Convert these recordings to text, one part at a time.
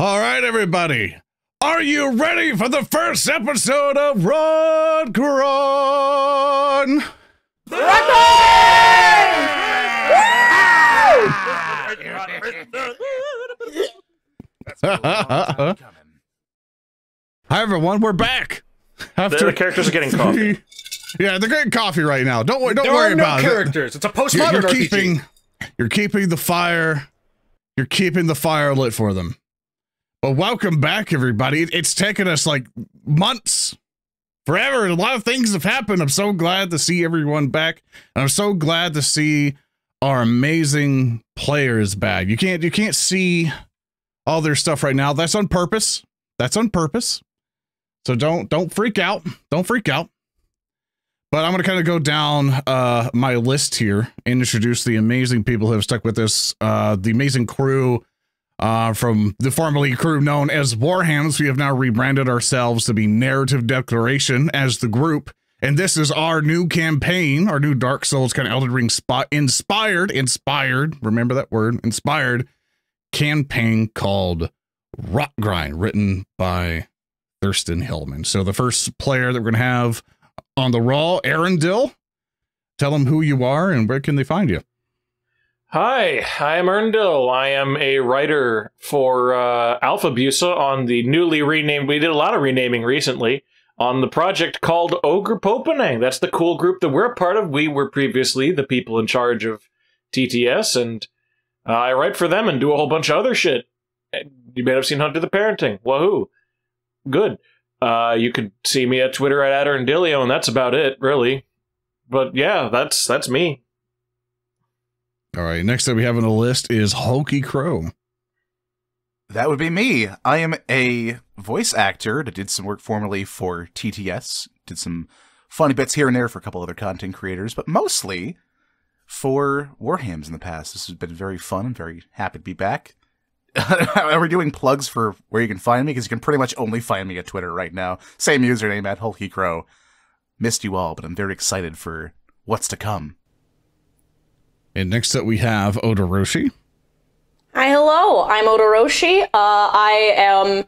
All right, everybody. Are you ready for the first episode of Rotgrind? Hi, everyone. We're back. After the characters are getting coffee. Yeah, they're getting coffee right now. Don't worry about it. Characters. It's a postmodern RPG. You're keeping the fire. You're keeping the fire lit for them. Well, welcome back, everybody. It's taken us like months, forever. A lot of things have happened. I'm so glad to see everyone back, and I'm so glad to see our amazing players back. You can't see all their stuff right now. That's on purpose. That's on purpose. So don't freak out. Don't freak out. But I'm going to kind of go down my list here and introduce the amazing people who have stuck with us. The amazing crew from the formerly crew known as Warhams. We have now rebranded ourselves to be Narrative Declaration as the group. And this is our new campaign, our new Dark Souls kind of Elden Ring inspired, remember that word, inspired campaign called Rotgrind, written by Thurston Hillman. So the first player that we're going to have on the roll, Earndil. Tell them who you are and where can they find you. Hi, I am Earndil. I am a writer for Alpha Busa on the newly renamed, we did a lot of renaming recently, on the project called Ogre Popenang. That's the cool group that we're a part of. We were previously the people in charge of TTS, and I write for them and do a whole bunch of other shit. You may have seen Hunter the Parenting. Wahoo. Good. You could see me at Twitter at Earndilio, and that's about it, really. But yeah, that's me. All right, next up we have on the list is Hokey Crow. That would be me. I am a voice actor that did some work formerly for TTS, did some funny bits here and there for a couple other content creators, but mostly for Warhams in the past. This has been very fun. I'm very happy to be back. Are we doing plugs for where you can find me? Because you can pretty much only find me at Twitter right now. Same username at Hokey Crow. Missed you all, but I'm very excited for what's to come. And next up we have Odarushi. Hi, hello. I'm Odarushi. I am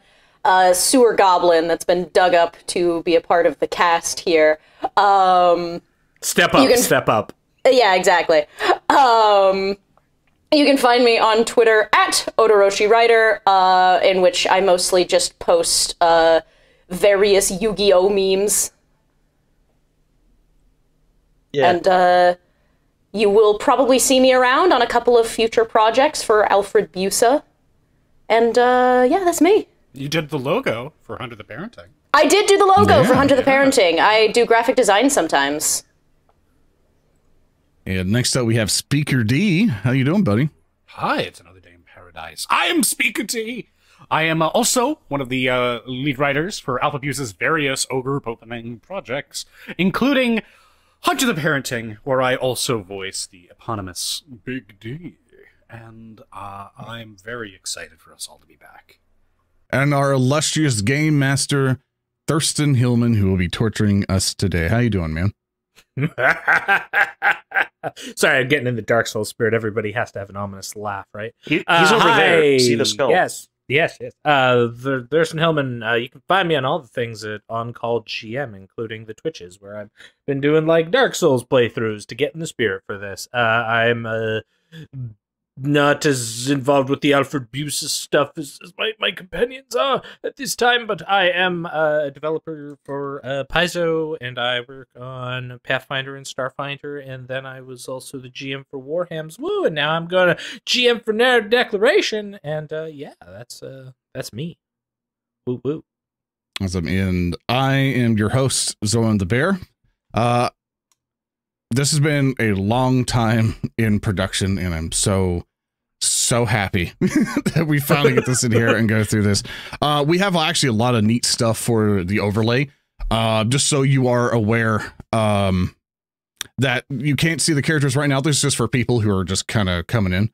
a sewer goblin that's been dug up to be a part of the cast here. Step up. Yeah, exactly. You can find me on Twitter at Odarushi Writer, in which I mostly just post various Yu-Gi-Oh memes. Yeah. And you will probably see me around on a couple of future projects for Alfred Busa. And yeah, that's me. You did the logo for Hunter the Parenting. I did do the logo for Hunter the Parenting. I do graphic design sometimes. And next up we have Speaker D. How you doing, buddy? Hi, it's another day in paradise. I am Speaker D. I am also one of the lead writers for Alpha Busa's various Ogre Popenang projects, including Hunter the Parenting, where I also voice the eponymous Big D. And I'm very excited for us all to be back. And our illustrious game master, Thurston Hillman, who will be torturing us today. How you doing, man? Sorry, I'm getting in the Dark Souls spirit. Everybody has to have an ominous laugh, right? He's over there. See the skull. Yes. Thurston Hillman. You can find me on all the things at On Call GM, including the Twitches, where I've been doing like Dark Souls playthroughs to get in the spirit for this. I'm not as involved with the Alfred Busa stuff as my companions are at this time, but I am a developer for Paizo, and I work on Pathfinder and Starfinder, and then I was also the GM for Warhams. Woo! And now I'm going to GM for Narrative Declaration, and yeah, that's me. Woo woo. Awesome. And I am your host, Zoran the Bear. This has been a long time in production, and I'm so happy that we finally get this in here and go through this. We have actually a lot of neat stuff for the overlay. Just so you are aware that you can't see the characters right now. This is just for people who are just kind of coming in.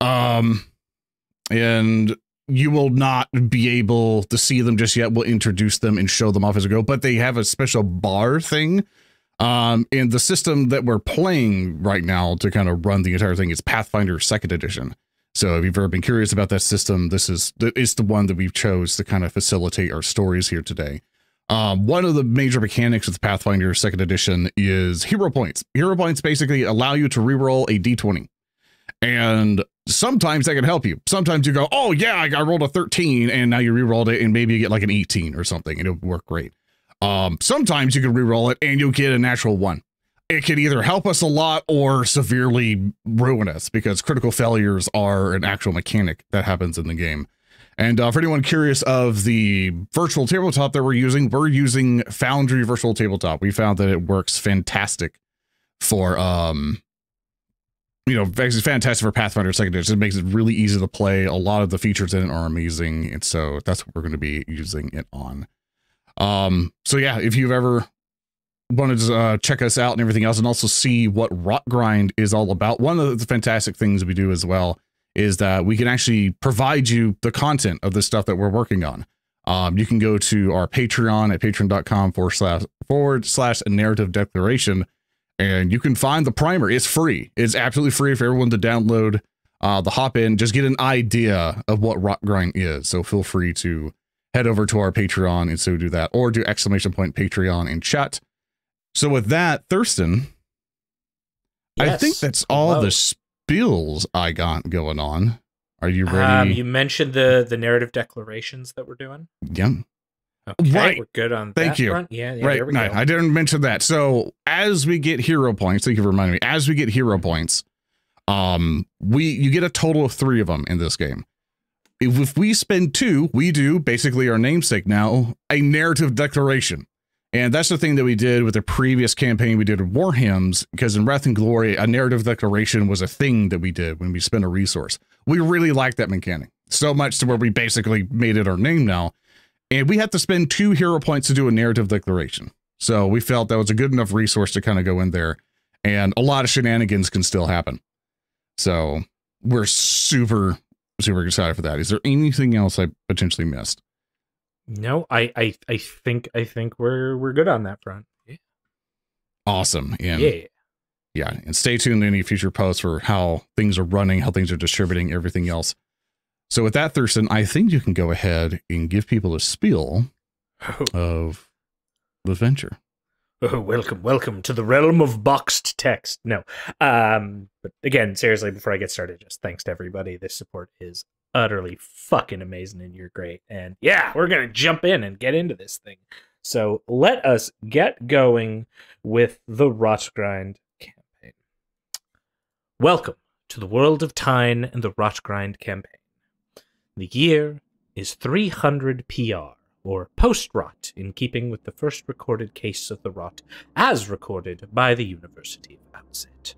And you will not be able to see them just yet. We'll introduce them and show them off as we go, but they have a special bar thing. And the system that we're playing right now to kind of run the entire thing is Pathfinder Second Edition. So if you've ever been curious about that system, this is the one that we've chose to kind of facilitate our stories here today. One of the major mechanics with Pathfinder Second Edition is hero points. Hero points basically allow you to reroll a d20. And sometimes that can help you. Sometimes you go, oh yeah, I rolled a 13 and now you rerolled it and maybe you get like an 18 or something and it'll work great. Sometimes you can reroll it and you'll get a natural 1. It can either help us a lot or severely ruin us because critical failures are an actual mechanic that happens in the game. And for anyone curious of the virtual tabletop that we're using Foundry Virtual Tabletop. We found that it works fantastic for, it's fantastic for Pathfinder Second Edition. It makes it really easy to play. A lot of the features in it are amazing. And so that's what we're going to be using it on. So yeah, if you've ever wanted to check us out and everything else and also see what Rotgrind is all about, one of the fantastic things we do as well is that we can actually provide you the content of the stuff that we're working on. You can go to our Patreon at patreon.com/narrative declaration and you can find the primer. It's free. It's absolutely free for everyone to download, the hop in, just get an idea of what Rotgrind is. So feel free to head over to our Patreon and so do that, or do !Patreon in chat. So with that, Thurston, yes. I think that's all the spills I got going on. Are you ready? You mentioned the narrative declarations that we're doing. Yeah. Okay, right. We're good on Thank that you. front. Yeah, right. There we No, go. I didn't mention that. So as we get hero points, thank you for reminding me. As we get hero points, you get a total of 3 of them in this game. If we spend 2, we do basically our namesake now, a narrative declaration. And that's the thing that we did with the previous campaign we did with War Hymns, because in Wrath and Glory, a narrative declaration was a thing that we did when we spent a resource. We really liked that mechanic so much to where we basically made it our name now. And we had to spend 2 hero points to do a narrative declaration. So we felt that was a good enough resource to kind of go in there, and a lot of shenanigans can still happen. So we're super excited for that. Is there anything else I potentially missed? No, I think we're good on that front. Yeah. Awesome. And yeah. And stay tuned to any future posts for how things are running, how things are distributing, everything else. So with that, Thurston, I think you can go ahead and give people a spiel of the venture. Oh, welcome to the realm of boxed text. No, but again, seriously, before I get started, just thanks to everybody. This support is utterly fucking amazing, and you're great. And yeah, we're gonna jump in and get into this thing. So let us get going with the Rotgrind campaign. Welcome to the world of Tyne and the Rotgrind campaign. The year is 300 PR, or post-rot, in keeping with the first recorded case of the rot, as recorded by the University of Outset.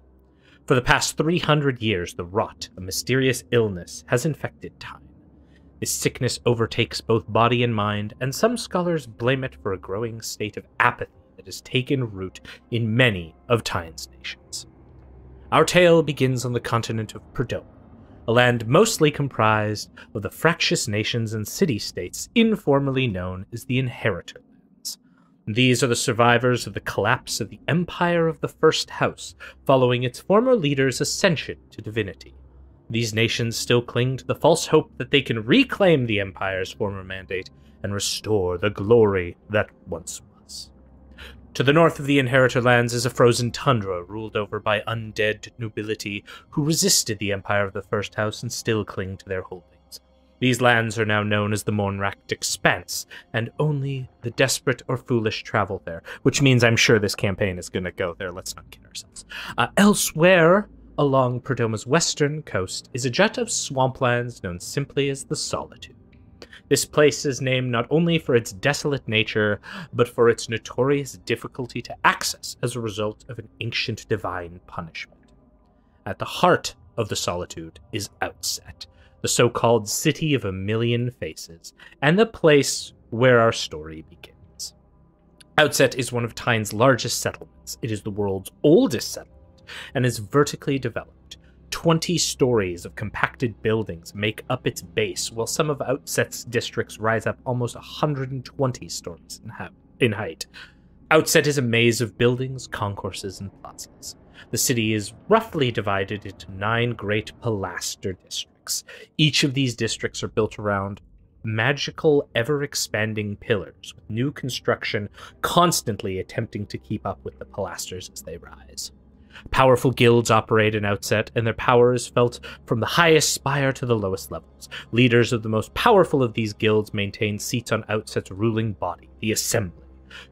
For the past 300 years, the rot, a mysterious illness, has infected Tyne. This sickness overtakes both body and mind, and some scholars blame it for a growing state of apathy that has taken root in many of Tyne's nations. Our tale begins on the continent of Perdoma, a land mostly comprised of the fractious nations and city-states informally known as the Inheritor Lands. These are the survivors of the collapse of the Empire of the First House, following its former leader's ascension to divinity. These nations still cling to the false hope that they can reclaim the Empire's former mandate and restore the glory that once was. To the north of the Inheritor Lands is a frozen tundra ruled over by undead nobility who resisted the Empire of the First House and still cling to their holdings. These lands are now known as the Mornracht Expanse, and only the desperate or foolish travel there, which means I'm sure this campaign is going to go there. Let's not kid ourselves. Elsewhere, along Perdoma's western coast, is a jut of swamplands known simply as the Solitude. This place is named not only for its desolate nature, but for its notorious difficulty to access as a result of an ancient divine punishment. At the heart of the Solitude is Outset, the so-called City of a Million Faces, and the place where our story begins. Outset is one of Tyne's largest settlements. It is the world's oldest settlement, and is vertically developed. 20 stories of compacted buildings make up its base, while some of Outset's districts rise up almost 120 stories in height. Outset is a maze of buildings, concourses, and plazas. The city is roughly divided into 9 great pilaster districts. districts. Each of these districts are built around magical, ever-expanding pillars, with new construction constantly attempting to keep up with the pilasters as they rise. Powerful guilds operate in Outset, and their power is felt from the highest spire to the lowest levels. Leaders of the most powerful of these guilds maintain seats on Outset's ruling body, the Assembly.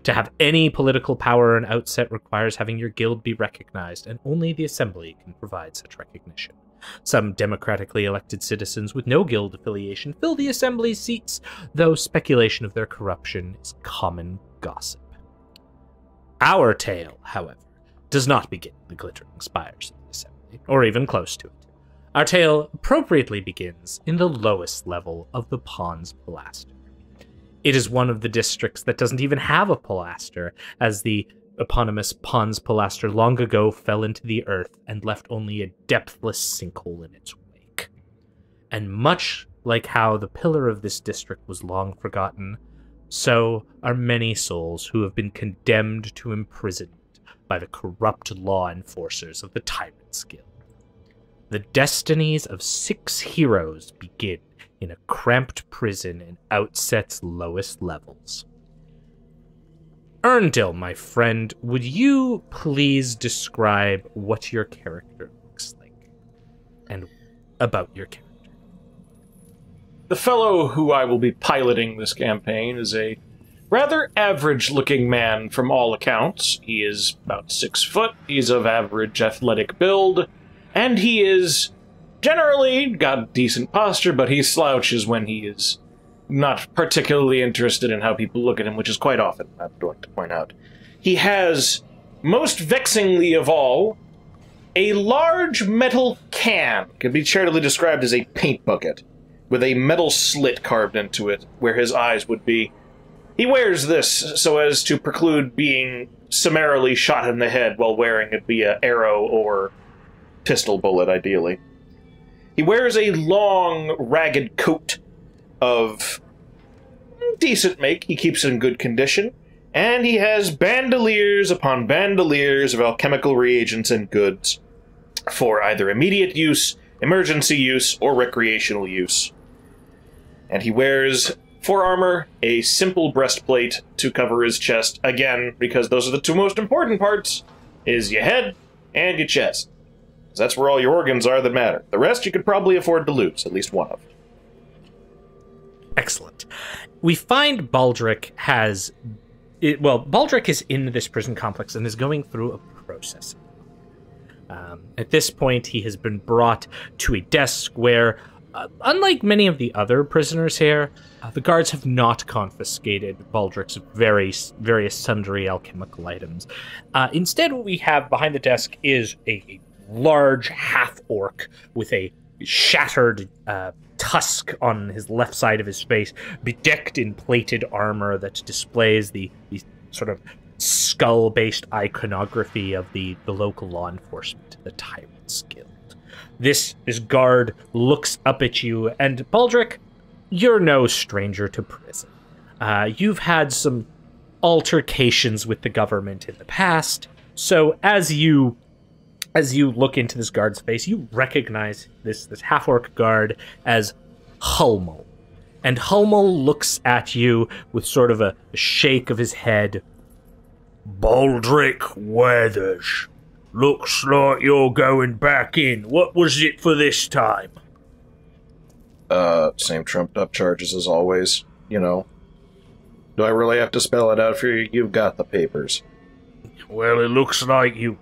To have any political power in Outset requires having your guild be recognized, and only the Assembly can provide such recognition. Some democratically elected citizens with no guild affiliation fill the Assembly's seats, though speculation of their corruption is common gossip. Our tale, however, does not begin in the glittering spires of the Assembly, or even close to it. Our tale appropriately begins in the lowest level of the Pons Pilaster. It is one of the districts that doesn't even have a pilaster, as the eponymous Pons Pilaster long ago fell into the earth and left only a depthless sinkhole in its wake. And much like how the pillar of this district was long forgotten, so are many souls who have been condemned to imprisonment by the corrupt law enforcers of the Tyrant's Guild. The destinies of 6 heroes begin in a cramped prison in Outset's lowest levels. Earndil, my friend, would you please describe what your character looks like, and about your character? The fellow who I will be piloting this campaign is a rather average-looking man from all accounts. He is about 6 foot, he's of average athletic build, and he is generally got decent posture, but he slouches when he is not particularly interested in how people look at him, which is quite often, I'm going to point out. He has, most vexingly of all, a large metal can. Can be charitably described as a paint bucket, with a metal slit carved into it, where his eyes would be. He wears this so as to preclude being summarily shot in the head while wearing it via arrow or pistol bullet, ideally. He wears a long, ragged coat of decent make. He keeps it in good condition. And he has bandoliers upon bandoliers of alchemical reagents and goods for either immediate use, emergency use, or recreational use. And he wears, for armor, a simple breastplate to cover his chest, again, because those are the 2 most important parts, is your head and your chest. That's where all your organs are that matter. The rest you could probably afford to lose, at least one of. Excellent. We find Baldric has... Baldric is in this prison complex and is going through a process. At this point, he has been brought to a desk where, unlike many of the other prisoners here, the guards have not confiscated Baldric's various sundry alchemical items. Instead, what we have behind the desk is a large half-orc with a shattered tusk on his left side of his face, bedecked in plated armor that displays the sort of skull-based iconography of the local law enforcement, the Tyrant's Guild. This guard looks up at you, and Baldric, you're no stranger to prison. You've had some altercations with the government in the past, so as you look into this guard's face, you recognize this half-orc guard as Hulmul. And Hulmul looks at you with sort of a shake of his head. Baldric Weathers. Looks like you're going back in. What was it for this time? Same trumped-up charges as always, you know. Do I really have to spell it out for you? You've got the papers. Well, it looks like you...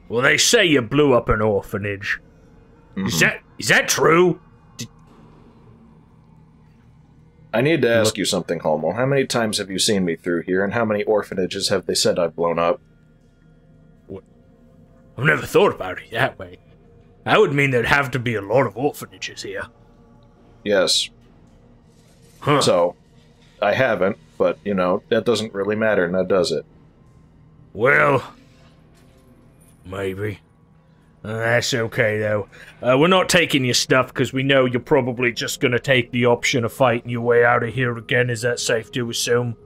Well, they say you blew up an orphanage. Mm-hmm. Is that true? I need to ask you something, Holmo. How many times have you seen me through here, and how many orphanages have they said I've blown up? What? I've never thought about it that way. That would mean there'd have to be a lot of orphanages here. Yes. Huh. So, I haven't, but, you know, that doesn't really matter, now does it? Well... maybe. That's okay, though. We're not taking your stuff because we know you're probably just going to take the option of fighting your way out of here again. Is that safe to assume?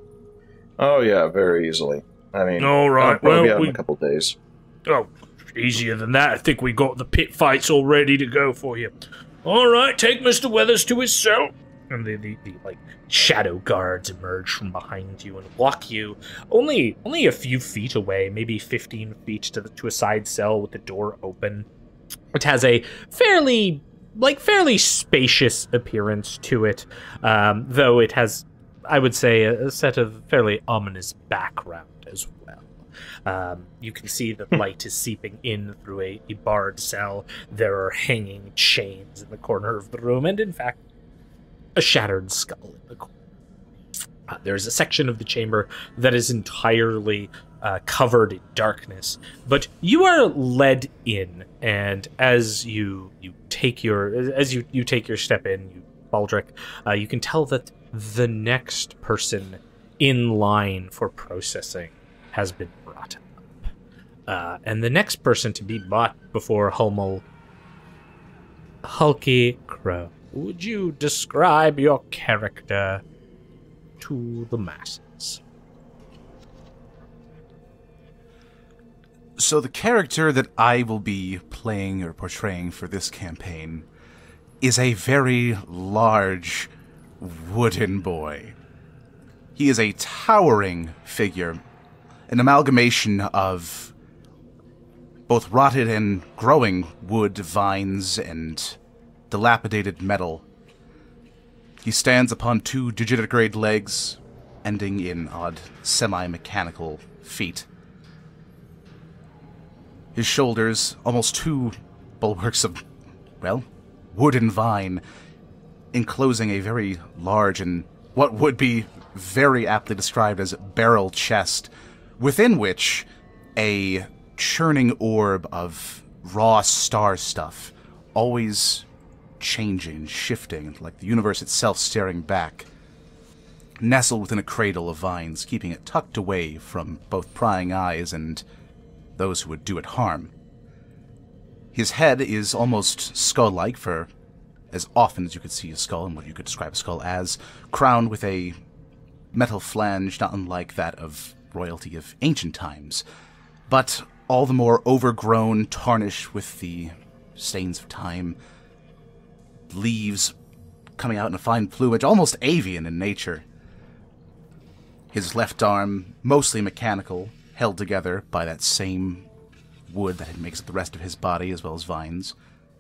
Oh, yeah, very easily. I mean, all right. I'll probably be out in a couple days. Oh, easier than that. I think we got the pit fights all ready to go for you. All right, take Mr. Weathers to his cell. And the like shadow guards emerge from behind you and walk you only a few feet away, maybe 15 feet to a side cell with the door open. It has a fairly spacious appearance to it, though it has, I would say, a set of fairly ominous background as well. You can see that light is seeping in through a barred cell. There are hanging chains in the corner of the room, and in fact, a shattered skull in the corner. There's a section of the chamber that is entirely covered in darkness, but you are led in, and as you take your step in, Baldric, you can tell that the next person in line for processing has been brought up. And the next person to be brought before Hummel, Hokey Crow. Would you describe your character to the masses? So the character that I will be playing or portraying for this campaign is a very large wooden boy. He is a towering figure, an amalgamation of both rotted and growing wood, vines, and dilapidated metal. He stands upon two digitigrade legs, ending in odd semi-mechanical feet. His shoulders, almost two bulwarks of, well, wood and vine, enclosing a very large and what would be very aptly described as barrel chest, within which a churning orb of raw star stuff, always changing, shifting, like the universe itself staring back, nestled within a cradle of vines, keeping it tucked away from both prying eyes and those who would do it harm. His head is almost skull-like, for as often as you could see a skull, and what you could describe a skull as, crowned with a metal flange not unlike that of royalty of ancient times, but all the more overgrown, tarnished with the stains of time, leaves coming out in a fine plumage, almost avian in nature. His left arm, mostly mechanical, held together by that same wood that makes up the rest of his body, as well as vines.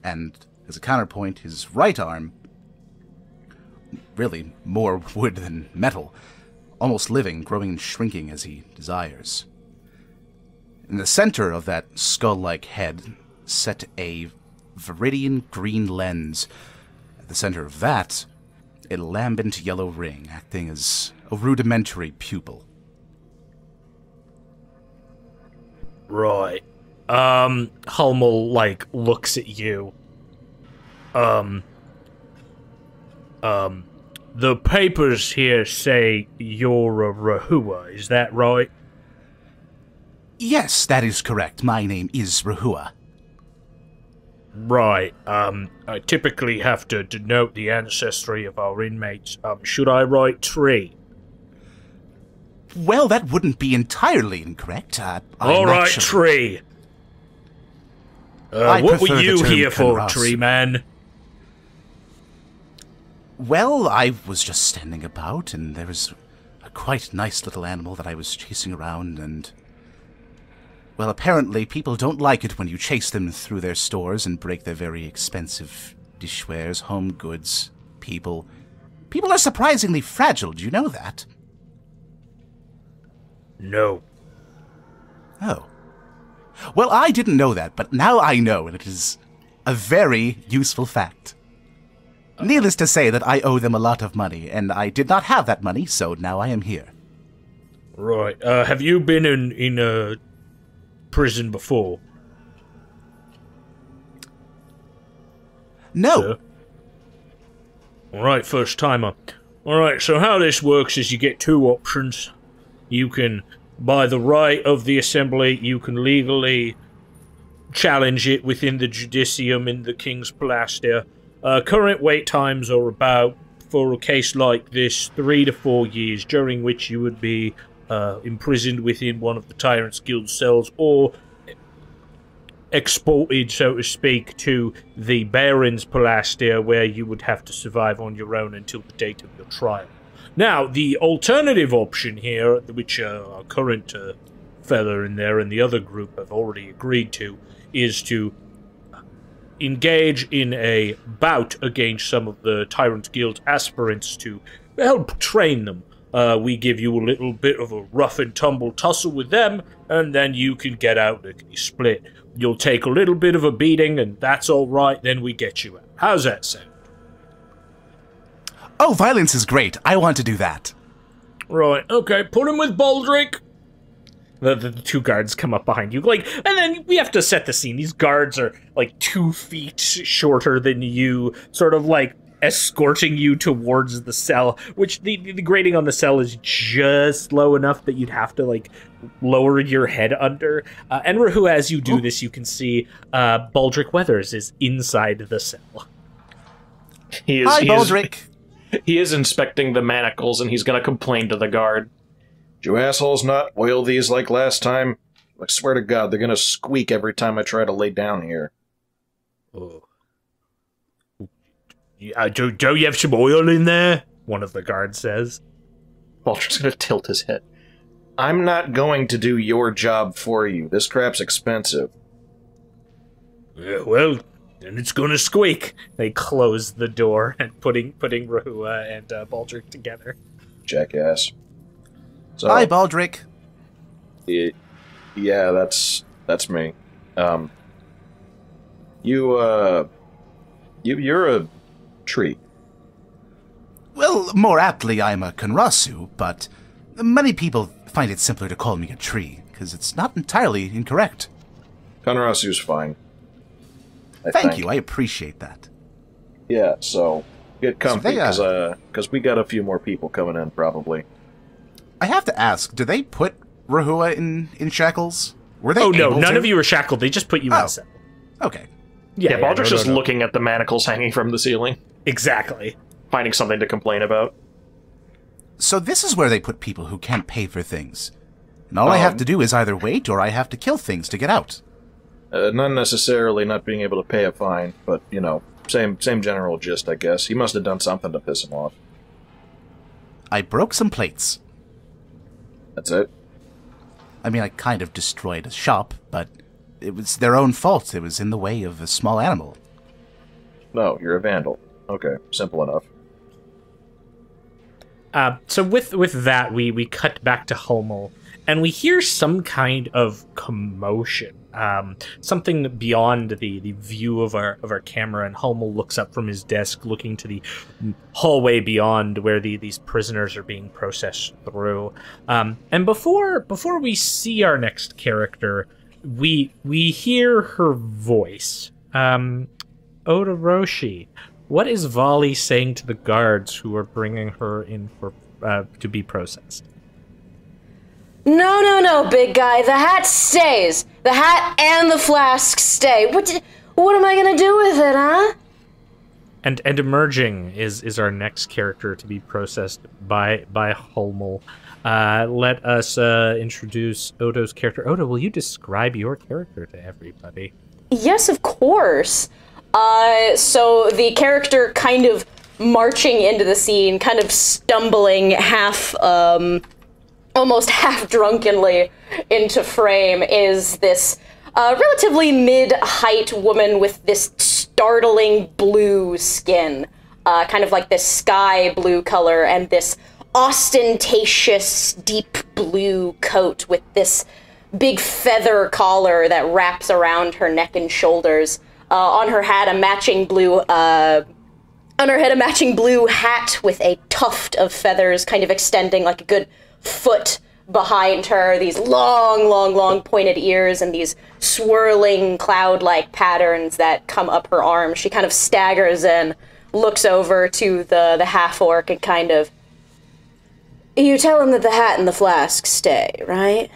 And as a counterpoint, his right arm, really more wood than metal, almost living, growing and shrinking as he desires. In the center of that skull-like head, set a viridian green lens. At the center of that, a lambent yellow ring, acting as a rudimentary pupil. Right. Hummel, looks at you. The papers here say you're a Rehua, is that right? Yes, that is correct. My name is Rehua. Right. I typically have to denote the ancestry of our inmates. Should I write tree? Well, that wouldn't be entirely incorrect. All right, tree. What were you here for, tree man? Well, I was just standing about, and there was a quite nice little animal that I was chasing around, and... well, apparently people don't like it when you chase them through their stores and break their very expensive dishwares, home goods, people. People are surprisingly fragile, do you know that? No. Oh. Well, I didn't know that, but now I know, and it is a very useful fact. Needless to say that I owe them a lot of money, and I did not have that money, so now I am here. Right. Have you been in a prison before? No. Sir? Alright, first timer. Alright, so how this works is you get two options. You can, by the right of the assembly, you can legally challenge it within the judicium in the King's Palace there. Current wait times are about, for a case like this, 3 to 4 years, during which you would be imprisoned within one of the Tyrant's Guild cells, or exported, so to speak, to the Baron's Palastia, where you would have to survive on your own until the date of your trial. Now, the alternative option here, which our current fella in there and the other group have already agreed to, is to engage in a bout against some of the Tyrant Guild aspirants to help train them. We give you a little bit of a rough and tumble tussle with them, and then you can get out lickety split. You'll take a little bit of a beating, and that's all right, then we get you out. How's that sound? Oh, violence is great. I want to do that. Right, okay, put him with Baldric. The two guards come up behind you, like, and then we have to set the scene. These guards are, like, 2 feet shorter than you, sort of, like, escorting you towards the cell, which the grating on the cell is just low enough that you'd have to, like, lower your head under. And Rehua, as you do this, you can see Baldric Weathers is inside the cell. Hi, Baldric. He is inspecting the manacles, and he's going to complain to the guard. Did you assholes not oil these like last time? I swear to God, they're going to squeak every time I try to lay down here. Oh. Don't you have some oil in there? One of the guards says. Baldric's going to tilt his head. I'm not going to do your job for you. This crap's expensive. Yeah, well, then it's gonna squeak. They close the door and putting Rehua and Baldric together. Jackass. So, Hi, Baldric. Yeah, that's me. You're a tree. Well, more aptly, I'm a Konrasu, but many people find it simpler to call me a tree, because it's not entirely incorrect. Konrasu's fine. Thank you, I appreciate that. Yeah, so get comfy, So because we got a few more people coming in, probably. I have to ask, do they put Rehua in shackles? Were they Oh, no, able none to? of you are shackled. They just put you in a cell. Okay. Yeah, Baldric's just looking at the manacles hanging from the ceiling, Exactly. finding something to complain about. So this is where they put people who can't pay for things. And all I have to do is either wait or I have to kill things to get out. Not necessarily not being able to pay a fine, but, you know, same general gist, I guess. He must have done something to piss him off. I broke some plates. That's it? I mean, I kind of destroyed a shop, but it was their own fault. It was in the way of a small animal. No, you're a vandal. Okay, simple enough. So with that, we cut back to Hummel, and we hear some kind of commotion. Something beyond the view of our camera, and Hummel looks up from his desk, looking to the hallway beyond where these prisoners are being processed through. And before we see our next character, we hear her voice. Odarushi, what is Valli saying to the guards who are bringing her in for to be processed? No, big guy. The hat stays. The hat and the flask stay. What am I gonna do with it, huh? And emerging is our next character to be processed by Hummel. Let us introduce Odo's character. Odo, will you describe your character to everybody? Yes, of course. So the character kind of marching into the scene, kind of stumbling almost half drunkenly into frame, is this relatively mid-height woman with this startling blue skin, kind of like this sky blue color, and this ostentatious deep blue coat with this big feather collar that wraps around her neck and shoulders. On her head, a matching blue hat with a tuft of feathers kind of extending like a good foot behind her, these long pointed ears and these swirling cloud-like patterns that come up her arms. She kind of staggers in, looks over to the half-orc and kind of, you tell him that the hat and the flask stay, right?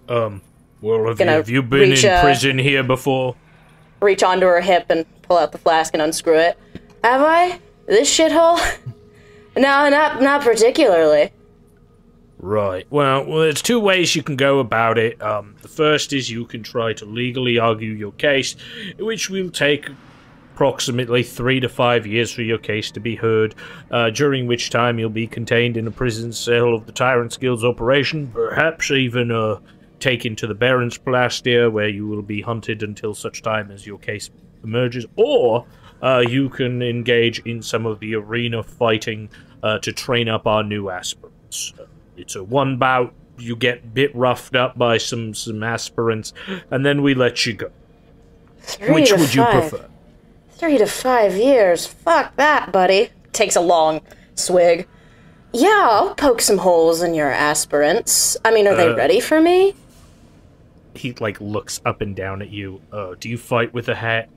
Well, have you been in prison here before? Reach onto her hip and pull out the flask and unscrew it. Have I? This shithole? No, not particularly. Right. Well, there's two ways you can go about it. The first is you can try to legally argue your case, which will take approximately 3 to 5 years for your case to be heard, during which time you'll be contained in a prison cell of the Tyrant's Guild's operation, perhaps even taken to the Baron's Plastia, where you will be hunted until such time as your case emerges, or you can engage in some of the arena fighting to train up our new aspirants. It's a one bout, you get a bit roughed up by some aspirants, and then we let you go. Which would you prefer? 3 to 5 years. Fuck that, buddy. Takes a long swig. Yeah, I'll poke some holes in your aspirants. I mean, are they ready for me? He, looks up and down at you. Do you fight with a hat?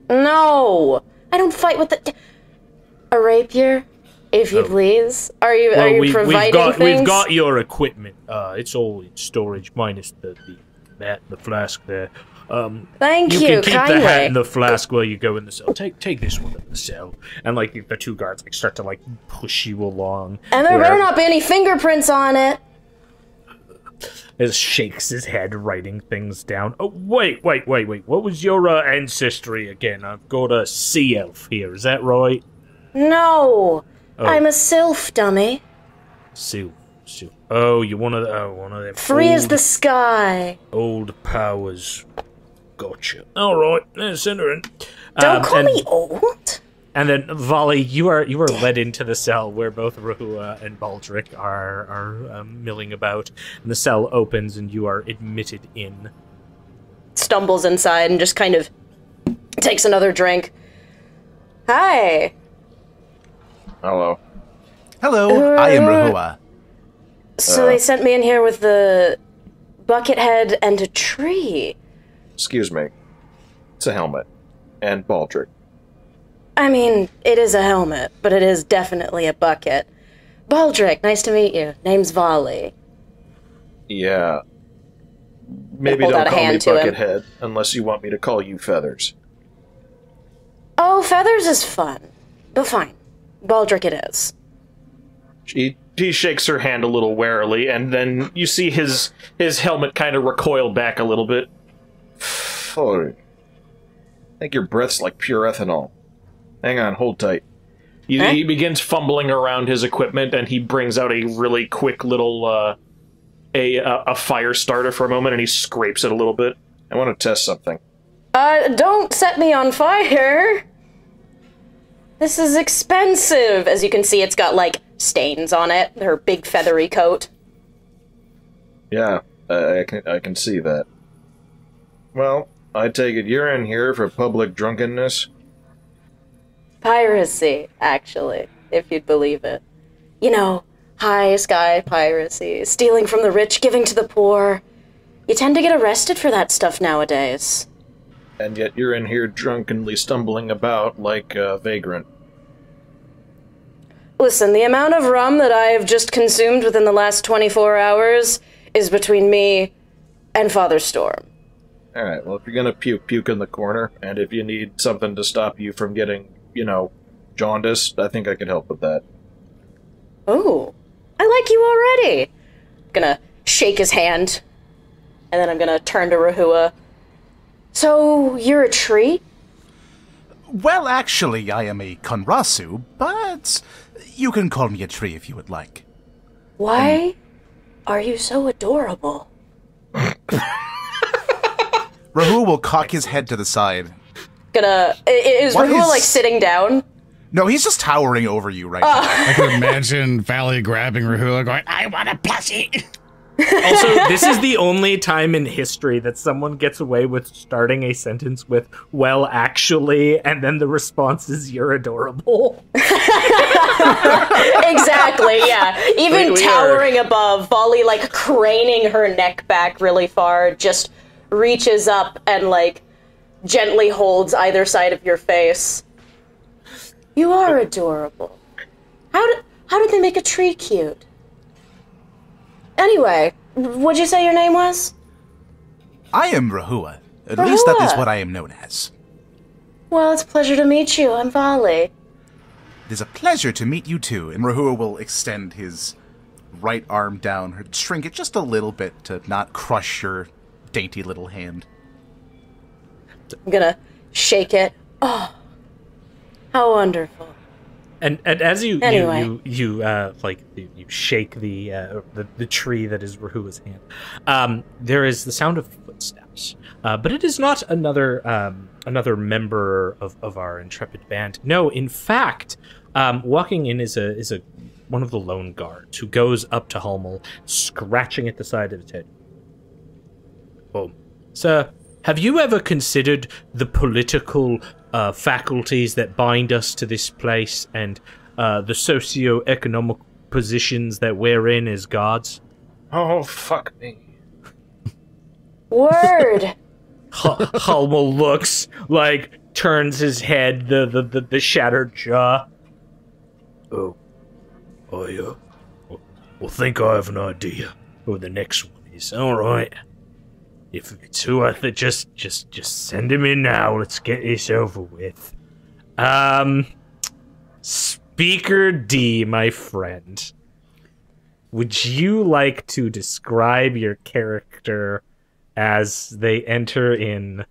No! I don't fight with a rapier? If you please. Are you providing things? We've got your equipment. It's all in storage, minus the hat and the flask there. Thank you, You can keep kindly. the hat and the flask while you go in the cell. Take this one in the cell. And, the two guards, start to, push you along. And there better not be any fingerprints on it. He shakes his head, writing things down. Oh, wait. What was your ancestry again? I've got a sea elf here. Is that right? No. Oh. I'm a sylph, dummy. Sylph. Oh, you're one of them. Free as the sky. Old powers. Gotcha. All right, send her in. Don't call me old. And then, Valli, you are led into the cell where both Rehua and Baldric are milling about. And the cell opens and you are admitted in. Stumbles inside and just kind of takes another drink. Hi. Hello. Hello, I am Rehua. So they sent me in here with the bucket head and a tree. Excuse me. It's a helmet. And Baldric. I mean, it is a helmet, but it is definitely a bucket. Baldric, nice to meet you. Name's Valli. Yeah. Maybe hold out don't a call me hand to him. Buckethead unless you want me to call you Feathers. Oh, Feathers is fun. But fine. Baldric it is. He shakes her hand a little warily, and then you see his helmet kind of recoil back a little bit. Oh, I think your breath's like pure ethanol. Hang on, hold tight. He begins fumbling around his equipment, and he brings out a really quick little a fire starter for a moment, and he scrapes it a little bit. I want to test something. Don't set me on fire. This is expensive. As you can see, it's got, stains on it. Her big feathery coat. Yeah, I can see that. Well, I take it you're in here for public drunkenness? Piracy, actually, if you'd believe it. You know, high sky piracy, stealing from the rich, giving to the poor. You tend to get arrested for that stuff nowadays. And yet you're in here drunkenly stumbling about like a vagrant. Listen, the amount of rum that I have just consumed within the last 24 hours is between me and Father Storm. Alright, well, if you're gonna puke in the corner, and if you need something to stop you from getting, jaundice, I think I could help with that. Oh, I like you already. I'm gonna shake his hand, and then I'm gonna turn to Rehua. So, you're a tree? Well, actually, I am a Konrasu, but you can call me a tree if you would like. Why are you so adorable? Rehua will cock his head to the side. Is Rehua, sitting down? No, he's just towering over you right now. I can imagine Valli grabbing Rehua going, I want a plushie! Also, this is the only time in history that someone gets away with starting a sentence with, well, actually, and then the response is, you're adorable. Exactly, yeah. Even towering above, Valli, craning her neck back really far, just reaches up and, gently holds either side of your face. You are adorable. How did they make a tree cute? Anyway, what'd you say your name was? I am Rehua. At least that is what I am known as. Well, it's a pleasure to meet you. I'm Valli. It is a pleasure to meet you too, and Rehua will extend his right arm down, shrink it just a little bit to not crush your dainty little hand. I'm gonna shake it. Oh, how wonderful. And as you Anyway. you shake the tree that is Rehua's hand, there is the sound of footsteps, but it is not another member of our intrepid band. No, in fact, walking in is a one of the lone guards who goes up to Hummel, scratching at the side of his head. Oh, sir, have you ever considered the political faculties that bind us to this place and the socio-economic positions that we're in as gods? Oh, fuck me. Word. Hummel looks, turns his head, the shattered jaw. Oh, I think I have an idea who the next one is. All right. If it's who I think, just send him in now. Let's get this over with. Speaker D, my friend. Would you like to describe your character as they enter in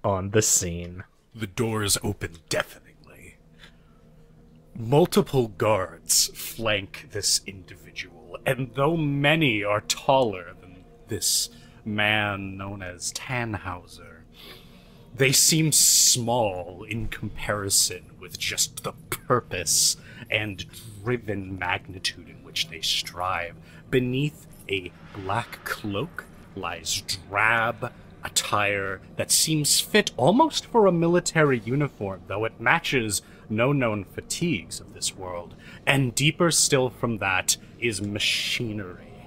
on the scene? The doors open deafeningly. Multiple guards flank this individual, and though many are taller than this man known as Tannhauser, they seem small in comparison with just the purpose and driven magnitude in which they strive. Beneath a black cloak lies drab attire that seems fit almost for a military uniform, though it matches no known fatigues of this world. And deeper still from that is machinery.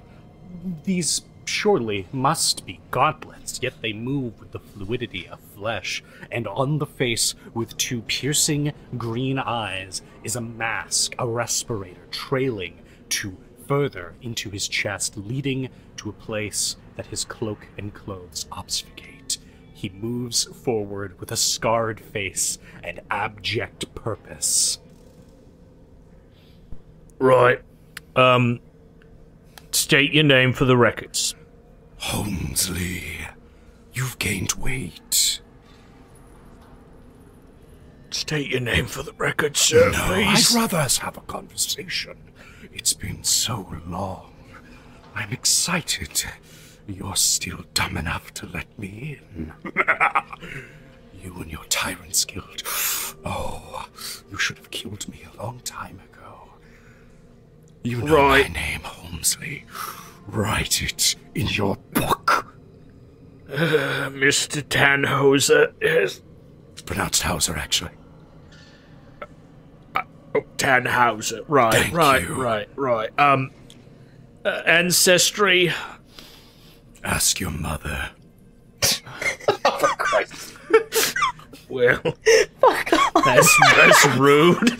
These surely must be gauntlets, yet they move with the fluidity of flesh, and on the face, with two piercing green eyes, is a mask, a respirator, trailing to further into his chest, leading to a place that his cloak and clothes obfuscate. He moves forward with a scarred face and abject purpose. Right. State your name for the records. Holmesley, you've gained weight. State your name for the records, sir, No, please. I'd rather us have a conversation. It's been so long. I'm excited. You're still dumb enough to let me in. You and your Tyrant's Guild. Oh, you should have killed me a long time ago. You know Right. my name, Holmesley. Write it in your book. Mr. Tannhauser. Yes. It's pronounced Hauser, actually. Oh, Tannhauser. Right, Thank right, you. right. Ancestry. Ask your mother. Well, that's rude.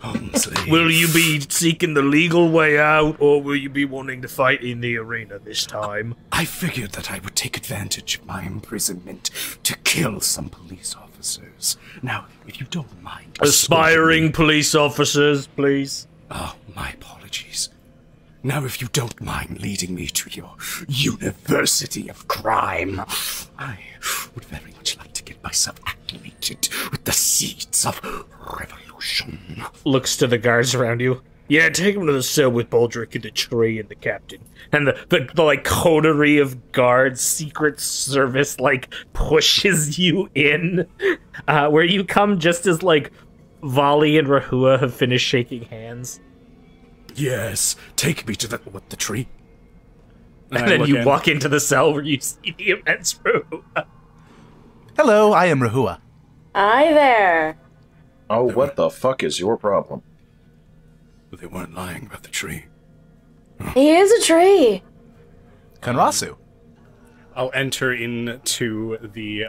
Holmesley. Will you be seeking the legal way out, or will you be wanting to fight in the arena this time? I figured that I would take advantage of my imprisonment to kill some police officers. Now, if you don't mind... Aspiring police officers, please. Oh, my apologies. Now, if you don't mind leading me to your University of Crime, I would very much like to get myself acclimated with the seeds of revolution. Looks to the guards around you. Yeah, take him to the cell with Baldric and the tree and the captain. And the coterie of guards, Secret Service, pushes you in. Where you come just as, Valli and Rehua have finished shaking hands. Yes, take me to the tree. And then you walk into the cell where you see the immense room. Hello, I am Rehua. Hi there. Oh, what the fuck is your problem? They weren't lying about the tree. He is a tree. Kanrasu. I'll enter into the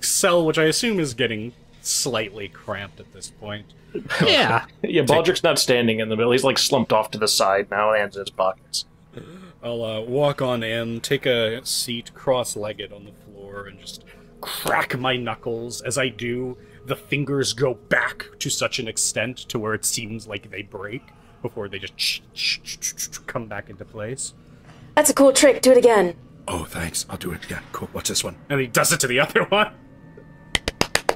cell, which I assume is getting slightly cramped at this point. Yeah. Yeah, Baldric's not standing in the middle. He's slumped off to the side now, hands in his pockets. I'll walk on in, take a seat cross-legged on the floor, and just crack my knuckles. As I do, the fingers go back to such an extent to where it seems like they break before they just come back into place. That's a cool trick. Do it again. Oh, thanks. I'll do it again. Cool. What's this one? And he does it to the other one.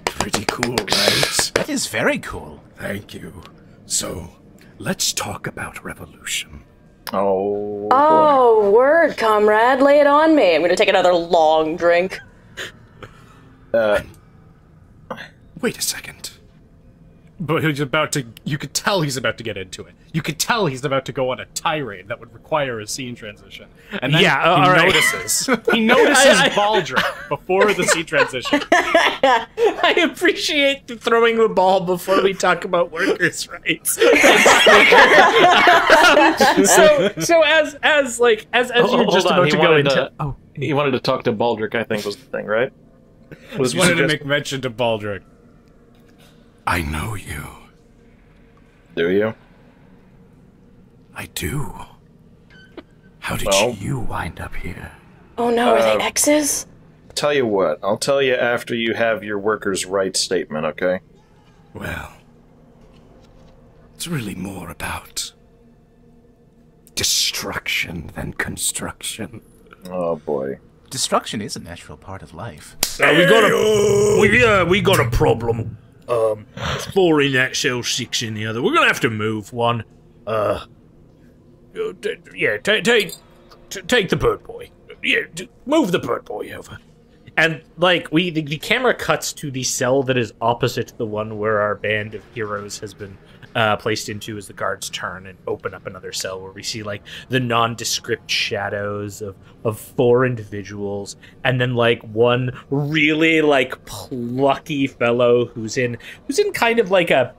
Pretty cool, right? That is very cool. Thank you. So, let's talk about revolution. Oh. Oh, word, comrade. Lay it on me. I'm going to take another long drink. Wait a second. But he's about to, you could tell he's about to get into it. You could tell he's about to go on a tirade that would require a scene transition. And then notices. He notices Baldric before the scene transition. I appreciate the throwing the ball before we talk about workers' rights. So as you're just about to go into... He wanted to talk to Baldric, I think was the thing, right? Just wanted to make mention to Baldric. I know you. Do you? I do. How did you wind up here? Oh no, are they exes? Tell you what, I'll tell you after you have your workers' rights statement, okay? Well, it's really more about destruction than construction. Oh boy. Destruction is a natural part of life. We got a problem. 4 in that cell, 6 in the other. We're gonna have to move one. Take the bird boy. Move the bird boy over. And like the camera cuts to the cell that is opposite the one where our band of heroes has been placed into as the guards turn and open up another cell where we see like the nondescript shadows of 4 individuals, and then like one really like plucky fellow who's in kind of like a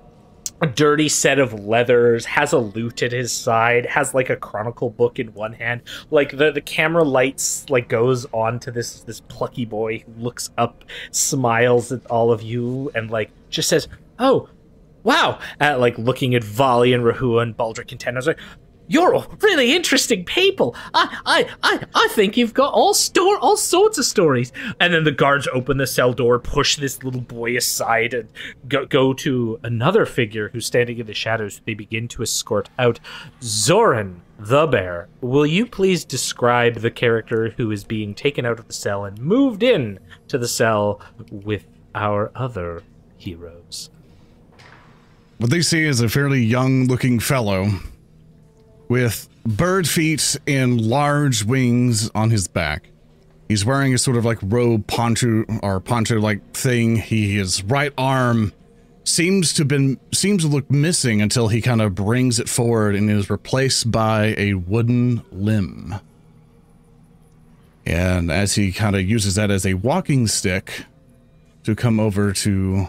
dirty set of leathers, has a lute at his side, has like a chronicle book in one hand. Like the camera lights like goes on to this plucky boy who looks up, smiles at all of you, and like just says, "Oh, wow!" Like looking at Valli and Rehua and Baldric and Tannhauser. "You're all really interesting people. I think you've got all sorts of stories." And then the guards open the cell door, push this little boy aside, and go to another figure who's standing in the shadows. They begin to escort out. Zoran the Bear, will you please describe the character who is being taken out of the cell and moved in to the cell with our other heroes? What they see is a fairly young-looking fellow with bird feet and large wings on his back. He's wearing a sort of like robe poncho-like thing. His right arm seems to look missing until he kind of brings it forward and is replaced by a wooden limb. And as he kind of uses that as a walking stick to come over to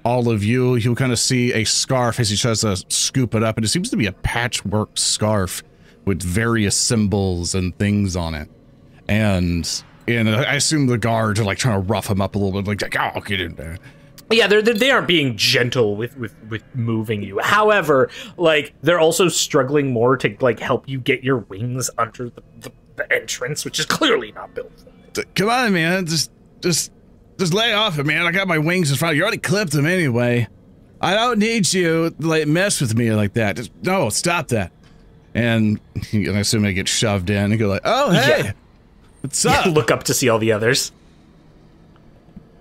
all of you, you'll kind of see a scarf as he tries to scoop it up, and it seems to be a patchwork scarf with various symbols and things on it. And I assume the guards are like trying to rough him up a little bit, like, "Oh, get in there." Yeah, they aren't being gentle with moving you. However, like they're also struggling more to like help you get your wings under the entrance, which is clearly not built for it. Come on, man, just lay off it, man. I got my wings in front of you. You already clipped them anyway. I don't need you to like mess with me like that. Just, no, stop that. And I assume they get shoved in and go like, "Oh, hey, yeah. What's up?" Look up to see all the others.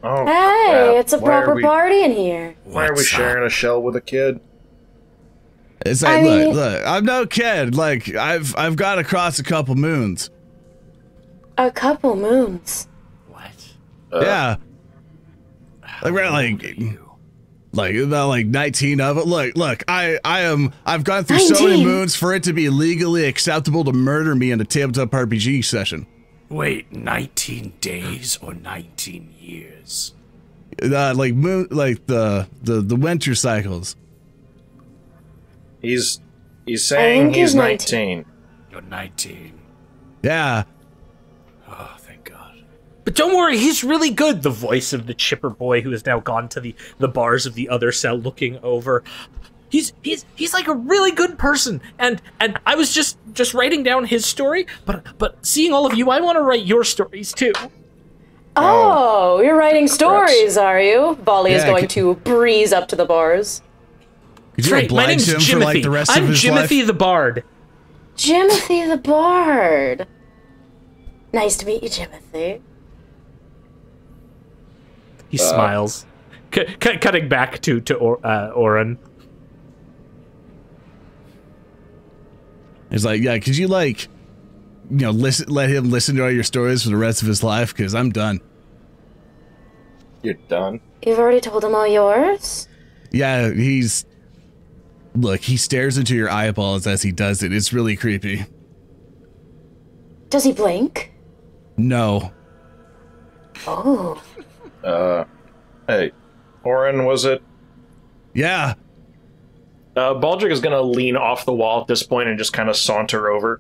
Oh, Hey, crap. it's a proper party in here. Why are we sharing a shell with a kid? It's like, look, I'm no kid. Like, I've got across a couple moons. A couple moons. What? Yeah. Like, we're like about like 19 of it. Look, I've gone through 19. so many moons for it to be legally acceptable to murder me in a tabletop RPG session. Wait, 19 days or 19 years? Like moon, like the winter cycles. He's saying he's 19. You're 19. Yeah. Oh, thank God. But don't worry, he's really good. The voice of the chipper boy who has now gone to the bars of the other cell looking over. He's like a really good person, and I was just writing down his story, but seeing all of you, I want to write your stories too. Oh, you're writing stories, are you? Valli is Yeah, going to breeze up to the bars. Could you Great, my oblige name's him Jimothy. for like the rest I'm of his Jimothy life? the Bard. Jimothy the Bard. Nice to meet you, Jimothy. He smiles, cutting back to Oran. He's like, yeah, could you like, you know, let him listen to all your stories for the rest of his life? Because I'm done. You're done. You've already told him all yours? Yeah, look, he stares into your eyeballs as he does it. It's really creepy. Does he blink? No. Oh. Hey, Oran, was it? Yeah. Baldric is going to lean off the wall at this point and just kind of saunter over.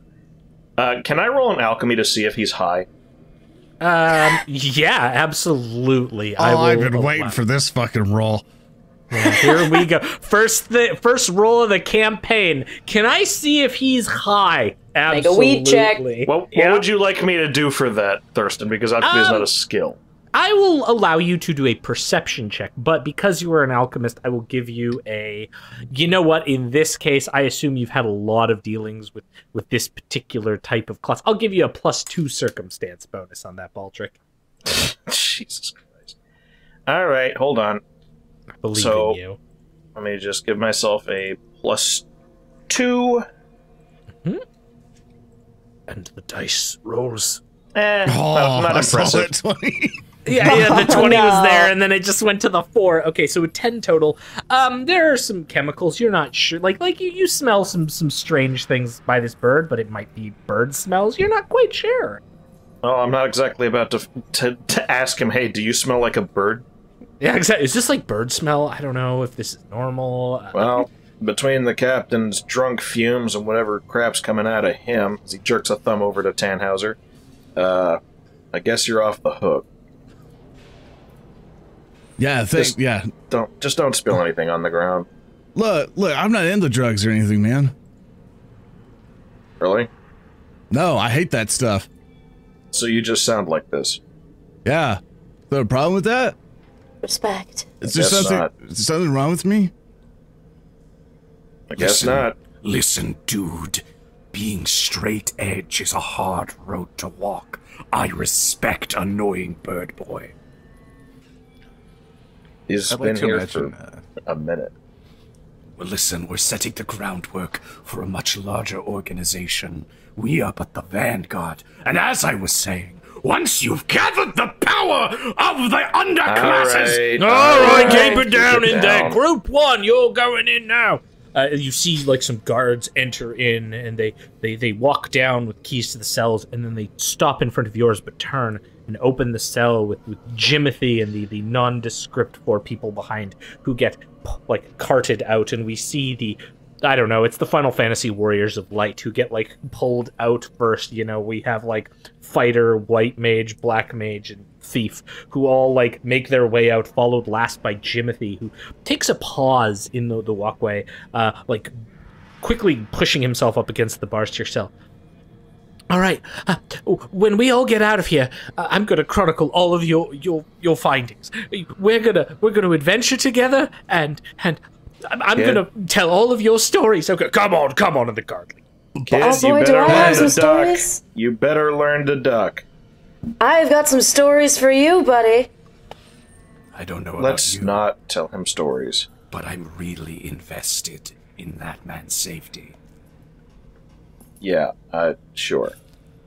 Can I roll an alchemy to see if he's high? Yeah, absolutely. Oh, I've been waiting for this fucking roll. Yeah, here we go. First roll of the campaign. Can I see if he's high? Absolutely. Make a weed check. What would you like me to do for that, Thurston? Because alchemy is not a skill. I will allow you to do a perception check, but because you are an alchemist, I will give you a... You know what? In this case, I assume you've had a lot of dealings with this particular type of class. I'll give you a +2 circumstance bonus on that, Baldric. Jesus Christ. All right, hold on. I believe in you. Let me just give myself a +2. Mm-hmm. And the dice rolls. Not I saw impressive. that 20. Yeah, the 20 no. was there, and then it just went to the 4. Okay, so with 10 total. There are some chemicals. You're not sure. Like you smell some strange things by this bird, but it might be bird smells. You're not quite sure. Oh, I'm not exactly about to ask him, hey, do you smell like a bird? Yeah, exactly. Is this like bird smell? I don't know if this is normal. Well, between the captain's drunk fumes and whatever crap's coming out of him, as he jerks a thumb over to Tannhauser, I guess you're off the hook. Yeah, yeah. Don't spill anything on the ground. Look, I'm not into drugs or anything, man. Really? No, I hate that stuff. So you just sound like this. Yeah. Is there a problem with that? Respect. Is there guess not. something wrong with me? I guess Listen, not. Listen, dude. Being straight edge is a hard road to walk. I respect annoying bird boy. He's I'd been like to here imagine, for a minute. Well, listen, we're setting the groundwork for a much larger organization. We are but the vanguard. And as I was saying, once you've gathered the power of the underclasses... All right, keep Keep it down it in there. down. Group 1, you're going in now. You see, like, some guards enter in, and they walk down with keys to the cells, and then they stop in front of yours, but turn and open the cell with Jimothy and the nondescript 4 people behind who get, like, carted out, and we see the... I don't know, it's the Final Fantasy Warriors of Light who get, like, pulled out first. You know, we have, like, Fighter, White Mage, Black Mage, and Thief, who all, like, make their way out, followed last by Jimothy, who takes a pause in the walkway, like, quickly pushing himself up against the bars to your cell. All right, when we all get out of here, I'm gonna chronicle all of your findings. We're gonna adventure together, and I'm gonna tell all of your stories. Okay, come on, in the guard. Kid, Oh boy, do I have some stories? You better learn to duck. I've got some stories for you, buddy. I don't know about Let's you, not tell him stories. but I'm really invested in that man's safety. Yeah, sure.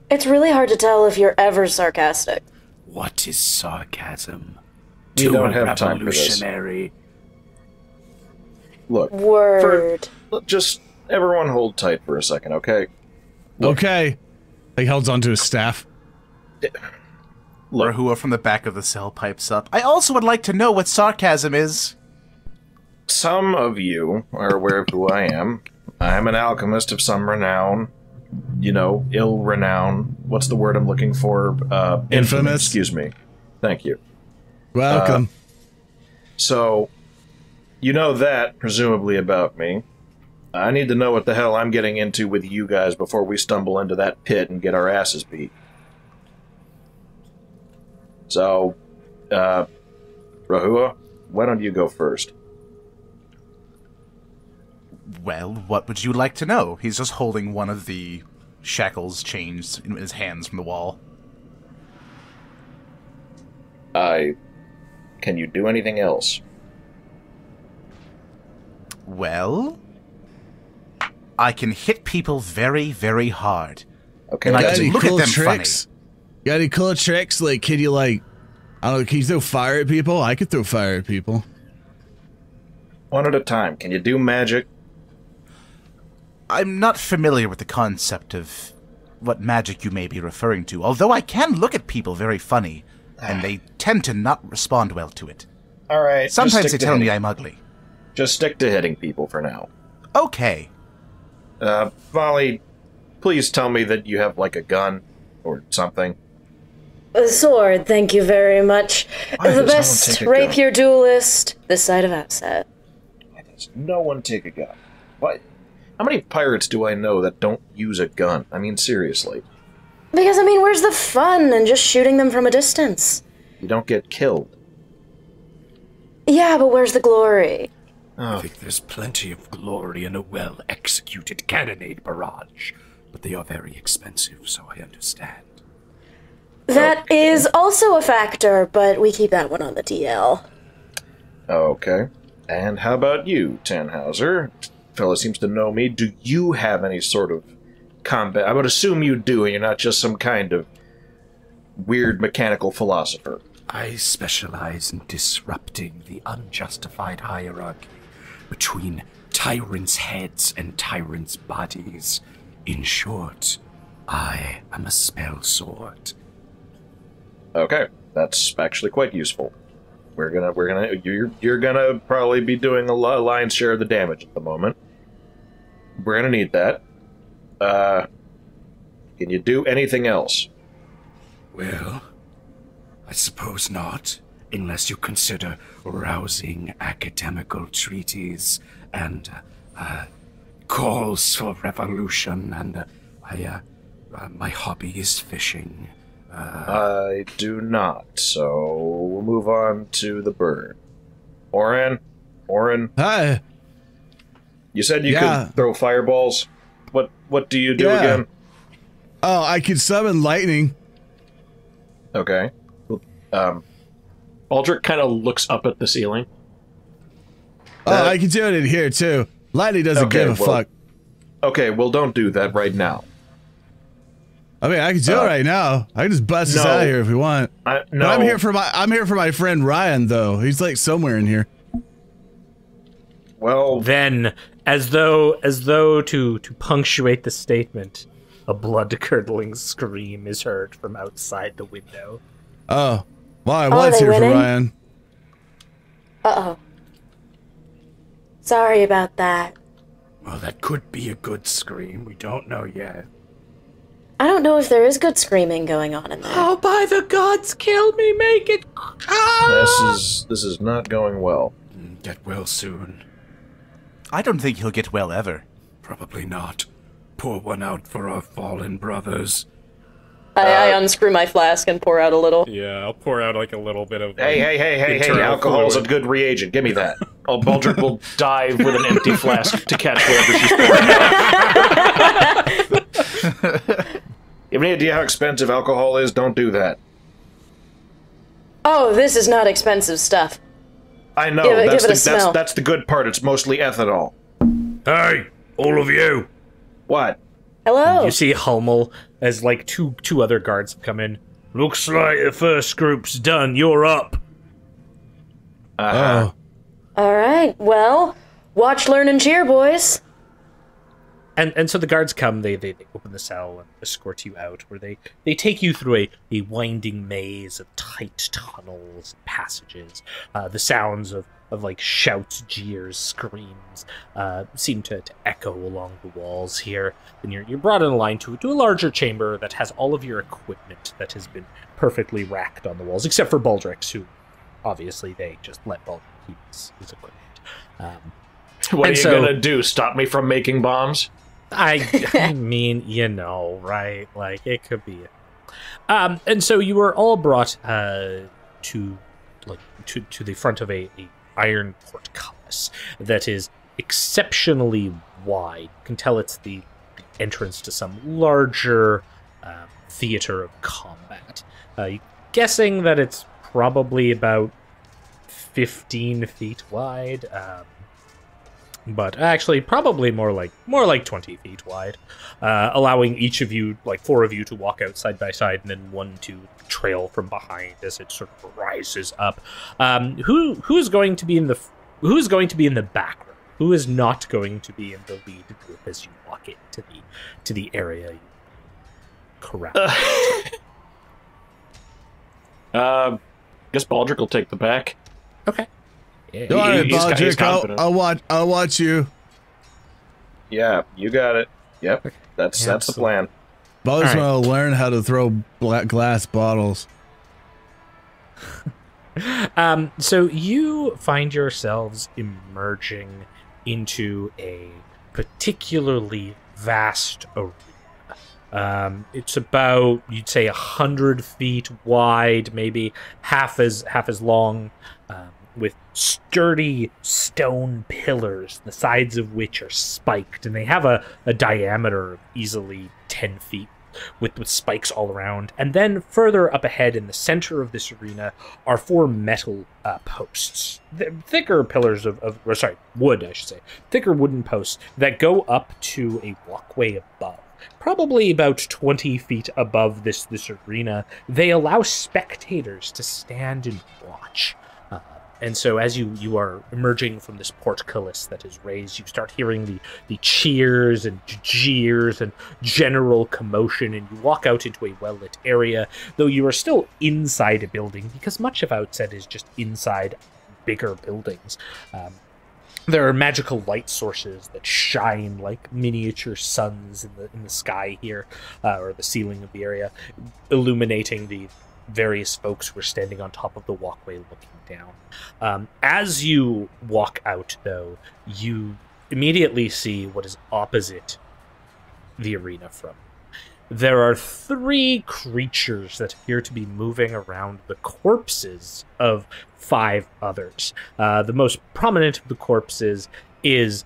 It's really hard to tell if you're ever sarcastic. What is sarcasm? We To don't a have time for this. revolutionary. Look, Word. just everyone hold tight for a second, okay? Okay. He holds onto his staff. Look, Rehua from the back of the cell pipes up. I also would like to know what sarcasm is. some of you are aware of who I am. I am an alchemist of some renown. You know, ill renown. What's the word I'm looking for? Infamous. Excuse me. Thank you. Welcome. So, you know that, presumably, about me. I need to know what the hell I'm getting into with you guys before we stumble into that pit and get our asses beat. So, Rehua, why don't you go first? Well, what would you like to know? He's just holding one of the shackles, chains in his hands from the wall. Can you do anything else? Well, I can hit people very, very hard. Okay, And I Got can any look cool at them tricks? Got any cool tricks? Like, can you like, I don't know, can you throw fire at people? I could throw fire at people. One at a time. Can you do magic? I'm not familiar with the concept of what magic you may be referring to, although I can look at people very funny, and they tend to not respond well to it. All right. Sometimes they tell me I'm ugly. Just stick to hitting people for now. Okay. Valli, please tell me that you have, like, a gun or something. A sword, thank you very much. Why The does no one best take a rapier duelist this side of Outset. Why does no one take a gun? What? How many pirates do I know that don't use a gun? I mean, seriously. Because, I mean, where's the fun in just shooting them from a distance? You don't get killed. Yeah, but where's the glory? I Oh, think there's plenty of glory in a well-executed cannonade barrage, but they are very expensive, so I understand. That is also a factor, but we keep that one on the DL. okay. And how about you, Tannhauser? Fella seems to know me. Do you have any sort of combat? I would assume you do, and you're not just some kind of weird mechanical philosopher. I specialize in disrupting the unjustified hierarchy between tyrants' heads and tyrants' bodies. In short, I am a spell sword. Okay, that's actually quite useful. You're gonna probably be doing a lion's share of the damage at the moment. We're gonna need that. Can you do anything else? Well, I suppose not, unless you consider rousing academical treaties and calls for revolution, and my hobby is fishing. I do not, so we'll move on to the bird. Oran? Hi. You said you Yeah. could throw fireballs? What do you do Yeah. again? Oh, I could summon lightning. Okay. Baldric kind of looks up at the ceiling. Oh, I can do it in here too. Lightning doesn't Okay, give a well- fuck. Okay, well, don't do that right now. I mean, I can do it right now. I can just bust us no. out of here if we want. No. But I'm here for my friend Ryan though. He's like somewhere in here. Well, Then, as though to punctuate the statement, a blood-curdling scream is heard from outside the window. Oh, well, I are was they here for winning? Ryan. Uh-oh. Sorry about that. Well, that could be a good scream. We don't know yet. I don't know if there is good screaming going on in there. Oh, by the gods, kill me, make it... this is not going well. Get well soon. I don't think he'll get well ever. Probably not. Pour one out for our fallen brothers. I unscrew my flask and pour out a little. Yeah, I'll pour out like a little bit of. Hey, internal alcohol's fluid. a good reagen't. Give me that. Oh, Baldric will dive with an empty flask to catch whatever she's pouring. You have any idea how expensive alcohol is? Don't do that. Oh, this is not expensive stuff. I know, Give it a that's smell. that's the good part. It's mostly ethanol. Hey, all of you! What? Hello. You see Hummel as like two other guards have come in. Looks like the first group's done. You're up. Oh, All right. Well, watch, learn, and cheer, boys. And so the guards come, they open the cell and escort you out, where they take you through a winding maze of tight tunnels and passages. The sounds of like shouts, jeers, screams seem to echo along the walls here. And you're brought in a line to a larger chamber that has all of your equipment that has been perfectly racked on the walls, except for Baldric, who obviously they just let Baldric keep his equipment. What And are you so- gonna do? Stop me from making bombs? I mean, you know, right? Like, it could be a And so you were all brought to the front of a iron portcullis that is exceptionally wide. You can tell it's the entrance to some larger theater of combat. Guessing that it's probably about 15 feet wide, but actually probably more like 20 feet wide, allowing each of you, like 4 of you, to walk out side by side, and then 1 to trail from behind as it sort of rises up. Who's going to be in the back row? Who is not going to be in the lead group as you walk into the area you corral? Guess Baldric will take the back. Okay. Yeah, All right, Baldric, I'll watch you. Yeah, you got it. Yep, that's the plan. Always want to learn how to throw glass bottles. So you find yourselves emerging into a particularly vast arena. It's about, you'd say, 100 feet wide, maybe half as long, with sturdy stone pillars, the sides of which are spiked, and they have a diameter of easily 10 feet, with spikes all around. And then further up ahead in the center of this arena are 4 metal posts. Thicker pillars wood, I should say. Thicker wooden posts that go up to a walkway above. Probably about 20 feet above this arena. They allow spectators to stand and watch. And so as you are emerging from this portcullis that is raised, you start hearing the cheers and jeers and general commotion, and you walk out into a well-lit area, though you are still inside a building, because much of Outset is just inside bigger buildings. There are magical light sources that shine like miniature suns in the sky here, or the ceiling of the area, illuminating the various folks who are standing on top of the walkway looking down. As you walk out, though, you immediately see what is opposite the arena from. There are 3 creatures that appear to be moving around the corpses of 5 others. The most prominent of the corpses is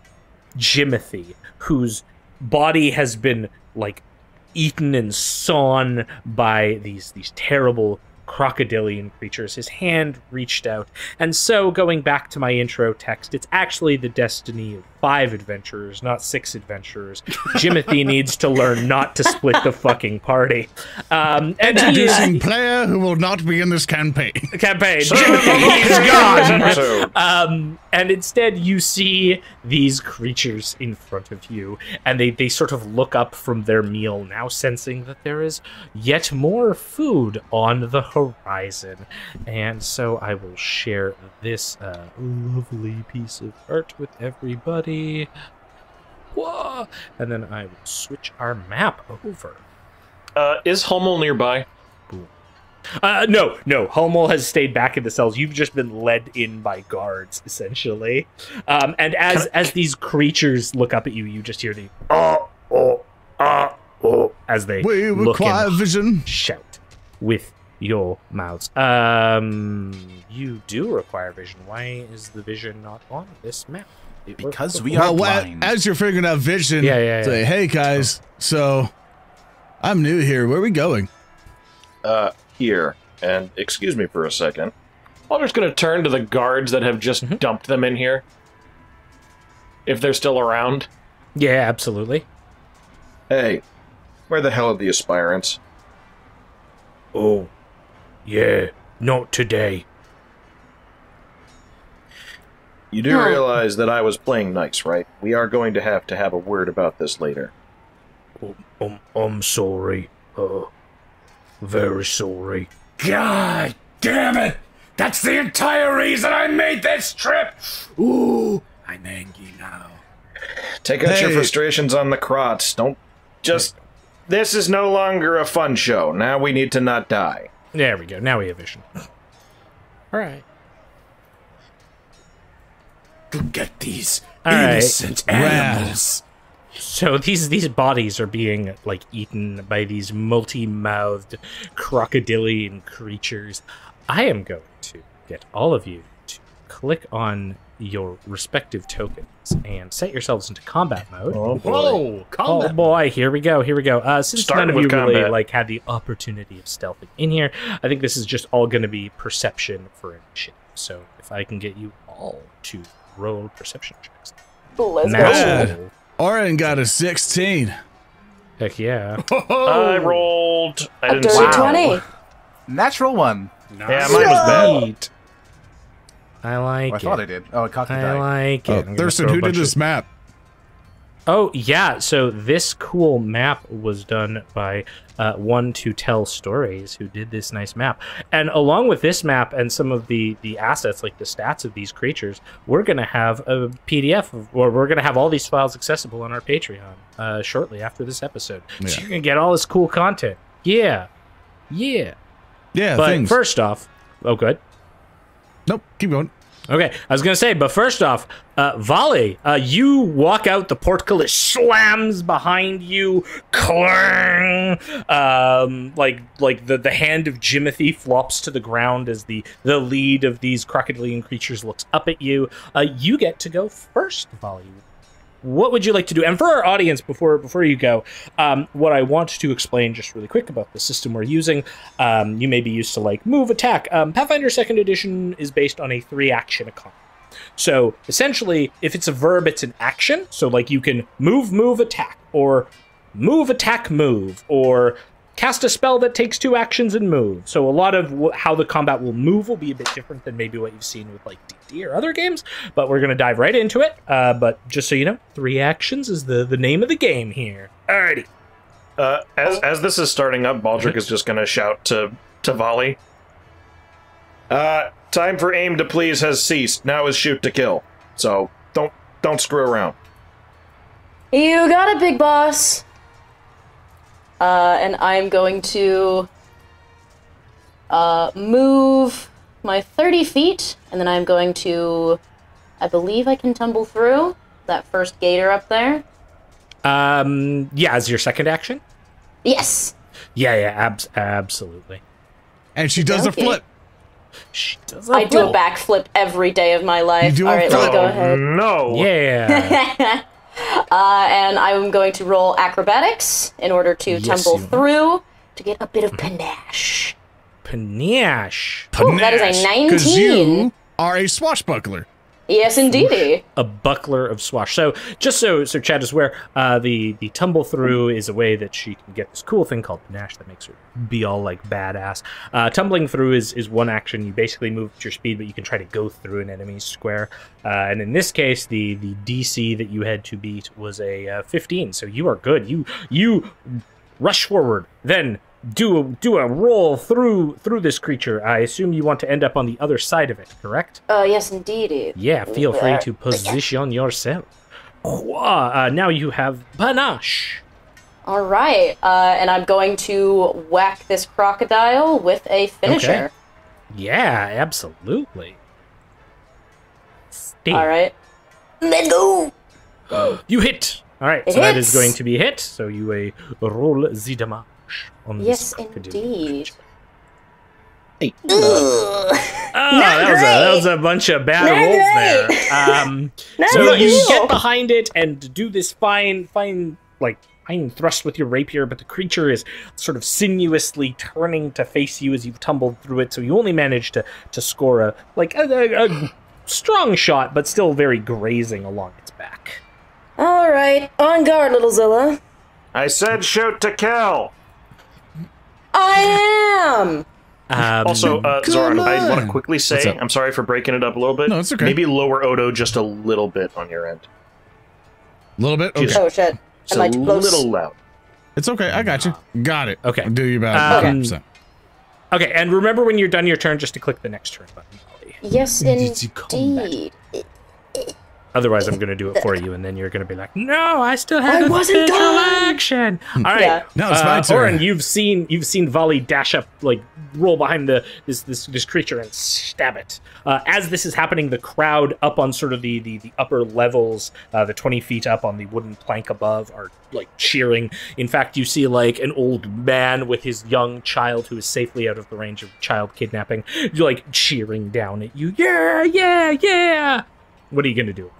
Jimothy, whose body has been, like, eaten and sawn by these terrible crocodilian creatures. His hand reached out, and so, going back to my intro text, it's actually the destiny of 5 adventurers, not 6 adventurers. Jimothy needs to learn not to split the fucking party. And Introducing player who will not be in this campaign. Jimothy, he's gone! And instead you see these creatures in front of you, and they sort of look up from their meal, now sensing that there is yet more food on the horizon. And so I will share this lovely piece of art with everybody. Whoa. And then I will switch our map over. Is Hummel nearby? No. Hummel has stayed back in the cells. You've just been led in by guards, essentially. And as these creatures look up at you, you just hear the as they we look require and vision. shout with your mouths. You do require vision. Why is the vision not on this map? Because we are blind. As you're figuring out vision, say, hey guys, so I'm new here. Where are we going? Here. And excuse me for a second. Baldric's gonna turn to the guards that have just dumped them in here. If they're still around. Yeah, absolutely. Hey, where the hell are the aspirants? Oh, yeah, not today. You do realize that I was playing nice, right? We are going to have a word about this later. I'm sorry. Very sorry. God damn it! That's the entire reason I made this trip! Ooh, I'm angry now. Take out your frustrations on the Krots. Don't just... This is no longer a fun show. Now we need to not die. There we go. Now we have vision. All right. Go get these All right. innocent animals. So these bodies are being like eaten by these multi-mouthed crocodilian creatures. I am going to get all of you to click on your respective tokens and set yourselves into combat mode. Oh, boy. Whoa! Combat. Oh boy, here we go. Since Starting none of you with really combat. like had the opportunity of stealthing in here, I think this is just all going to be perception for initiative. So if I can get you all to roll perception checks. Let's Now- go. Oren got a 16. Heck yeah. I rolled. I A didn't dirty see. 20. Natural one. Yeah, mine was bad. Sweet. I like Oh, I it. thought I did. Oh, it caught the I die. like it. Oh, I'm gonna Thurston, throw a who did bunch of- this map? Oh, yeah. So this cool map was done by One to Tell Stories, who did this nice map. And along with this map and some of the assets, like the stats of these creatures, we're going to have a PDF, or we're going to have all these files accessible on our Patreon shortly after this episode. So Yeah. you're going to get all this cool content. Yeah. Yeah. Yeah, But things. first off, oh, good. Nope, keep going. Okay, I was gonna say, but first off, Valli, you walk out, the portcullis slams behind you, clang, like the hand of Jimothy flops to the ground as the lead of these crocodilian creatures looks up at you. You get to go first, Valli. What would you like to do? And for our audience, before you go, what I want to explain just really quick about the system we're using, you may be used to like move, attack. Pathfinder Second Edition is based on a 3-action economy. So essentially, if it's a verb, it's an action. So like you can move, attack, or move, attack, move, or cast a spell that takes 2 actions and move. So a lot of how the combat will move will be a bit different than maybe what you've seen with like D&D or other games, but we're going to dive right into it. But just so you know, 3 actions is the name of the game here. Alrighty. As this is starting up, Baldric is just going to shout to Valli. Time for aim to please has ceased. Now is shoot to kill. So don't screw around. You got it, big boss. And I'm going to move my 30 feet, and then I'm going to, I believe I can tumble through that first gator up there. Yeah, as your second action? Yes. Yeah, absolutely. And she does Okay. a flip. She does I do a backflip every day of my life. You do a All right, let's flip? go ahead. No. Yeah. And I'm going to roll acrobatics in order to Yes, tumble you are. through to get a bit of panache. Panache. Ooh, that is a 19. Because you are a swashbuckler. Yes, indeedy. A buckler of swash. So just so Chad is aware, the tumble through is a way that she can get this cool thing called panache that makes her be all like badass. Tumbling through is one action. You basically move at your speed, but you can try to go through an enemy's square. And in this case, the DC that you had to beat was a 15. So you are good. You rush forward, then do a roll through this creature. I assume you want to end up on the other side of it, correct? Yes, indeedy. Yeah, feel free to position yourself. Now you have panache. All right, and I'm going to whack this crocodile with a finisher. Okay. Yeah, absolutely. Steve. All right. Let's go. You hit. All right, It so that hits. is going to be hit. So you roll the damage on this Yes, crocodile indeed. creature. That was a bunch of bad rolls there. So Not you cool. get behind it and do this fine thrust with your rapier, but the creature is sort of sinuously turning to face you as you've tumbled through it. So you only manage to score a strong shot, but still very grazing along its back. All right, on guard, little Zilla. I said shoot to kill. I am. Also, Zoran, I want to on. quickly What's say, up? I'm sorry for breaking it up a little bit. No, it's okay. Maybe lower Odo just a little bit on your end. A little bit? Okay. Just- Oh shit. It's Am I a too close? little loud. It's okay. I got you. Got it. Okay. I'll do you about Um, 100%. Okay, and remember when you're done your turn, just to click the next turn button. Ollie. Yes, It's a combat. indeed. Otherwise, I'm going to do it for you, and then you're going to be like, "No, I still have I wasn't official done!" action." All right, Yeah. No, it's my turn. Oran, you've seen Valli dash up, like roll behind this creature and stab it. As this is happening, the crowd up on sort of the upper levels, the 20 feet up on the wooden plank above, are like cheering. In fact, you see like an old man with his young child who is safely out of the range of child kidnapping, like cheering down at you. Yeah, yeah, yeah. What are you gonna do?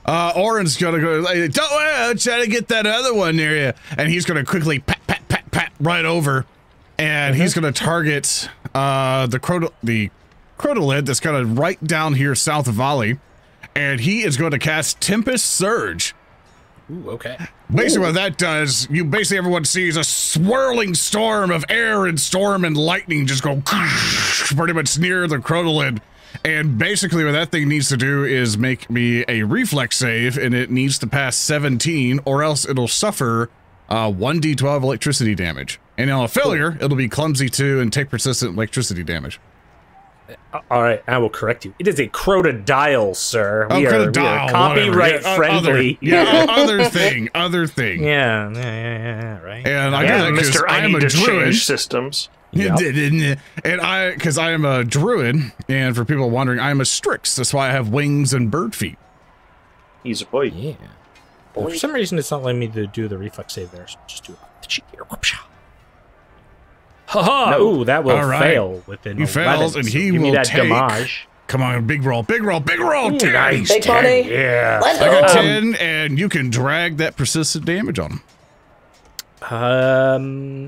Oran's gonna go, like, don't worry, I'll try to get that other one near you. And he's gonna quickly pat right over. And he's gonna target the Crotolid that's kind of right down here south of Valli. And he is going to cast Tempest Surge. Ooh, okay. Basically what that does, everyone sees a swirling storm of air and storm and lightning just go pretty much near the Crotolid. And basically what that thing needs to do is make me a reflex save, and it needs to pass 17, or else it'll suffer 1d12 electricity damage. And on a failure, it'll be clumsy 2 and take persistent electricity damage. All right, I will correct you. It is a crocodile, sir. We are Crotodile, copyright friendly. Other thing. Yeah, right. And I got that because Mr. I am need a to druid. change systems. Yep. And because I am a druid, and for people wondering, I am a Strix. That's why I have wings and bird feet. He's a boy. Yeah. Well, for some reason, it's not letting me to do the reflex save there, so just do it off the cheek here. Whoopsha. Ha-ha! No. Ooh, that will All right. fail within He 11, fails, and so he give me will that take... damage. Come on, big roll. Nice. Big money. Yeah. Let's I got go. 10, and you can drag that persistent damage on him.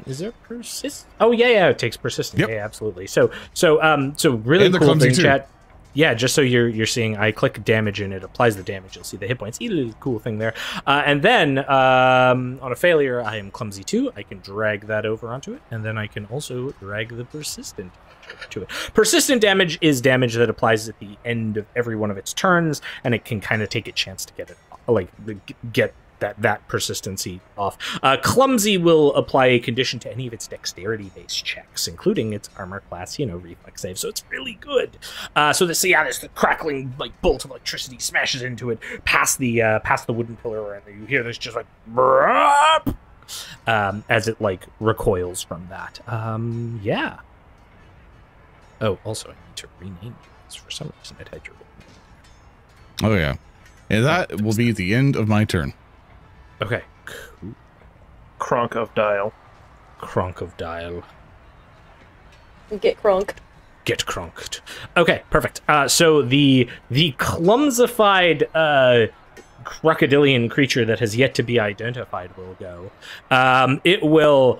Is there persist? Oh yeah, it takes persistent. Yep. Yeah, absolutely. So really And the cool clumsy thing, too. chat. Yeah, just so you're seeing, I click damage and it applies the damage. You'll see the hit points. Really cool thing there. And then on a failure, I am clumsy 2. I can drag that over onto it, and then I can also drag the persistent to it. Persistent damage is damage that applies at the end of every one of its turns, and it can kind of take a chance to get it, like get that persistency off. Clumsy will apply a condition to any of its dexterity-based checks, including its armor class, reflex save. So it's really good. So this the crackling like bolt of electricity smashes into it, past the wooden pillar, and you hear this just like brrrp, as it like recoils from that. Yeah. Oh, also I need to rename you, because for some reason I had your. Oh, yeah. And that will be the end of my turn. Okay. Cronk of Dial. Cronk of Dial. Get crunk. Get cronked. Okay, perfect. So the clumsified crocodilian creature that has yet to be identified will go. It will.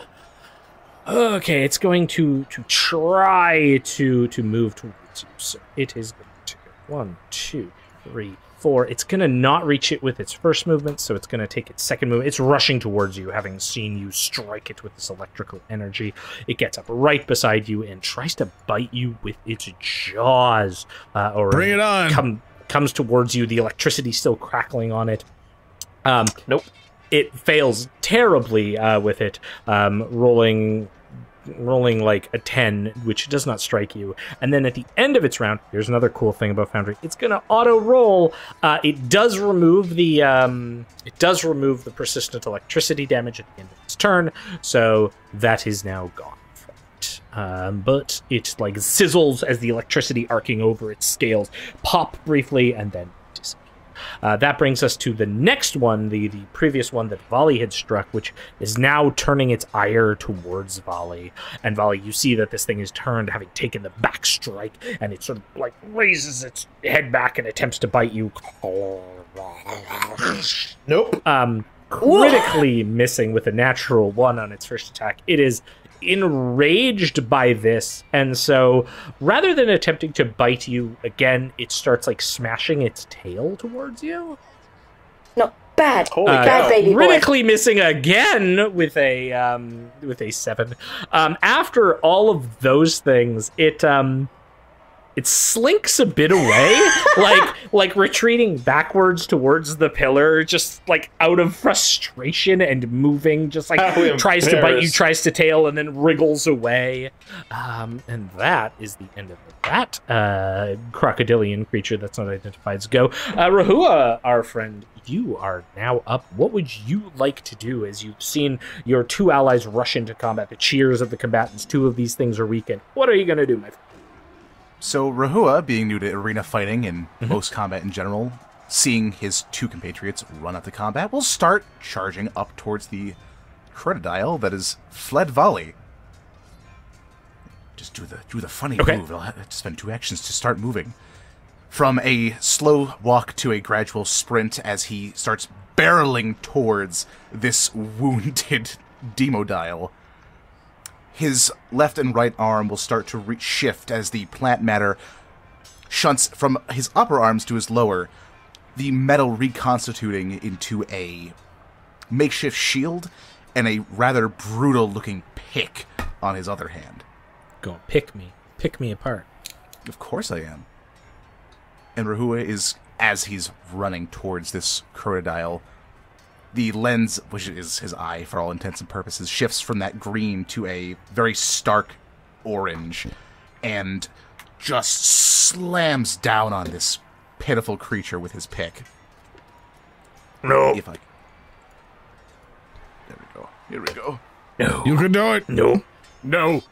Okay, it's going to try to move towards you. So it is going to go 1, 2, 3, 4. It's going to not reach it with its first movement, so it's going to take its second move. It's rushing towards you, having seen you strike it with this electrical energy. It gets up right beside you and tries to bite you with its jaws. Or Bring it on. Comes towards you, the electricity still crackling on it. Nope. It fails terribly with it, rolling like a 10, which does not strike you. And then at the end of its round, here's another cool thing about Foundry. It's going to auto roll. It does remove the persistent electricity damage at the end of its turn, so that is now gone from it. But it like sizzles as the electricity arcing over its scales pop briefly and then disappear. That brings us to the next one, the previous one that Valli had struck, which is now turning its ire towards Valli. And Valli, you see that this thing is turned, having taken the back strike, and it sort of like raises its head back and attempts to bite you. Nope. Critically missing with a natural 1 on its first attack. It is enraged by this, and so rather than attempting to bite you again, it starts like smashing its tail towards you. No, bad. Holy bad cow. baby boy. Critically missing again with a 7. After all of those things, it it slinks a bit away, like retreating backwards towards the pillar, just like out of frustration and moving, just like tries to bite you, tries to tail, and then wriggles away. And that is the end of that crocodilian creature that's not identified. Go, Rehua, our friend. You are now up. What would you like to do as you've seen your two allies rush into combat? The cheers of the combatants. Two of these things are weakened. What are you going to do, my friend? So Rehua, being new to arena fighting and most combat in general, seeing his two compatriots run up to combat, will start charging up towards the crocodile that has fled Valli. Just do the funny move. I'll have to spend 2 actions to start moving. From a slow walk to a gradual sprint as he starts barreling towards this wounded Demodile. His left and right arm will start to shift as the plant matter shunts from his upper arms to his lower, the metal reconstituting into a makeshift shield and a rather brutal-looking pick on his other hand. Go pick me apart. Of course I am. And Rehua is, as he's running towards this crocodile, the lens, which is his eye for all intents and purposes, shifts from that green to a very stark orange and just slams down on this pitiful creature with his pick. No. There we go. Here we go. No. You can do it. No. No.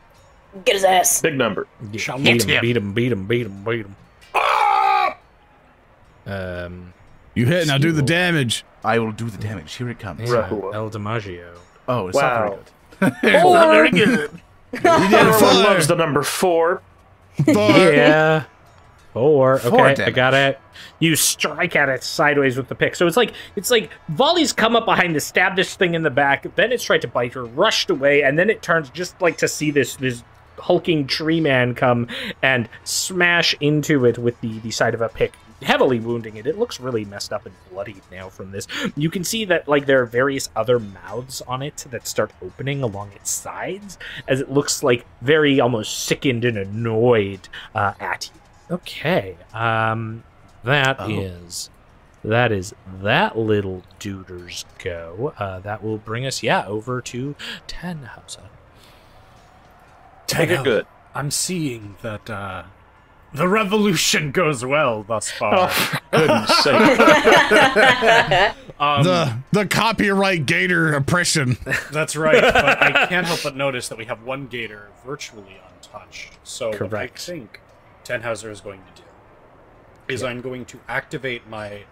Get his ass. Big number. Beat him. You hit, now do the damage. I will do the damage. Here it comes. Rehua. El Dimaggio. Oh, it's Wow. not very good. It's not very good. You did Everyone fire. loves the number 4. Yeah. 4. Okay, I damage. got it. You strike at it sideways with the pick. So it's like Volley's come up behind to stab this thing in the back, then it's tried to bite her, rushed away, and then it turns just like to see this hulking tree man come and smash into it with the side of a pick, heavily wounding it. It looks really messed up and bloodied now from this. You can see that like there are various other mouths on it that start opening along its sides as it looks like very almost sickened and annoyed at you. Okay, that is that little duder's go. That will bring us, over to Tannhauser. Take it good. I'm seeing that the revolution goes well thus far. For goodness sake. The copyright gator oppression. That's right, but I can't help but notice that we have one gator virtually untouched. So what I think Tannhauser is going to do is I'm going to activate my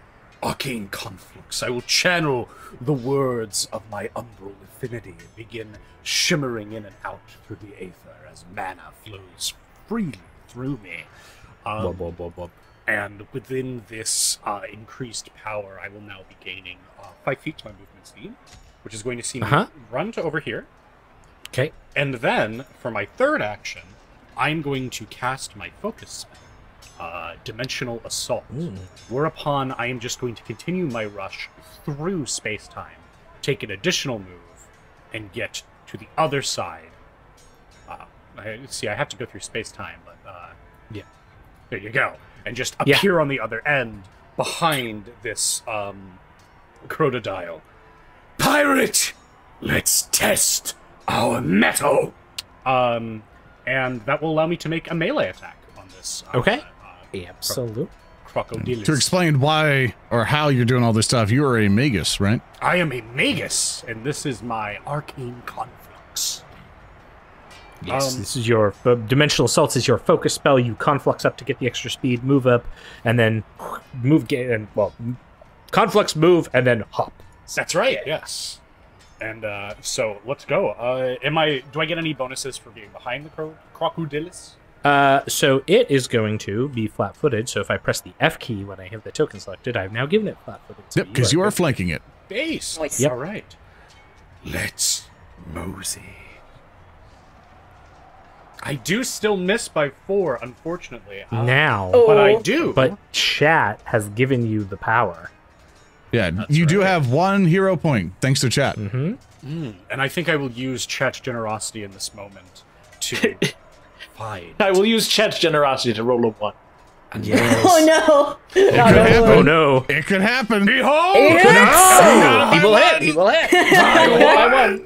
arcane conflux. I will channel the words of my umbral affinity and begin shimmering in and out through the aether as mana flows freely through me. And within this increased power, I will now be gaining 5 feet to my movement speed, which is going to see me run to over here. Okay. And then, for my third action, I'm going to cast my focus spell, Dimensional Assault. Whereupon I am just going to continue my rush through space-time, take an additional move, and get to the other side. I have to go through space-time, but yeah. There you go. And just appear on the other end, behind this crocodile. Pirate! Let's test our metal! And that will allow me to make a melee attack on this. Absolute. Crocodile. To explain why or how you're doing all this stuff, you are a Magus, right? I am a Magus, and this is my arcane conflux. Yes, this is your Dimensional Assault is your focus spell. You conflux up to get the extra speed, move up, and then conflux, move, and then hop. That's right. Yes. And so let's go. Do I get any bonuses for being behind the crocodilis? So it is going to be flat-footed. So if I press the F key when I have the token selected, I've now given it flat-footed. So Yep, because you are flanking it. Base. Nice. Yep. All right. Let's mosey. I do still miss by 4, unfortunately. now, But I do. but chat has given you the power. Yeah, you do have 1 hero point, thanks to chat. And I think I will use chat's generosity in this moment to Fine. I will use Chet's generosity to roll a 1. And yes. Oh no! It could happen. Oh no! It could happen. Behold! He will hit. He will hit. I won.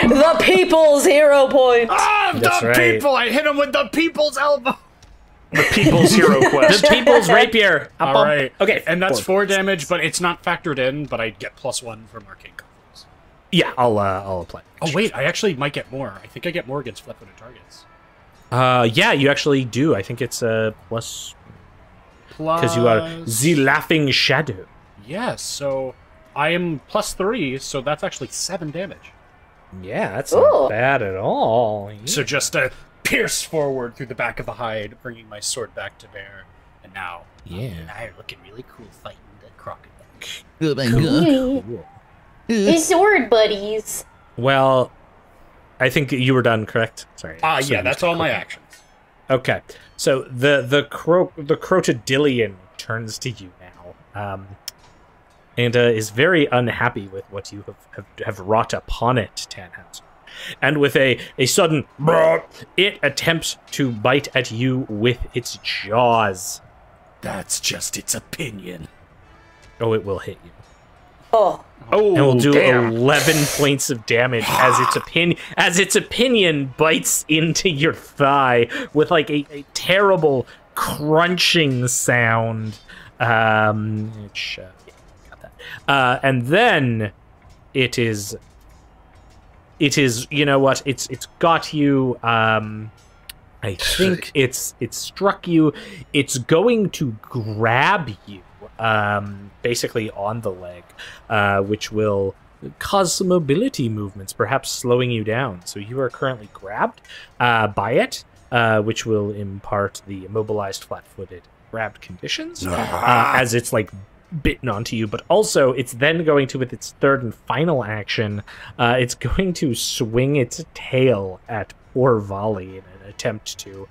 The people's hero point. Ah, That's the right. people! I hit him with the people's elbow! The People's Hero Quest. The people's rapier. All right. Okay, And that's 4 damage, but it's not factored in, but I get +1 from arcane confidence. Yeah, I'll apply. Oh, wait, I actually might get more. I think I get more against flat-footed targets. Yeah, you actually do. I think it's a plus because you are the laughing shadow. Yes, so I am +3, so that's actually 7 damage. Yeah, that's Ooh. not bad at all. So just pierce forward through the back of the hide, bringing my sword back to bear. And now, Yeah. and I are looking really cool fighting the crocodile. The sword buddies. Well, I think you were done, correct? Sorry. So Yeah, you that's took all my a- actions. Okay, so the crocodilian turns to you now, and is very unhappy with what you have wrought upon it, Tannhauser. And with a sudden, it attempts to bite at you with its jaws. That's just its opinion. Oh, it will hit you. Oh, Oh, And will do damn. 11 points of damage as its opinion bites into your thigh with like a terrible crunching sound. Which, yeah, got that. And then it is, you know what? It's got you. I think it's struck you. It's going to grab you. Basically on the leg, which will cause some mobility movements, perhaps slowing you down. So you are currently grabbed by it, which will impart the immobilized, flat-footed, grabbed conditions as it's like bitten onto you. But also, it's then going to, with its third and final action, it's going to swing its tail at poor Valli in an attempt to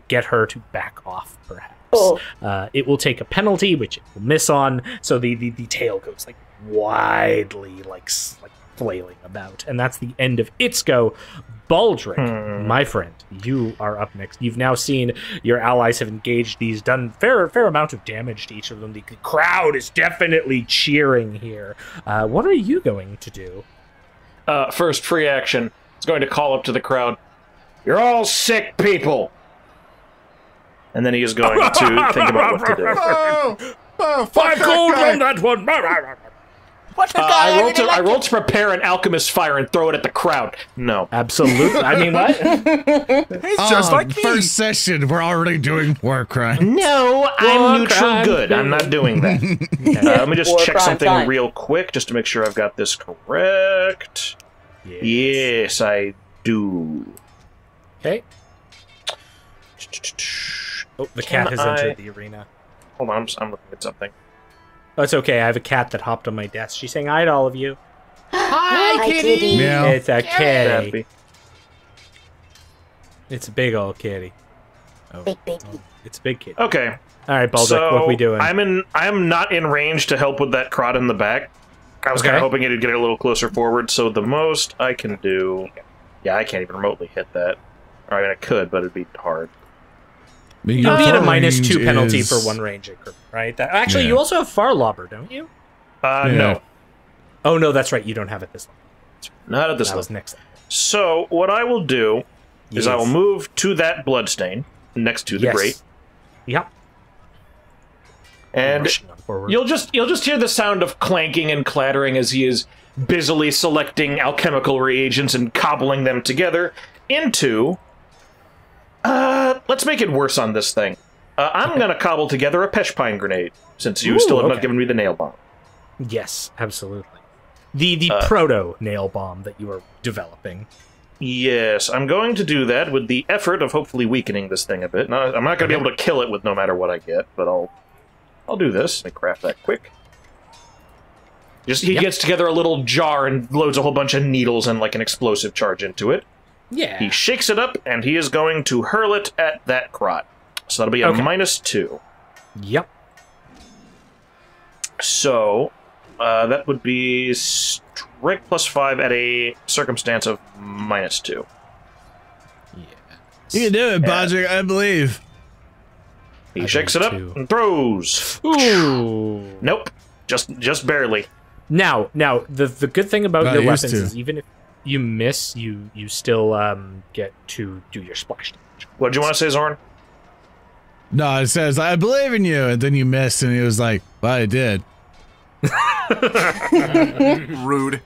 get her to back off, perhaps. Oh. It will take a penalty, which it will miss on, so the tail goes like widely, like flailing about, and that's the end of its go. Baldric, my friend, you are up next. You've now seen your allies have engaged these, done fair amount of damage to each of them. The crowd is definitely cheering here. What are you going to do? First free action. It's going to call up to the crowd. You're all sick people. And then he is going to think about what to do. Oh, 5 gold on that one. What a guy! I rolled to prepare an alchemist fire and throw it at the crowd. No. Absolutely. I mean, what? He's just like me. First session, we're already doing war crime. No, I'm War neutral crime. good. I'm not doing that. Let me just War check crime something time. real quick just to make sure I've got this correct. Yes, I do. Okay. Oh, the cat has Can entered the arena. Hold on, I'm looking at something. Oh, it's okay. I have a cat that hopped on my desk. She's saying hi to all of you. hi, kitty. Meow. It's a kitty. Happy. It's a big old kitty. Oh, Big baby. it's a big kitty. Okay. All right, Baldric, So what are we doing? I'm not in range to help with that crot in the back. I was kind Okay. of hoping it'd get a little closer forward, so the most I can do... Yeah, I can't even remotely hit that. Or, I mean, I could, but it'd be hard. You'd be at a -2 penalty is- for one range increment, right? Actually, Yeah. you also have Far Lobber, don't you? No. Oh, no, that's right. You don't have it this level. Not at this That was level. next level. So, what I will do is I will Yes. move to that bloodstain next to the Yes. grate, Yep. and Rushing on forward. you'll just hear the sound of clanking and clattering as he is busily selecting alchemical reagents and cobbling them together into... let's make it worse on this thing. I'm gonna cobble together a peshpine grenade, since you still have not okay. given me the nail bomb. Yes, absolutely. The proto nail bomb that you are developing. Yes, I'm going to do that with the effort of hopefully weakening this thing a bit. Now, I'm not going to be able to kill it with no matter what I get, but I'll do this. Let me craft that quick. He gets together a little jar and loads a whole bunch of needles and like an explosive charge into it. Yeah. He shakes it up and he is going to hurl it at that crot. So that'll be a Okay. -2. Yep. So that would be strength +5 at a circumstance of -2. Yeah. You can do it, Baldric, I believe. He shakes it up and throws. Ooh. Nope. Just barely. Now, the good thing about your weapons to. is even if you miss, you still get to do your splash damage. What do you want to say, Zorn? No, it says, I believe in you, and then you missed, and he was like, well, I did. Rude.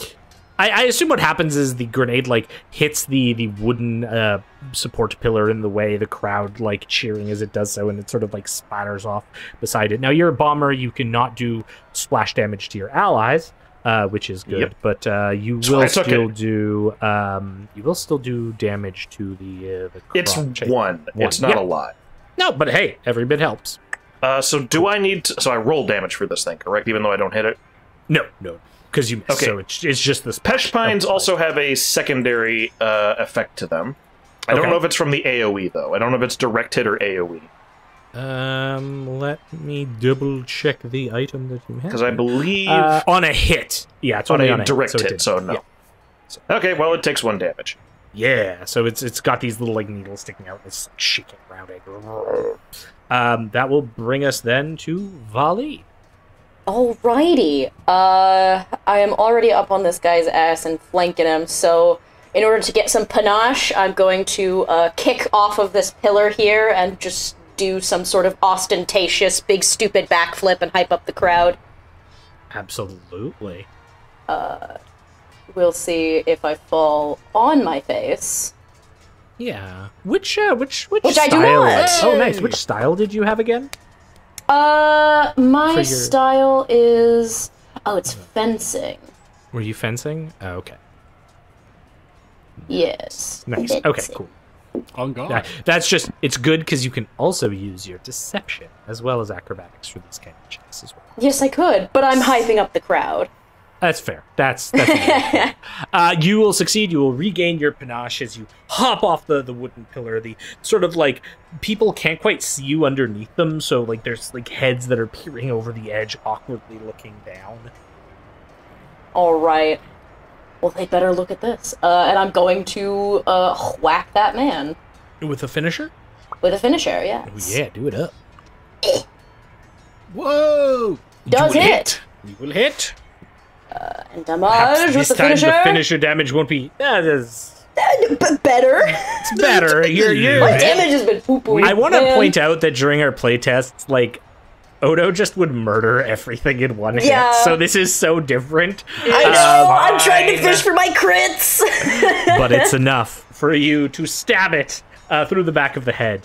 I assume what happens is the grenade like hits the wooden support pillar in the way, the crowd like cheering as it does so, and it sort of like splatters off beside it. Now you're a bomber, you cannot do splash damage to your allies, which is good, but you will still do damage to the It's crotch. one. It's not a lot. No, but hey, every bit helps. So do I need to... So I roll damage for this thing, correct? Even though I don't hit it? No, because you missed. Okay. So it's just this. Peshpines also have a secondary effect to them. I don't know if it's from the AoE, though. I don't know if it's direct hit or AoE. Let me double check the item that you have. Because I believe... on a hit. Yeah, it's on only a on a direct hit, hit, so no. Yeah. Okay, well, it takes 1 damage. Yeah, so it's got these little like needles sticking out. It's like shaking around it. That will bring us then to Valli. Alrighty. I am already up on this guy's ass and flanking him, so in order to get some panache, I'm going to kick off of this pillar here and just do some sort of ostentatious, big, stupid backflip and hype up the crowd. Absolutely. We'll see if I fall on my face. Yeah. Which I style? do not. Oh, nice. Which style did you have again? My style is... Oh, it's fencing. Were you fencing? Oh, okay. Yes. Nice. Fencing. Okay, cool. On guard. Yeah, that's just, it's good because you can also use your deception as well as acrobatics for these kind of checks as well. Yes, I could, but I'm hyping up the crowd. That's fair. That's you will succeed. You will regain your panache as you hop off the wooden pillar. The sort of like people can't quite see you underneath them, so like there's like heads that are peering over the edge, awkwardly looking down. All right. Well, they better look at this. And I'm going to whack that man With a finisher? with a finisher. Yeah. Oh, yeah, do it up. Whoa! Does hit. You will hit. And Perhaps damage this with the time finisher. the finisher damage won't be. It's Better. better. You're My damage has been poo-poo. I want to man. point out that during our playtests, like, Odo just would murder everything in one Yeah. hit. So this is so different. I know. I'm trying to fish for my crits. But it's enough for you to stab it through the back of the head,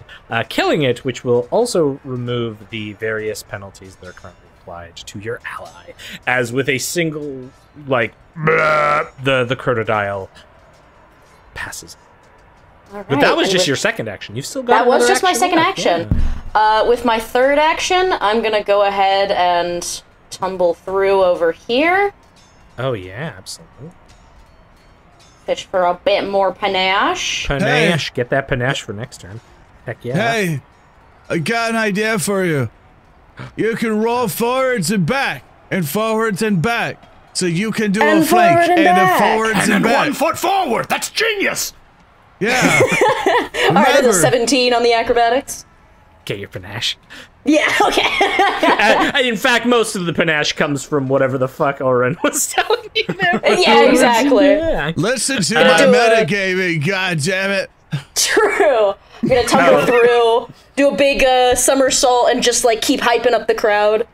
killing it, which will also remove the various penalties that are currently applied to your ally. As with a single, like, the crocodile passes. But that was just your second action. You've still got That was another just my action second left. action. Yeah. With my third action, I'm gonna go ahead and tumble through over here. Oh yeah, absolutely. Fish for a bit more panache. Panache. Get that panache for next turn. Heck yeah. Hey, I got an idea for you. You can roll forwards and back, and forwards and back. So you can do And a flank forward and and a back. forwards And and then back. 1 foot forward. That's genius. Yeah. Alright, that's a Remember, 17 on the acrobatics. Get your panache. Yeah, okay. In fact, most of the panache comes from whatever the fuck Oran was telling you there. Yeah, exactly. Yeah. listen to do my a- metagaming, god damn it. True. I'm gonna tumble through, do a big somersault, and just like keep hyping up the crowd,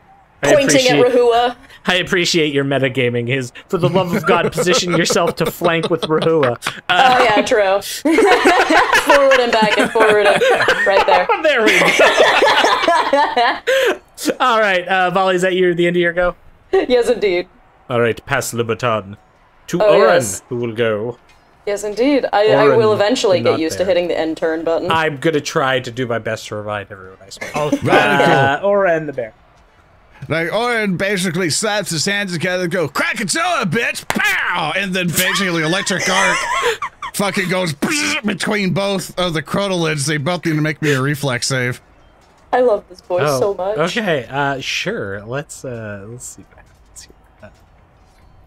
pointing at Rehua. I appreciate your metagaming. For the love of God, position yourself to flank with Rehua. Oh yeah, true. Forward and back and forward and right there. There we go. All right, Valli, is that the end of your go? Yes, indeed. All right, pass le baton to Oh, Oran, yes. who will go. Yes, indeed. I Oran, will eventually not get used there. to hitting the end turn button. I'm gonna try to do my best to revive everyone I swear. Radical. Oran the bear. Like, Oran basically slaps his hands together and go, Krakatoa, bitch! Pow! And then basically electric arc fucking goes between both of the crotolids. They both need to make me a reflex save. I love this voice so much. Okay, sure. Let's see what happens here. Yeah,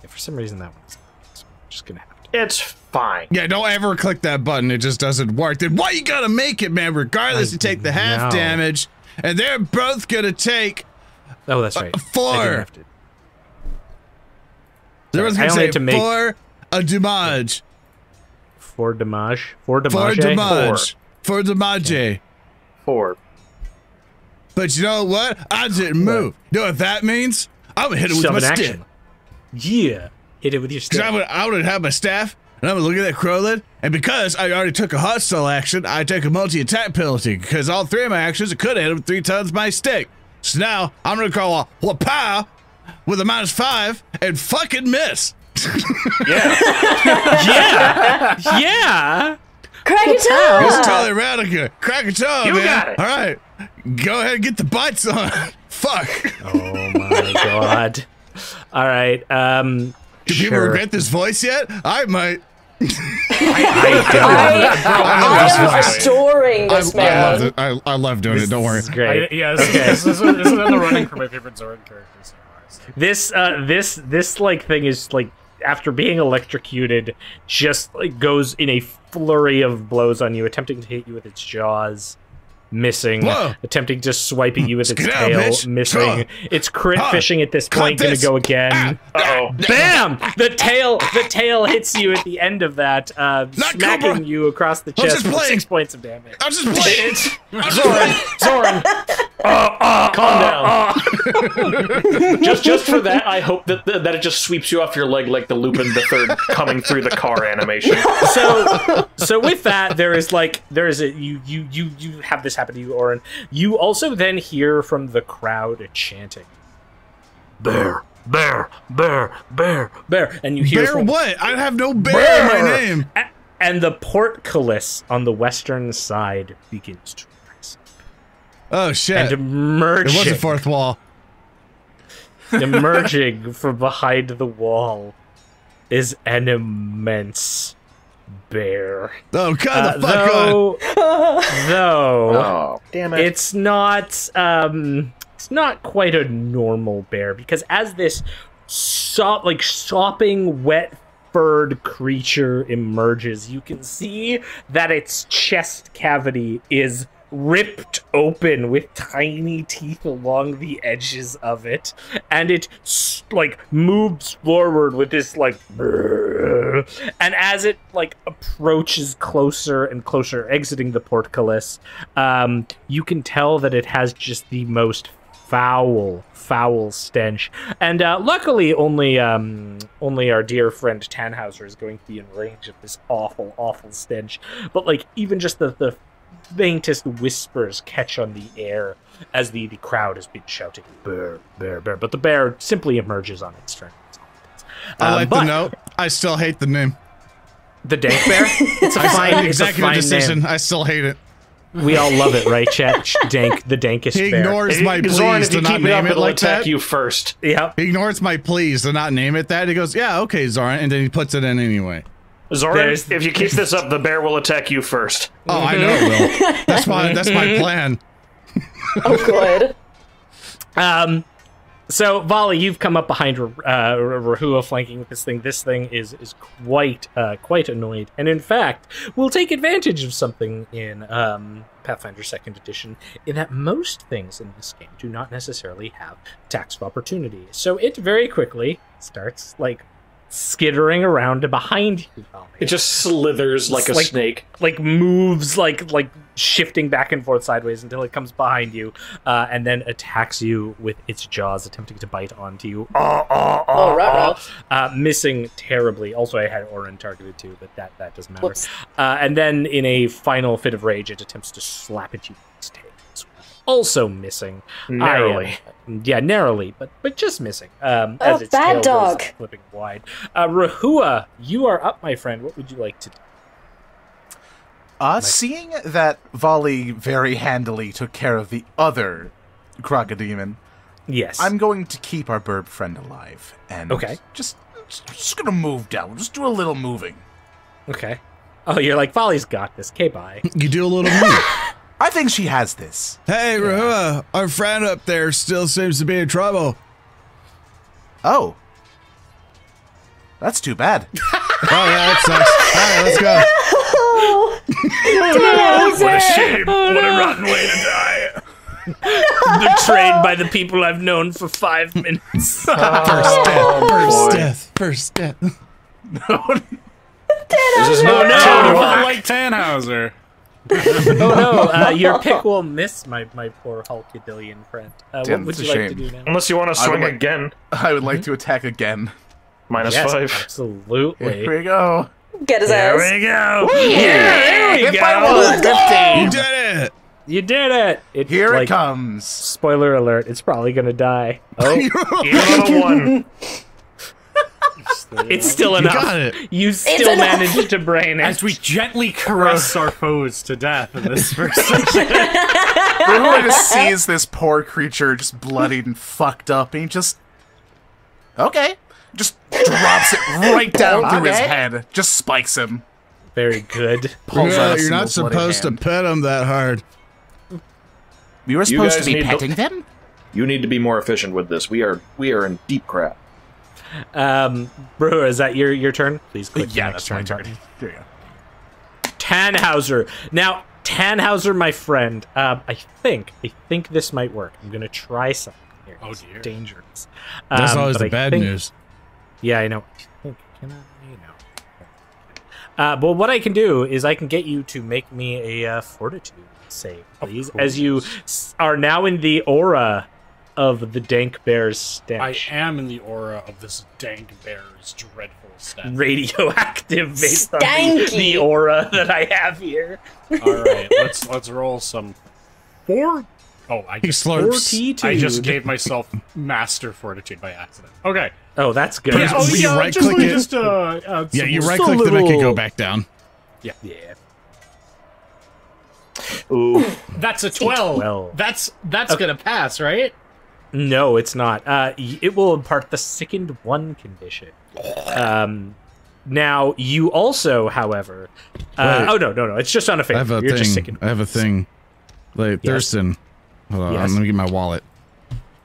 for some reason that one's not so just gonna have to. It's fine. Yeah, don't ever click that button. It just doesn't work. Then why you gotta make it, man? Regardless, you take the half damage, and they're both gonna take. Oh, that's right. 4. Everyone's gonna say 4 a damage. 4 damage. 4 damage. 4 damage. 4 damage. 4. But you know what? I didn't move. You know what that means? I'm gonna hit it with my stick. Yeah. Hit it with your stick. I would have my staff, and I'm gonna look at that crowlet, and because I already took a hostile action, I take a multi-attack penalty, because all 3 of my actions I could have hit him 3 times my stick. So now, I'm gonna call a wha-pow with a -5 and fucking miss. Yeah. Yeah. Crack it up! It's totally radical. Crack it up, man. You got it. All right. Go ahead and get the bites on. Fuck. Oh my god. All right. Do people regret this voice yet? I might. I am adoring this man. I love doing it. Don't worry. This is great. This is in the running for my favorite Zoran characters. This like thing is like after being electrocuted, just like goes in a flurry of blows on you, attempting to hit you with its jaws, missing, attempting to swiping you with its tail, missing. It's crit fishing at this point, gonna go again. Bam! The tail hits you at the end of that, smacking you across the chest for 6 points of damage. I'm just playing. Zoran, calm down. just for that, I hope that it just sweeps you off your leg like the Lupin the Third coming through the car animation. So with that, you have this happen to you, Oran. You also then hear from the crowd chanting, "Bear, bear, bear, bear, bear," and you hear bear what? I have no bear in my name. And the portcullis on the western side begins to rise. Oh shit! And emerging, it was a fourth wall. Emerging from behind the wall is an immense bear. Oh, God, the fuck on. Though, damn it. It's not quite a normal bear, because as this sopping, wet-furred creature emerges, you can see that its chest cavity is ripped open with tiny teeth along the edges of it, and it moves forward with this brrr. And as it approaches closer and closer, exiting the portcullis, you can tell that it has just the most foul stench. And luckily only our dear friend Tannhauser is going to be in range of this awful stench, but even just the faintest whispers catch on the air as the crowd has been shouting "bear, bear, bear," but the bear simply emerges on its turn. I like the note. I still hate the name. The Dank Bear. It's a fine executive decision. Name. I still hate it. We all love it, right, chat? Dank, the dankest He bear. ignores my pleas to not name it like that. You first. Yeah. He ignores my pleas to not name it that. He goes, "Yeah, okay, Zoran," and then he puts it in anyway. Zoran, if you keep this up, the bear will attack you first. Oh, I know it will. That's my plan. Oh, good. So, Valli, you've come up behind Rehua, flanking with this thing. This thing is quite annoyed, and in fact, will take advantage of something in Pathfinder Second Edition, in that most things in this game do not necessarily have attacks of opportunity. So it very quickly starts skittering around behind you, Valli. It just slithers like a snake. Moves shifting back and forth sideways until it comes behind you, and then attacks you with its jaws, attempting to bite onto you. Missing terribly. Also, I had Oran targeted too, but that doesn't matter. And then, in a final fit of rage, it attempts to slap at you with its tail. Also missing. Narrowly. Narrowly, but just missing. As its bad tail dog. goes flipping wide. Rehua, you are up, my friend. What would you like to do? Seeing that Valli very handily took care of the other crocodemon, yes, I'm going to keep our bird friend alive, and just gonna move down. Just do a little moving. Okay. Oh, you're like, Valli's got this. Okay, bye. You do a little move. I think she has this. Hey, Rehua, our friend up there still seems to be in trouble. Oh. That's too bad. Oh yeah, that sucks. All right, let's go. What a shame. What a rotten way to die. Betrayed by the people I've known for 5 minutes. First death. This is not Like Tannhauser. Oh no, your pick will miss my poor Hulkadillion friend. What Damn, would it's you a like to shame. do now? Unless you want to swing again. I would like to attack again. -5. Absolutely. Here we go. Get his There ass. we go. There we Hit by go. one, 15. You did it. You did it. Here it comes. Spoiler alert, it's probably gonna die. Oh, Even on a 1. it's still You enough. got it. You still enough. managed to brain it. As we gently caress our foes to death in this first session. Rehua just sees this poor creature just bloodied and fucked up, and he just... Okay. Just drops it right down through his head. Just spikes him. Very good. Pulls out a You're not single bloody supposed to hand. pet him that hard. We were supposed to guys be need to- petting them? You need to be more efficient with this. We are in deep crap. Brewer, is that your turn? Please click the Yeah, next that's my one turn. button. There you go. Tannhauser. Now, Tannhauser, my friend, I think this might work. I'm gonna try something here. Oh, It's dear. dangerous. That's always but the I bad think- news. Yeah, I know. Can I? But what I can do is I can get you to make me a fortitude save, please, as you are now in the aura of the dank bear's I stench. am in the aura of this dank bear's dreadful stench. Radioactive based on the Stanky. aura that I have here. All right, let's roll some 4. Oh, I He just slurps. I just gave myself master fortitude by accident. Okay. Oh, that's good. Yeah, Oh you yeah, right-click it. just Yeah, you Just right a click to make it go little- back down. Yeah. Ooh. That's a 12. 12. That's gonna pass, right? No, it's not. It will impart the sickened 1 condition. Now, you also, however... Wait. oh, no. It's just on a I favor. have a You're just thing. sickened. I have a thing. Like Yes. Thurston. Hold on, Yes. let me get my wallet.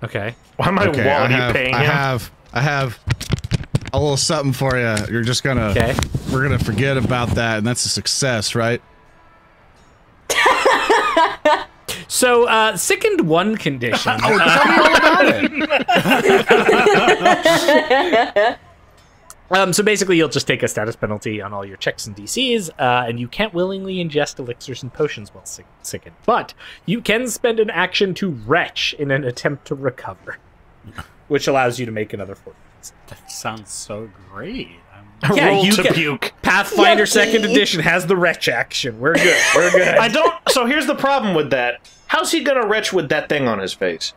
Okay. Why am I Okay, wallet I paying him? have a little something for you. You're just gonna. Okay. We're gonna forget about that, and that's a success, right? So, sickened 1 condition. Tell me all about it. So basically, you'll just take a status penalty on all your checks and DCs, and you can't willingly ingest elixirs and potions while sickened. But you can spend an action to retch in an attempt to recover, which allows you to make another 4. That sounds so great. Yeah, Roll you to can- puke. Pathfinder Yucky. 2nd Edition has the retch action. We're good. We're good. I don't. So here's the problem with that. How's he gonna retch with that thing on his face?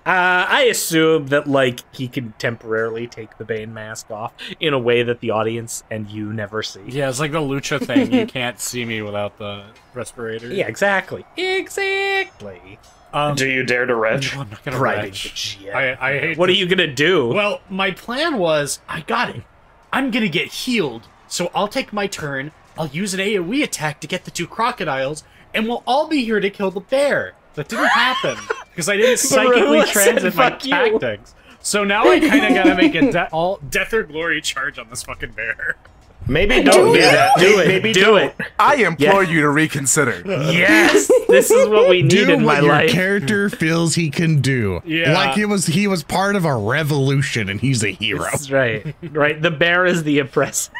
I assume that, like, he can temporarily take the Bane mask off in a way that the audience and you never see. Yeah, it's like the lucha thing. You can't see me without the respirator. Yeah, exactly. Exactly. Do you dare to retch? I'm not gonna Bribing retch. the GM. I hate. What are you gonna do? Well, my plan was, I got it. I'm gonna get healed, so I'll take my turn. I'll use an AoE attack to get the 2 crocodiles, and we'll all be here to kill the bear. That didn't happen because I didn't psychically said, transit my "Fuck you." tactics. So now I kind of gotta make a all death or glory charge on this fucking bear. Maybe don't do that. Do it. Maybe do don't. it. I implore you to reconsider. Yes, this is what we need Do in my what your life. character feels he can do. Yeah. Like he was part of a revolution, and he's a hero. That's right. Right. The bear is the oppressor.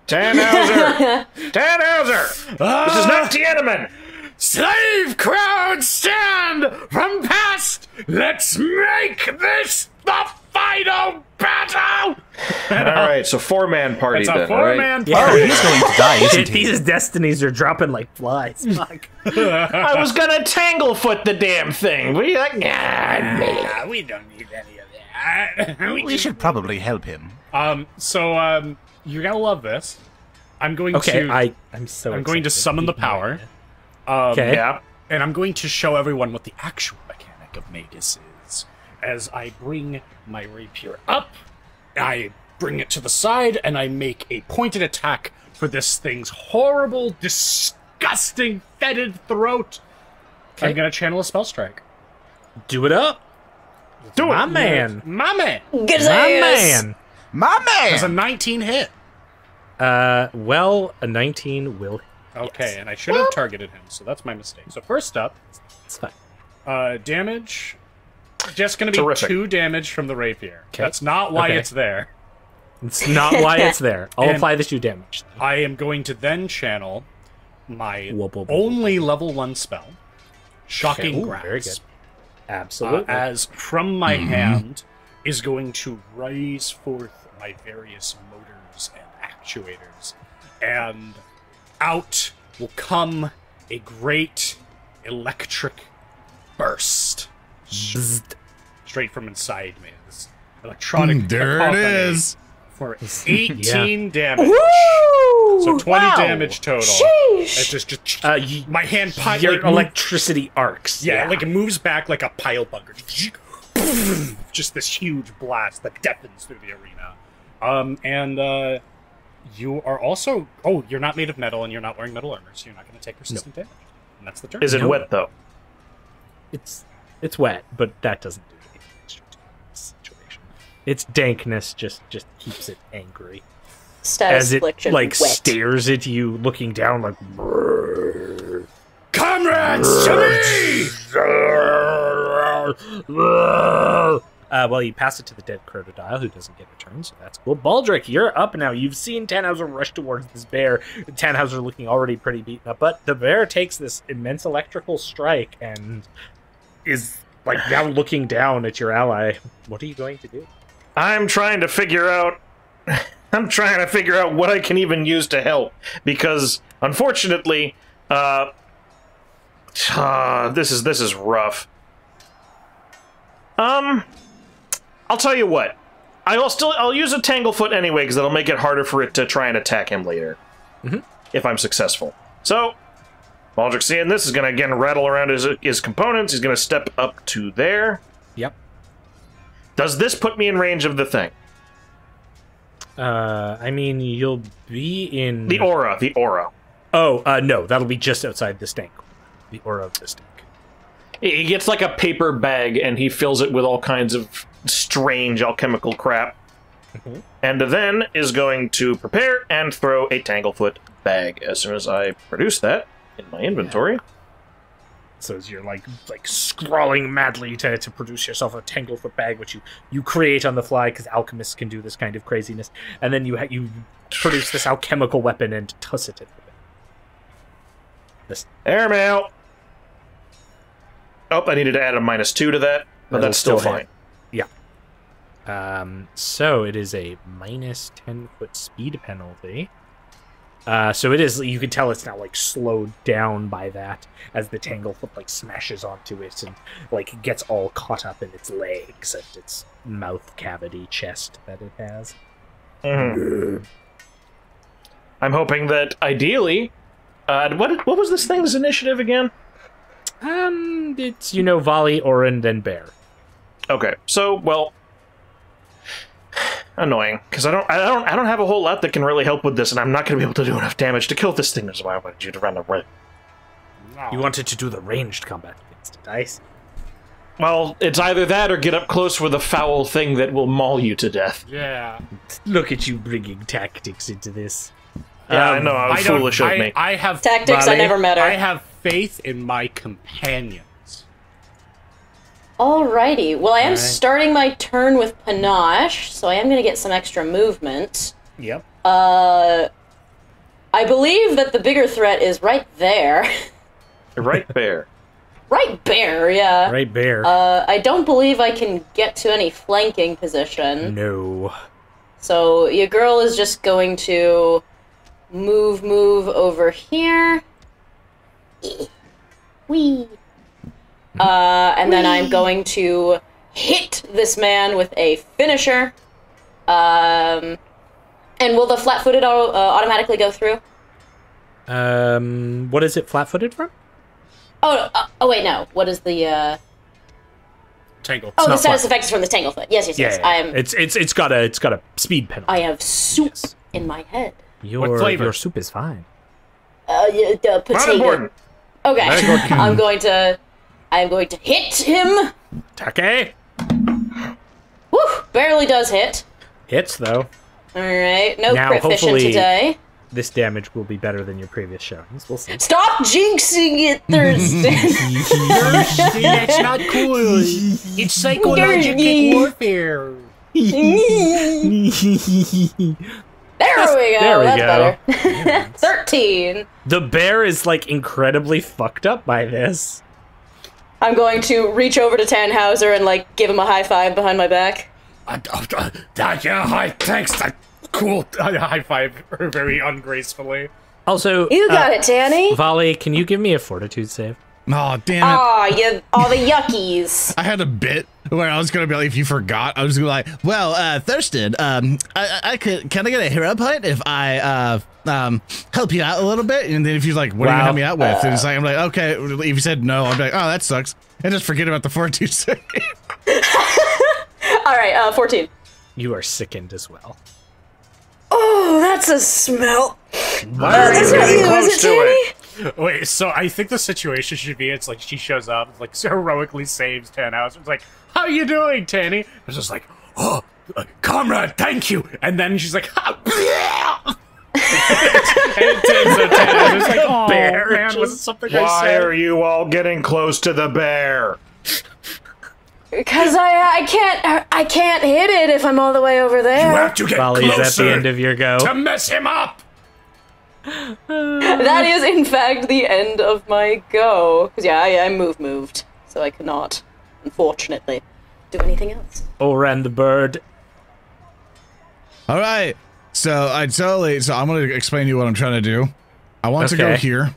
Tannhauser! Tannhauser! This is not Tiananmen! Slave crowd, stand from past. Let's make this the final battle. Alright, so 4-man party It's a then, right? 4-man Yeah. Oh, he's going to die, isn't Shit, he? these destinies are dropping like flies. Fuck. I was gonna tanglefoot the damn thing. What are you like? Nah, we don't need any of that. We should probably help him. So you're gonna love this. I'm going Okay, to. I'm so. I'm going to excited. summon the power. Okay. Yeah. And I'm going to show everyone what the actual mechanic of Magus is. As I bring my rapier up, I bring it to the side, and I make a pointed attack for this thing's horrible, disgusting, fetid throat. Okay. I'm gonna channel a spell strike. Do it up. Do My it, man. My man. Get his My ass. man. My That's a man! 19 hit. Well, a 19 will hit. Okay, Yes. and I should have targeted him, so that's my mistake. So first up, It's fine. damage. Just going to be Terrific. 2 damage from the rapier. Okay. That's not why Okay. it's there. It's not why it's there. I'll And- apply the 2 damage. I am going to then channel my Whoop, whoop, whoop. only level 1 spell, Shocking Ooh, Grasp. very good. Absolutely. As from my hand is going to rise forth my various motors and actuators, and out will come a great electric burst Bzzzt. straight from inside me. This electronic There it cacophony is. for 18 damage. Woo! So 20 Wow. damage total. Sheesh. It's just Y- my hand your like, electricity arcs. yeah, like it moves back like a pile bunker. Just this huge blast that deafens through the arena. And you are also you're not made of metal and you're not wearing metal armor, so you're not going to take resistant damage. And that's the turn. Is it Nope. wet though? It's wet, but that doesn't do anything extra to this situation. Its dankness just keeps it angry Status as it affliction, like wet. stares at you, looking down like. "Brrr." Comrades, to me! Well, you pass it to the dead crocodile, who doesn't get a turn, so that's cool. Baldric, you're up now. You've seen Tannhauser rush towards this bear. Tannhauser looking already pretty beaten up, but the bear takes this immense electrical strike and is like now looking down at your ally. What are you going to do? I'm trying to figure out. I'm trying to figure out what I can even use to help because, unfortunately, this is rough. I'll tell you what. I'll use a Tanglefoot anyway because that'll make it harder for it to try and attack him later, if I'm successful. So, Baldric seeing this is gonna again rattle around his components. He's gonna step up to there. Yep. Does this put me in range of the thing? I mean, you'll be in The aura. Oh, no, that'll be just outside the stink. The aura of the stink. He gets like a paper bag and he fills it with all kinds of strange alchemical crap. And then is going to prepare and throw a Tanglefoot bag as soon as I produce that in my inventory. So as you're like scrawling madly to produce yourself a Tanglefoot bag, which you create on the fly because alchemists can do this kind of craziness, and then you produce this alchemical weapon and toss it at the bear. This Airmail! Oh, I needed to add a -2 to that, but That'll that's still still fine. hit. Yeah. So it is a -10-foot speed penalty. So it is. You can tell it's now like slowed down by that as the Tanglefoot like smashes onto it and like gets all caught up in its legs and its mouth cavity chest that it has. I'm hoping that ideally, what was this thing's initiative again? It's Valli, Oran, then Bear. Okay, so well, annoying because I don't have a whole lot that can really help with this, and I'm not going to be able to do enough damage to kill this thing. That's why I wanted you to run away. You wanted to do the ranged combat against it, I see. Well, it's either that or get up close with a foul thing that will maul you to death. Yeah. Look at you bringing tactics into this. Yeah, I know. I was foolish of me. I have Tactics, I never met her. I have faith in my companions. Alrighty. Well, I am Alright. starting my turn with Panache, so I am going to get some extra movement. Yep. I believe that the bigger threat is right there. Right there. Right there, yeah. Right, Bear. I don't believe I can get to any flanking position. No. So your girl is just going to move over here. Wee. And then I'm going to hit this man with a finisher. And will the flat-footed automatically go through? What is it flat-footed from? Oh wait, no. What is the Tangle. Oh, the not status flat. effects from the Tanglefoot. Yes. I am. It's got a speed penalty. I have soup in my head. What flavor? Your soup is fine. The Not potato. important. Okay. I'm going to hit him. Take. Woo! Barely does hit. Hits though. Alright, no Now, crit vision hopefully- today. This damage will be better than your previous showings. We'll see. Stop jinxing it, Thurston! That's not cool. It's psychological warfare. There we go. There we That's go. better. 13. The bear is like incredibly fucked up by this. I'm going to reach over to Tannhauser and like give him a high five behind my back. Yeah, hi, thanks. Cool. High five her very ungracefully. Also, You got it, Tanny. Valli, can you give me a fortitude save? Oh, damn it. All the yuckies. I had a bit where I was gonna be like, if you forgot, I was gonna be like, well, Thurston, can I get a hero point if I help you out a little bit? And then if you're like, what are you gonna help me out with? And it's like, I'm like, okay. If you said no, I'm like, oh, that sucks, and just forget about the fortitude save. All right, 14. You are sickened as well. Oh, that's a smell. Why are you getting close to it? Wait, so I think the situation should be, it's like she shows up, like heroically saves Tannhauser. It's like, how you doing, Tanny? It's just like, oh, comrade, thank you. And then she's like, and Tannhauser's like, oh, Bear, man, was it something I Why said? are you all getting close to the bear? Because I can't hit it if I'm all the way over You there. have to get Valli, is closer that the end of your go? to mess him up. That is, in fact, the end of my go. Because, yeah, I moved. So I could not, unfortunately, do anything else. Oran the bird. All right. So I'm going to explain to you what I'm trying to do. I want to go Okay. here.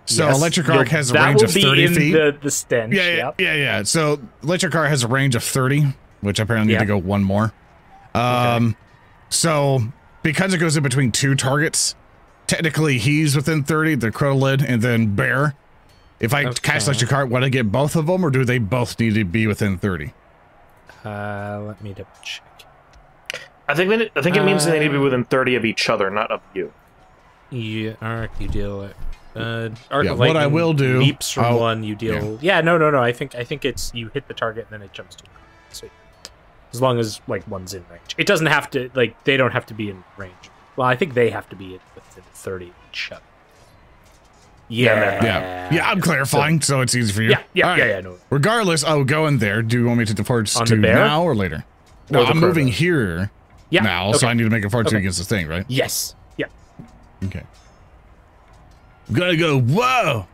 So Yes. electric arc has a range of 30 That will be in feet. the stench. Yeah. Yep. So electric arc has a range of 30, which apparently need to go one more. So because it goes in between two targets, technically he's within 30, the Crotolid, and then Bear. If I cast electric arc, would I get both of them, or do they both need to be within 30? Let me double check. I think it means they need to be within 30 of each other, not of you. Yeah, arc, you deal it. Arc Yeah, of what I lightning will do- leaps from I'll- one, you deal. Yeah, no. I think it's you hit the target and then it jumps to one. So as long as like one's in range, it doesn't have to like they don't have to be in range. Well, I think they have to be within 30 of each other. Yeah, I'm clarifying, so it's easy for you. Yeah, All right. no. Regardless, I'll go in there. Do you want me to forge On to the bear? now or later? No, Or the I'm moving Crow? here Yeah. now, so okay. I need to make a fortitude Okay. against this thing, right? Yes. Yeah. Okay. I'm gonna go, whoa!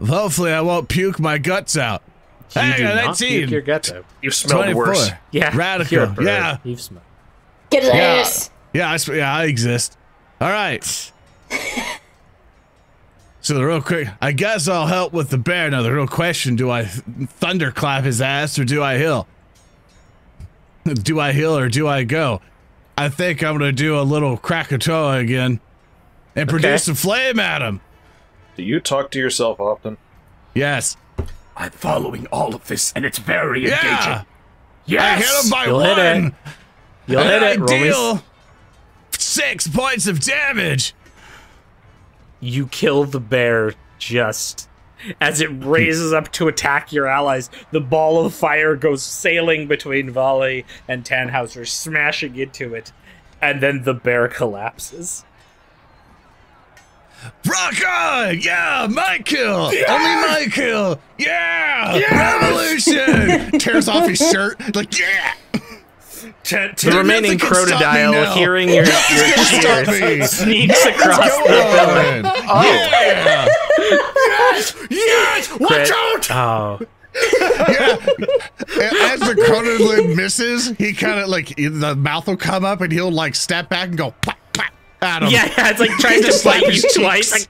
Hopefully I won't puke my guts out. You Hey, do not 19. puke your guts out. You smelled 24. worse. Yeah. Radical, you're a bird. yeah. You've smelled. Get his Yeah. ass. Yeah, I exist. All right. So the real quick, I guess I'll help with the bear. Now the real question, do I thunderclap his ass or do I heal? Do I heal or do I go? I think I'm gonna do a little Krakatoa again and produce a flame at him. Do you talk to yourself often? Yes. I'm following all of this, and it's very Yeah. engaging. I Yes! hit him by You'll one. hit it. You'll and hit I it. Roll me deal 6 points of damage. You kill the bear just as it raises up to attack your allies. The ball of fire goes sailing between Valli and Tannhauser, smashing into it, and then the bear collapses. Rock on! Yeah, my kill! Only my kill! Yeah! Revolution! Tears off his shirt, like, yeah! The remaining nothing can stop me crocodile, now. hearing your Stop me! cheers, sneaks across Go the villain. on! Yeah! Yes! Watch Crit. out! Oh, Yeah! And as the crocodile misses, he kind of, like, the mouth will come up and he'll, like, step back and go, pop, pop, at him. yeah, it's like trying to Just bite slap you his twice. cheeks.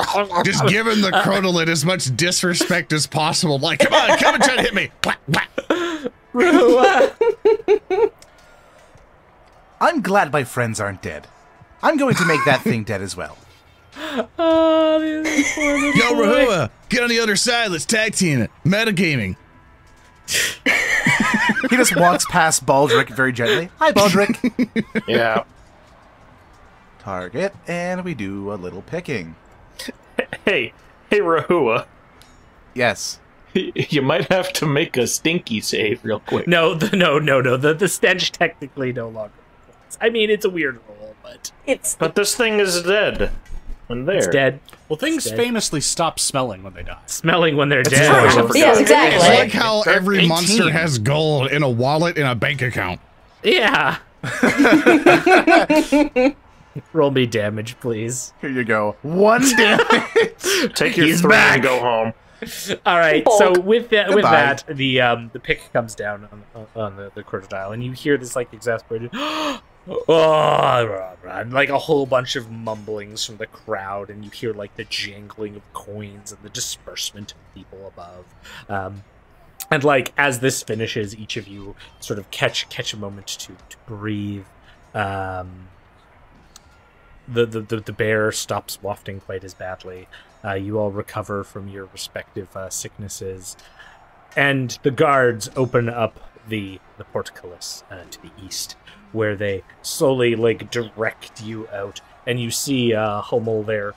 Like, Just giving the crocodile as much disrespect as possible. Like, come on, come and try to hit me. Whack, whack. I'm glad my friends aren't dead. I'm going to make that thing dead as well. oh, this poor little Yo, boy. Rehua, get on the other side. Let's tag team it. Metagaming. He just walks past Baldric very gently. Hi, Baldric. Yeah. Target, and we do a little picking. Hey, Rehua. Yes. You might have to make a stinky save real quick. No, no. The stench technically no longer. I mean, it's a weird roll, but But this thing is dead. And there. it's dead. Well, things Dead. famously stop smelling when they die. Smelling when they're It's dead. true. Yes, It's exactly. like how every 18. monster has gold in a wallet in a bank account. Yeah. Roll me damage, please. Here you go. 1 damage. Take your He's 3 back. and go home. All right. Bonk. So with Goodbye. that, the pick comes down on the crocodile, and you hear this like exasperated, like a whole bunch of mumblings from the crowd, and you hear like the jangling of coins and the disbursement of people above. And like as this finishes, each of you sort of catch a moment to breathe. The bear stops wafting quite as badly. You all recover from your respective sicknesses, and the guards open up the portcullis to the east, where they slowly like direct you out, and you see Hummel there.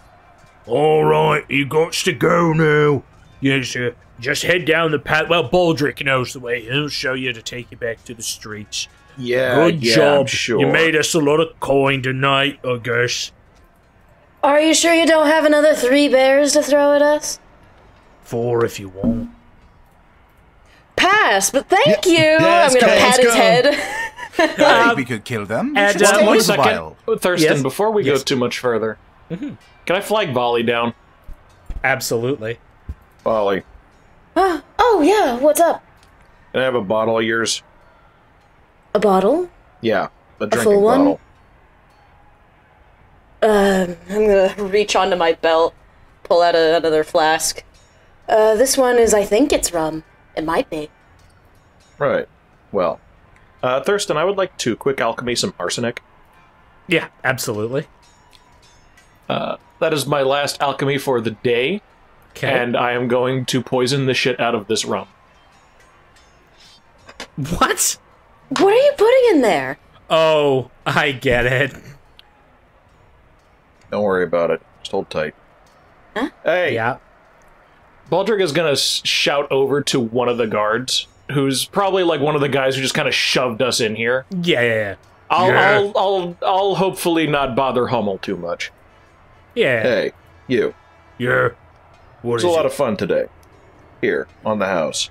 All right, you got to go now. Yes, just head down the path. Well, Baldric knows the way. He'll show you to take you back to the streets. Yeah, Good yeah, job. I'm sure. You made us a lot of coin tonight, I guess. Are you sure you don't have another 3 bears to throw at us? 4 if you want. Pass, but thank you. Yes, I'm gonna let's pat his go. head. I think we could kill them. We and, should uh, stay one a second. while. Thurston, Yes? before we Yes. go too much further, can I flag Valli down? Absolutely. Valli, Oh yeah, what's up? can I have a bottle of yours? A bottle? Yeah, a drinking full one? bottle. I'm gonna reach onto my belt, pull out another flask. This one is, I think it's rum. It might be. Right. Well, Thurston, I would like to quick alchemy some arsenic. Yeah, absolutely. That is my last alchemy for the day, Okay. and I am going to poison the shit out of this rum. What? What are you putting in there? Oh, I get it. Don't worry about it. Just hold tight. Huh? Hey, Yeah. Baldric is gonna shout over to one of the guards, who's probably like one of the guys who just kind of shoved us in here. Yeah. I'll hopefully not bother Hummel too much. Yeah. Hey, you. Yeah. What It's is a lot it? of fun today. Here, on the house.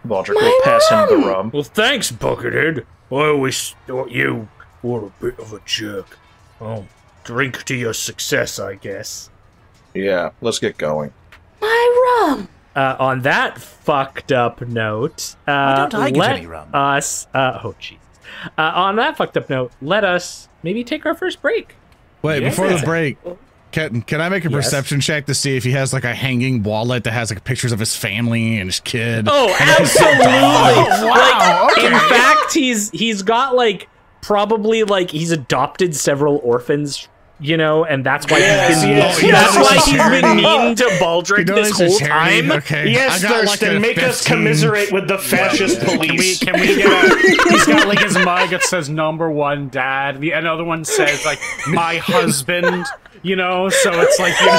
Baldric My will pass him the rum! rum. Well, thanks, Buckethead. I always thought you were a bit of a jerk. Oh, drink to your success, I guess. Yeah, let's get going. My rum. On that fucked up note, Why don't I get let any rum? us. Oh, Jesus. On that fucked up note, let us maybe take our first break. Wait, Yeah. before the break, can I make a Yes. perception check to see if he has like a hanging wallet that has like pictures of his family and his kid? Oh, absolutely! wow, Like, in okay. fact, he's got like probably like he's adopted several orphans, you know, and that's why he's been yes, that's yes. why he's been mean to He Baldric donates this to whole charity? time. Okay. Yes, I got, like, Thurston, a make us 15. commiserate with the fascist police. Can we get a... He's got, like, his mug that says #1 dad. The another one says, like, my husband, you know? So it's like, you know...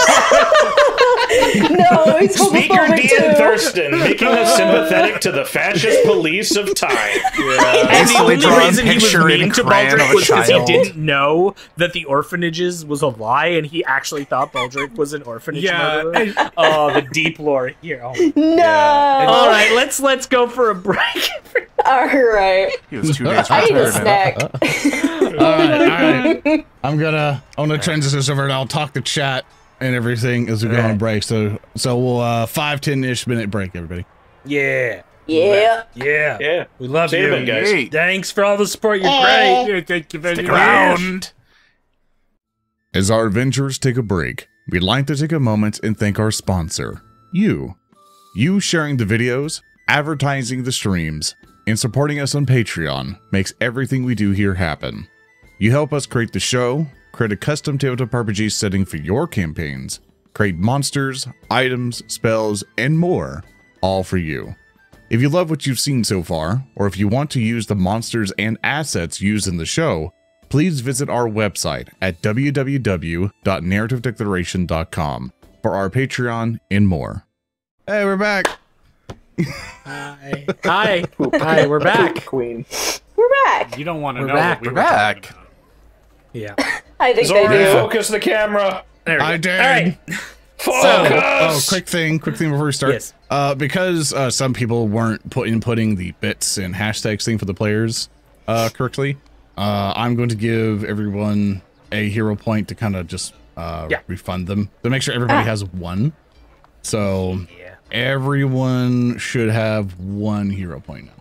No, he's Speaker homophobic Dean too. Thurston, making us sympathetic to the fascist police of time. And the Hastily only drawn reason he was picture in mean to crayon of Baldric a was because he child. didn't know that the orphanages was a lie, and he actually thought Baldric was an orphanage Yeah, murderer. and- Oh, the deep lore here. Oh. No. All right, let's go for a break. All right. He was 2 days I need a retired. snack. All right. I'm gonna transition this over and I'll talk to chat and everything as we go on break. So we'll 5-10-ish minute break, everybody. Yeah, Yeah. yeah, Yeah. we love See you you, then, guys. Hey, Thanks for all the support. You're Hey. great. Yeah, thank you very stick much. around. As our adventurers take a break, we'd like to take a moment and thank our sponsor, you. You sharing the videos, advertising the streams, and supporting us on Patreon makes everything we do here happen. You help us create the show, create a custom tabletop RPG setting for your campaigns, create monsters, items, spells, and more, all for you. If you love what you've seen so far, or if you want to use the monsters and assets used in the show, please visit our website at www.narrativedeclaration.com for our Patreon and more. Hey, we're back. Hi, hi, we're back. Queen. We're back. You don't want to We're know back. what we We're were back. talking about. Yeah. I think they Zori, do. focus the camera. There we I go. did. All right. Focus. Quick thing before we start. Yes. Because some people weren't putting the bits and hashtags thing for the players correctly, I'm going to give everyone a hero point to kind of just refund them to make sure everybody has one. So everyone should have one hero point now.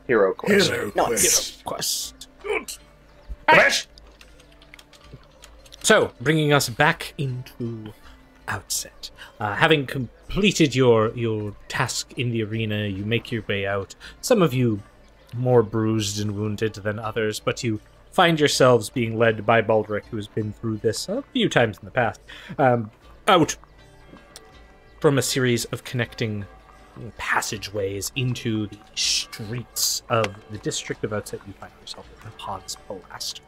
Hero quest. Nice. Quest. Good. So, bringing us back into Outset. Having completed your task in the arena, you make your way out. Some of you more bruised and wounded than others, but you find yourselves being led by Baldric, who has been through this a few times in the past, out from a series of connecting passageways into the streets of the district of Outset. You find yourself in Hans Palaster.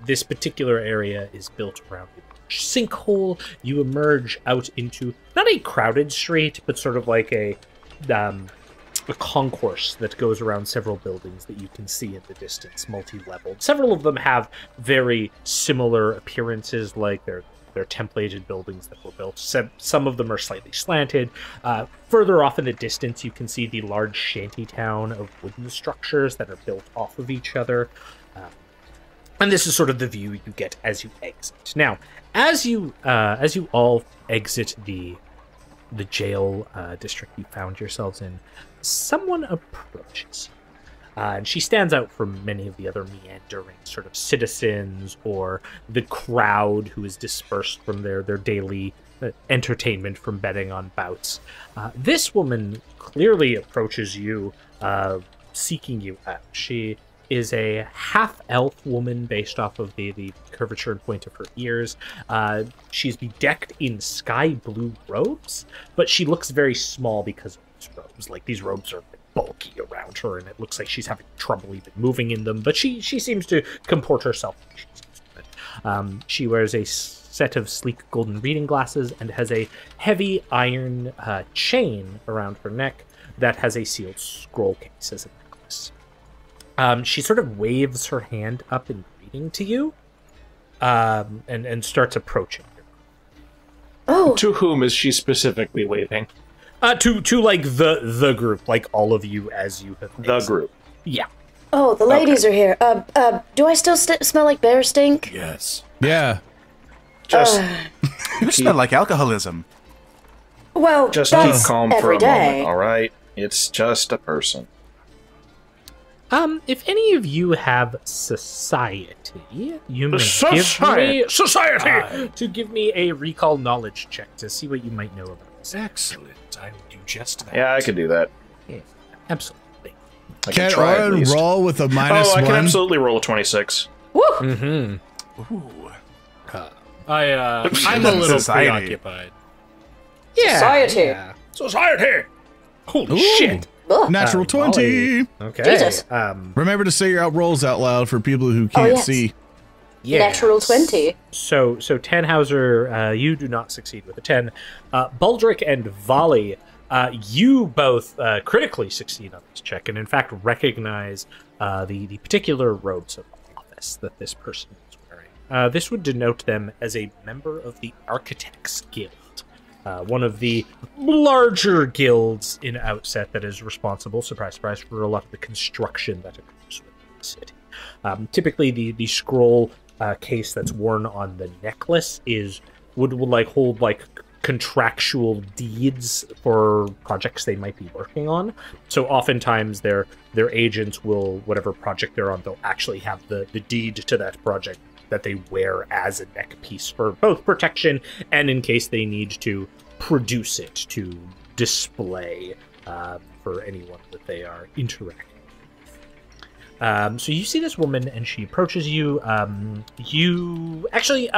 This particular area is built around a sinkhole. You emerge out into not a crowded street, but sort of like a concourse that goes around several buildings that you can see in the distance, multi-leveled. Several of them have very similar appearances, like they're templated buildings that were built. Some of them are slightly slanted. Further off in the distance, you can see the large shanty town of wooden structures that are built off of each other. And this is sort of the view you get as you exit. Now, as you all exit the jail district you found yourselves in, someone approaches. And she stands out from many of the other meandering sort of citizens or the crowd who is dispersed from their daily entertainment from betting on bouts. This woman clearly approaches you, seeking you out. She is a half-elf woman based off of the curvature and point of her ears. She's bedecked in sky blue robes, but she looks very small because of these robes. Like, these robes are bulky around her, and it looks like she's having trouble even moving in them, but she seems to comport herself. She wears a set of sleek golden reading glasses and has a heavy iron chain around her neck that has a sealed scroll case as a necklace. She sort of waves her hand up in greeting to you, and starts approaching you. Oh, To whom is she specifically waving? To like the group, like all of you as you have The exited. group. Yeah. oh, the ladies are here. Do I still smell like bear stink? Yes. Yeah. Just You smell like alcoholism. Well, keep that's calm for every a day. moment, all right? It's just a person. If any of you have society, you may give me a recall knowledge check to see what you might know about this. Excellent. I will do just that. Yeah, I could do that. Yeah, absolutely. I Can try at Oran least. roll with a minus I one? can absolutely roll a 26. Woo! Mm-hmm. Ooh. I'm a little Society. preoccupied. Yeah. Society. Yeah. Society! Holy Ooh. shit. Ugh. Natural 20. Okay. Jesus. Remember to say your rolls out loud for people who can't yes. see. Yeah. Natural 20. So Tannhauser, you do not succeed with a 10. Baldric and Valli, you both critically succeed on this check, and in fact recognize the particular robes of office that this person is wearing. This would denote them as a member of the Architects Guild, one of the larger guilds in Outset that is responsible, surprise, surprise, for a lot of the construction that occurs within the city. Typically, the scroll case that's worn on the necklace would hold like contractual deeds for projects they might be working on. So oftentimes their agents will, whatever project they're on, they'll actually have the deed to that project that they wear as a neck piece for both protection and in case they need to produce it to display for anyone that they are interacting with. So you see this woman and she approaches you. You actually,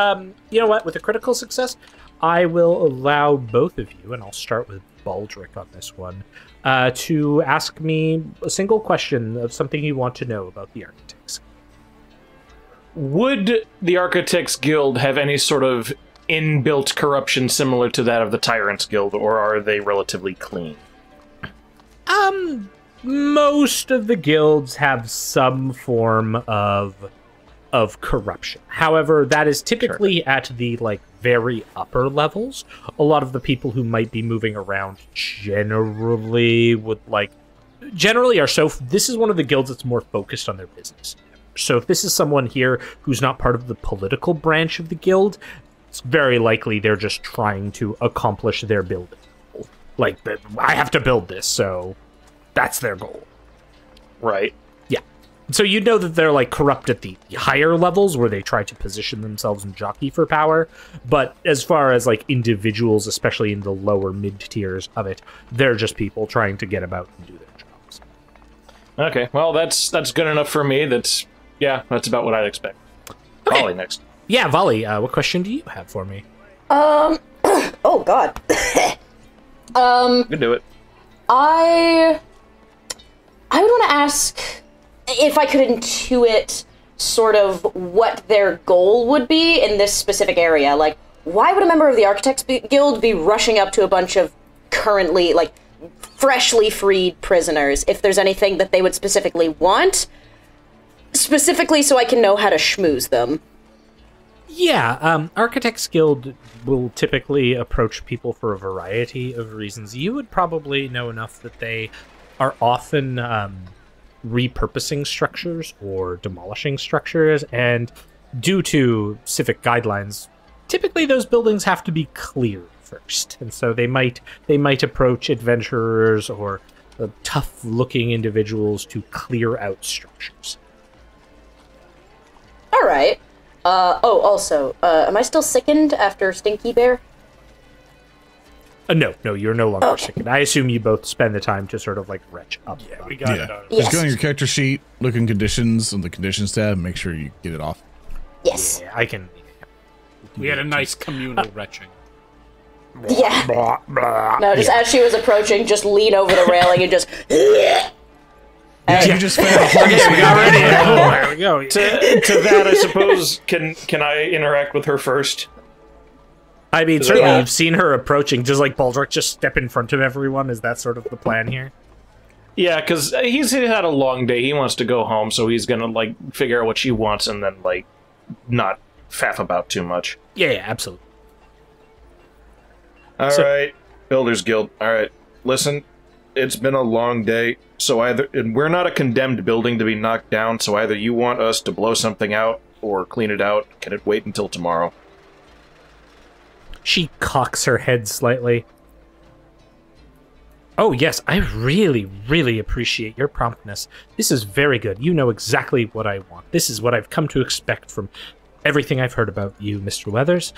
you know what? With a critical success, I will allow both of you, and I'll start with Baldric on this one, to ask me a single question of something you want to know about the Architects. Would the Architects Guild have any sort of inbuilt corruption similar to that of the Tyrants Guild, or are they relatively clean? most of the guilds have some form of corruption. However, that is typically at the like very upper levels. A lot of the people who might be moving around generally are this is one of the guilds that's more focused on their business. So if this is someone here who's not part of the political branch of the guild, it's very likely they're just trying to accomplish their building. Like, I have to build this, so that's their goal. Right. Yeah. So you know that they're like corrupt at the higher levels where they try to position themselves and jockey for power. But as far as like individuals, especially in the lower mid tiers of it, they're just people trying to get about and do their jobs. Okay, well, that's good enough for me. That's about what I'd expect. Okay. Valli next. Yeah, Valli, what question do you have for me? Oh god. You can do it. I would want to ask if I could intuit sort of what their goal would be in this specific area. Like, why would a member of the Architects Guild be rushing up to a bunch of currently, like, freshly freed prisoners if there's anything that they would specifically want? Specifically so I can know how to schmooze them. Yeah, Architects Guild will typically approach people for a variety of reasons. You would probably know enough that they are often repurposing structures or demolishing structures, and due to civic guidelines, typically those buildings have to be cleared first, and so they might approach adventurers or tough-looking individuals to clear out structures. All right. Also, am I still sickened after Stinky Bear? No, you're no longer Okay. sickened. I assume you both spend the time to sort of like retch up. Yeah, we got it. Just go on your character sheet, look in conditions on the conditions tab, make sure you get it off. Yes. Yeah, I can. We had a nice communal retching. Yeah. No, just as she was approaching, just lean over the railing and just... Yeah, you just found a homeless We got ready. man. There we go. To that, I suppose, can I interact with her first? I mean, certainly Yeah. you've seen her approaching. Does like Baldric just step in front of everyone? Is that sort of the plan here? Yeah, because he's had a long day. He wants to go home, so he's gonna like figure out what she wants and then like not faff about too much. Yeah, absolutely. All right, Builders Guild. All right, listen. It's been a long day, so and we're not a condemned building to be knocked down, so either you want us to blow something out or clean it out. Can it wait until tomorrow? She cocks her head slightly. Oh, yes, I really, really appreciate your promptness. This is very good. You know exactly what I want. This is what I've come to expect from everything I've heard about you, Mr. Weathers.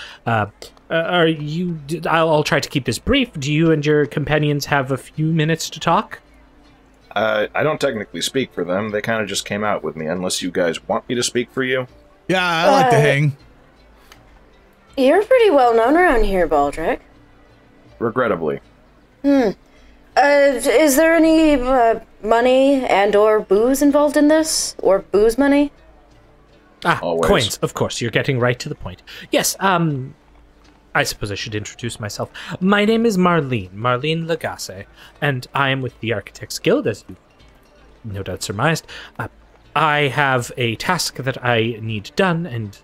Are you... I'll try to keep this brief. Do you and your companions have a few minutes to talk? I don't technically speak for them. They kind of just came out with me, unless you guys want me to speak for you. Yeah, I like to hang. You're pretty well known around here, Baldric. Regrettably. Is there any money and or booze involved in this? Or booze money? Ah, Always. coins, of course. You're getting right to the point. Yes, I suppose I should introduce myself. My name is Marlene Lagasse, and I am with the Architects Guild, as you no doubt surmised. I have a task that I need done, and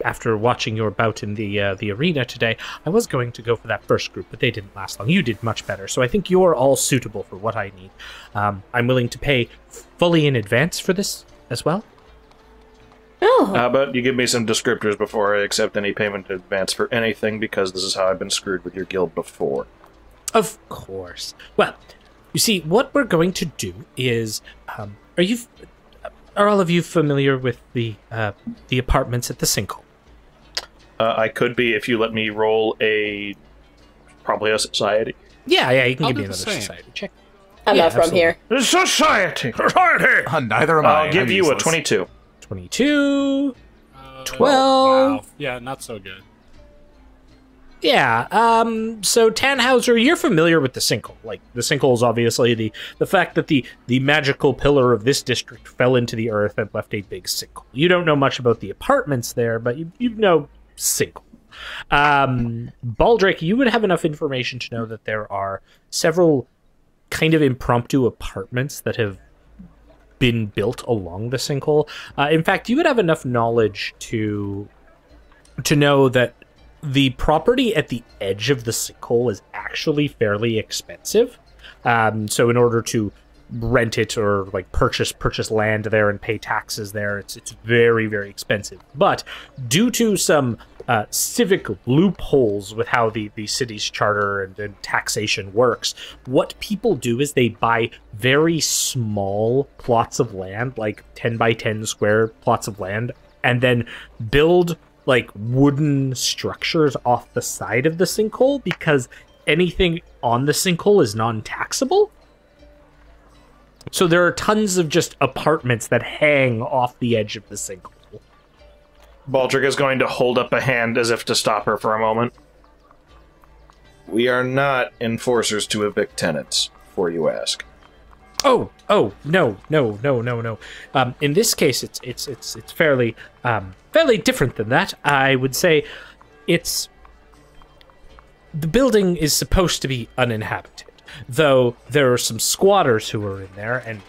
after watching your bout in the arena today, I was going to go for that first group, but they didn't last long. You did much better, so I think you're all suitable for what I need. I'm willing to pay fully in advance for this as well. Oh. How about you give me some descriptors before I accept any payment in advance for anything, because this is how I've been screwed with your guild before. Of course. Well, you see, what we're going to do is, are all of you familiar with the apartments at the Sinkhole? I could be if you let me roll probably a society. Yeah, you can I'll give me do the another same. society check. I'm Yeah, not from absolutely. here. Society! Neither am I. I'll give I'm you a useless. 22. 22. 12. Wow. Yeah, not so good. Yeah, so Tannhauser, you're familiar with the Sinkhole. Like, the Sinkhole is obviously the fact that the magical pillar of this district fell into the earth and left a big sinkhole. You don't know much about the apartments there, but you know Sinkhole. Baldric, you would have enough information to know that there are several kind of impromptu apartments that have been built along the sinkhole. In fact, you would have enough knowledge to know that the property at the edge of the sinkhole is actually fairly expensive. So in order to rent it or like purchase land there and pay taxes there, it's very, very expensive. But due to some civic loopholes with how the city's charter and taxation works, what people do is they buy very small plots of land, like 10 by 10 square plots of land, and then build like wooden structures off the side of the sinkhole, because anything on the sinkhole is non-taxable. So there are tons of just apartments that hang off the edge of the sinkhole. Baldric is going to hold up a hand as if to stop her for a moment. We are not enforcers to evict tenants, before you ask. Oh, no. In this case, it's fairly different than that. I would say the building is supposed to be uninhabited, though there are some squatters who are in there, and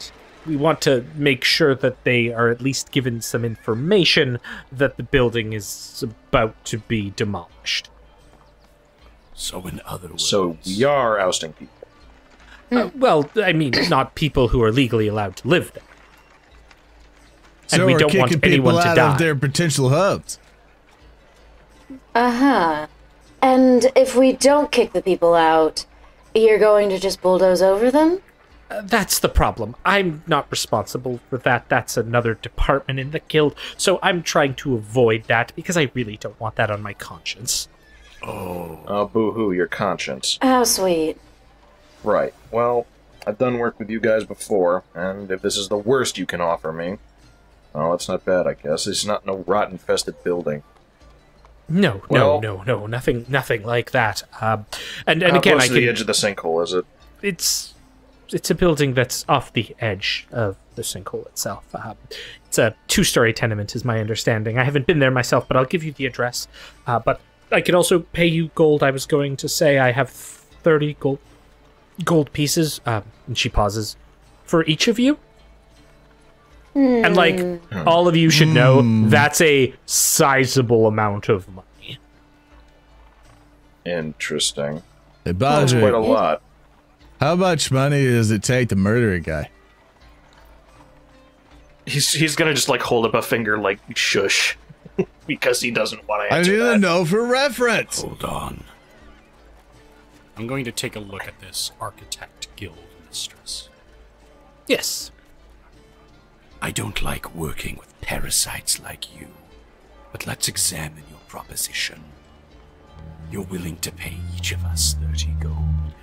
we want to make sure that they are at least given some information that the building is about to be demolished. So in other words... So we are ousting people. Well, I mean, not people who are legally allowed to live there. And So we we're don't want kicking anyone people to out die. of their potential hubs. Uh-huh. And if we don't kick the people out, you're going to just bulldoze over them? That's the problem. I'm not responsible for that. That's another department in the guild. So I'm trying to avoid that because I really don't want that on my conscience. Oh, boo-hoo, your conscience. How sweet. Right. Well, I've done work with you guys before, and if this is the worst you can offer me, well, that's not bad, I guess. It's not no rot-infested building. No, nothing like that. And How again, close to the edge of the sinkhole is it? It's a building that's off the edge of the sinkhole itself. It's a 2-story tenement, is my understanding. I haven't been there myself, but I'll give you the address. But I can also pay you gold. I was going to say I have 30 gold pieces. And she pauses for each of you. And like all of you should know, that's a sizable amount of money. Interesting. Hey, That's quite a Baldric, lot. how much money does it take to murder a guy? He's gonna just like hold up a finger like shush, because he doesn't want to I answer need to that. know for reference. Hold on. I'm going to take a look at this Architect Guild mistress. Yes. I don't like working with parasites like you, but let's examine your proposition. You're willing to pay each of us 30 gold,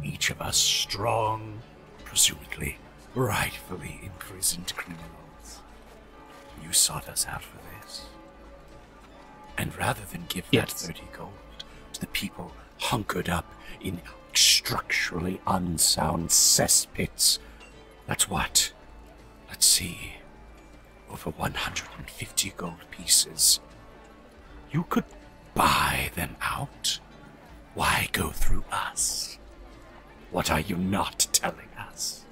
each of us strong, presumably rightfully imprisoned criminals. You sought us out for this. And rather than give that 30 gold to the people hunkered up in structurally unsound cesspits, that's what? Let's see. Over 150 gold pieces. You could buy them out. Why go through us? What are you not telling us?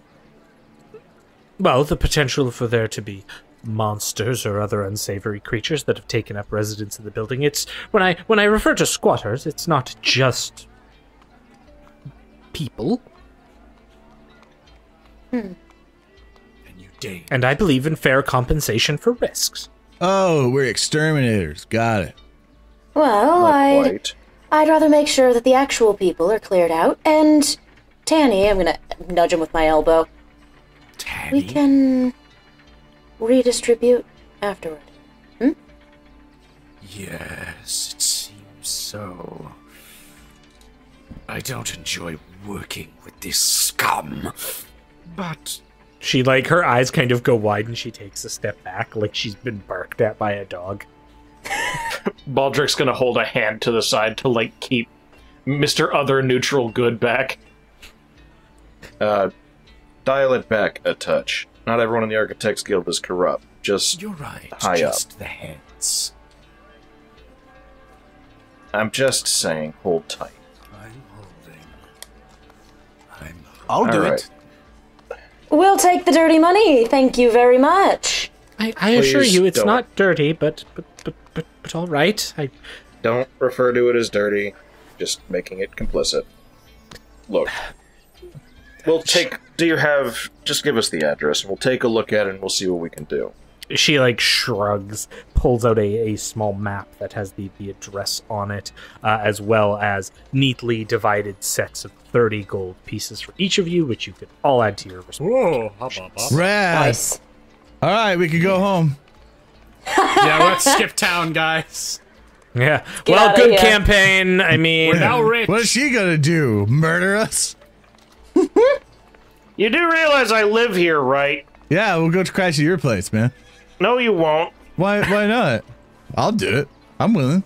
Well, the potential for there to be monsters or other unsavory creatures that have taken up residence in the building. It's when I refer to squatters, it's not just people. And I believe in fair compensation for risks. Oh, we're exterminators. Got it. Well, Not quite. I'd rather make sure that the actual people are cleared out, and Tanny, I'm gonna nudge him with my elbow. Tanny? We can redistribute afterward. Yes, it seems so. I don't enjoy working with this scum, but... She, like, her eyes kind of go wide and she takes a step back like she's been barked at by a dog. Baldric's gonna hold a hand to the side to like keep Mr. Other Neutral Good back. Dial it back a touch. Not everyone in the Architects Guild is corrupt. Just You're right, high just the heads. I'm just saying, hold tight. I'm holding. I'll do right. it. We'll take the dirty money. Thank you very much. I assure Please you, it's don't. not dirty, but all right. Don't refer to it as dirty, just making it complicit. Look, we'll take... Just give us the address, and we'll take a look at it, and we'll see what we can do. She shrugs, pulls out a small map that has the address on it, as well as neatly divided sets of 30 gold pieces for each of you, which you could all add to your Whoa, Rad. Nice. All right, we can go home. yeah, let's skip town, guys. Yeah. Get Well, outta good here. campaign. I mean, We're now rich. What is she gonna do? Murder us? You do realize I live here, right? Yeah, we'll go crash at your place, man. No, you won't. Why not? I'll do it. I'm willing.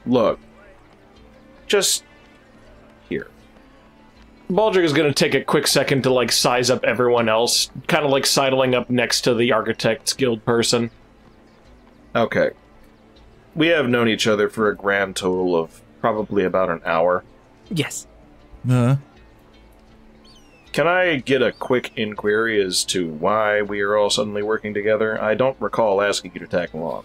Look, just here. Baldric is going to take a quick second to size up everyone else, kind of sidling up next to the Architects Guild person. Okay. We have known each other for a grand total of probably about an hour. yes. Can I get a quick inquiry as to why we are all suddenly working together? I don't recall asking you to tag along.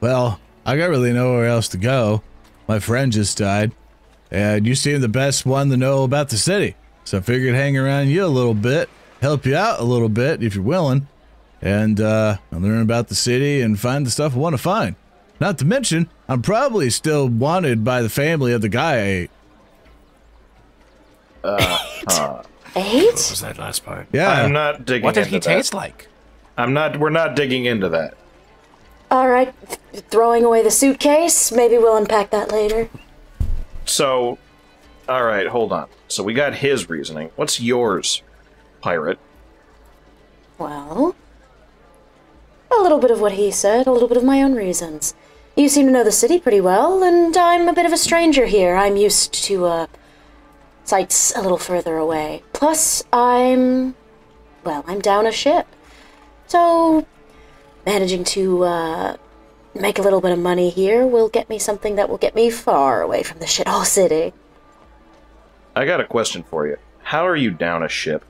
Well, I got really nowhere else to go. My friend just died, and you seem the best one to know about the city. So I figured hang around you a little bit, help you out a little bit if you're willing, and learn about the city and find the stuff I want to find. Not to mention, I'm probably still wanted by the family of the guy I ate. 8? What was that last part? Yeah. I'm not digging What did into he that. taste like? We're not digging into that. All right, throwing away the suitcase. Maybe we'll unpack that later. So, alright, hold on. So we got his reasoning. What's yours, pirate? Well, a little bit of what he said, a little bit of my own reasons. You seem to know the city pretty well, and I'm a bit of a stranger here. I'm used to, sites a little further away. Plus, I'm down a ship. So, managing to, make a little bit of money here will get me something that will get me far away from the shithole city. I got a question for you. How are you down a ship?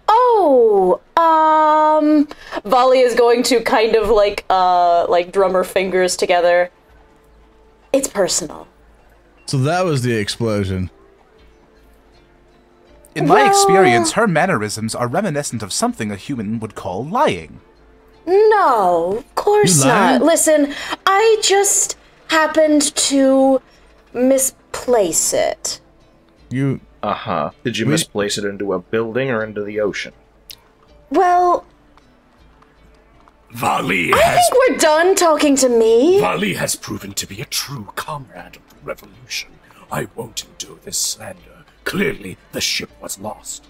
Oh, Valli is going to kind of drum her fingers together. It's personal. So that was the explosion. In my experience, her mannerisms are reminiscent of something a human would call lying. No, of course You lying? not. Listen, I just happened to misplace it. You... Uh-huh. Did you misplace it into a building or into the ocean? Well, Valli I has think we're done talking to me. Valli has proven to be a true comrade of the revolution. I won't endure this slander. Clearly, the ship was lost.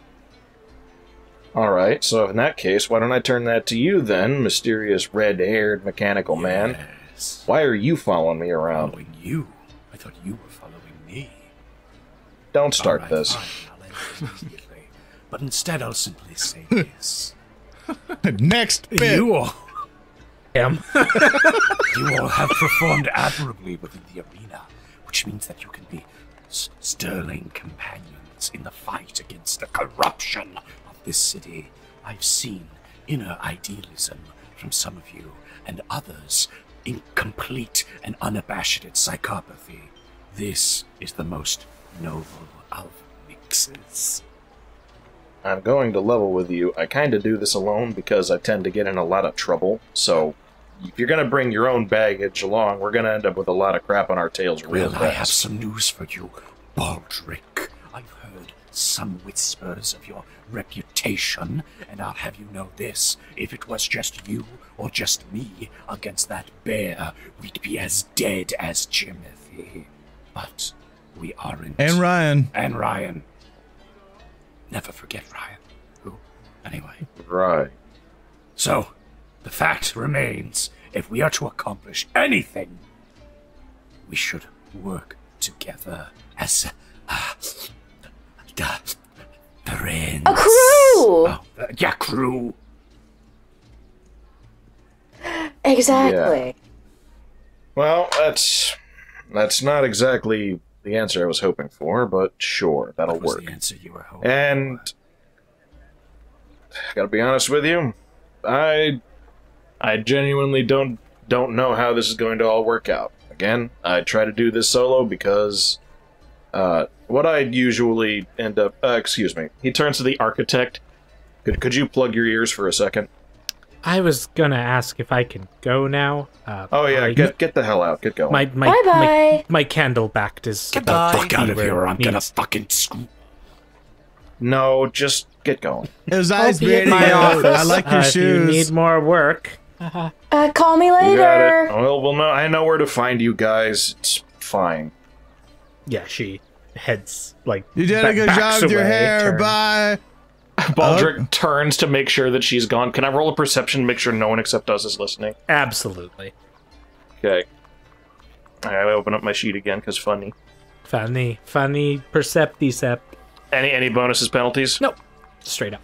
Alright, so in that case, why don't I turn that to you then, mysterious red-haired mechanical man? Yes. Why are you following me around? Following you? I thought you were following me. Don't start All right, this. fine, I'll end it immediately. But instead, I'll simply say this. Next bit. You all Him. You all have performed admirably within the arena, which means that you can be sterling companions in the fight against the corruption of this city. I've seen inner idealism from some of you, and others incomplete and unabashed psychopathy. This is the most noble of mixes. I'm going to level with you. I kind of do this alone because I tend to get in a lot of trouble, so if you're going to bring your own baggage along, we're going to end up with a lot of crap on our tails real Well, I have fast. some news for you, Baldric. I've heard some whispers of your reputation, and I'll have you know this. If it was just you or just me against that bear, we'd be as dead as Jimothy. But we aren't. And Ryan. And Ryan. Never forget Ryan. Who? Anyway. Right. So, the fact remains, if we are to accomplish anything, we should work together as the friends. A crew! Oh, yeah, crew. Exactly. Well, that's not exactly the answer I was hoping for, but sure, that'll What was work. the answer you were hoping? And I gotta be honest with you, I genuinely don't know how this is going to all work out. Again, I try to do this solo because what I usually end up... excuse me. He turns to the architect. Could you plug your ears for a second? I was gonna ask if I can go now. Oh yeah, get the hell out. Get going. My candle backed is. Get the fuck out of here or I'm gonna fucking screw... No, just get going. His eyes I'll be at my bleeding out. office. I like your If you shoes. need more work. Call me You got later. it. Well, no, I know where to find you guys. It's fine. Yeah, she heads like. You did a good backs job with your away, hair. turns. Bye. Baldric turns to make sure that she's gone. Can I roll a perception to make sure no one except us is listening? Absolutely. Okay. I open up my sheet again, because funny. Funny percepticept. Any bonuses, penalties? Nope. Straight up.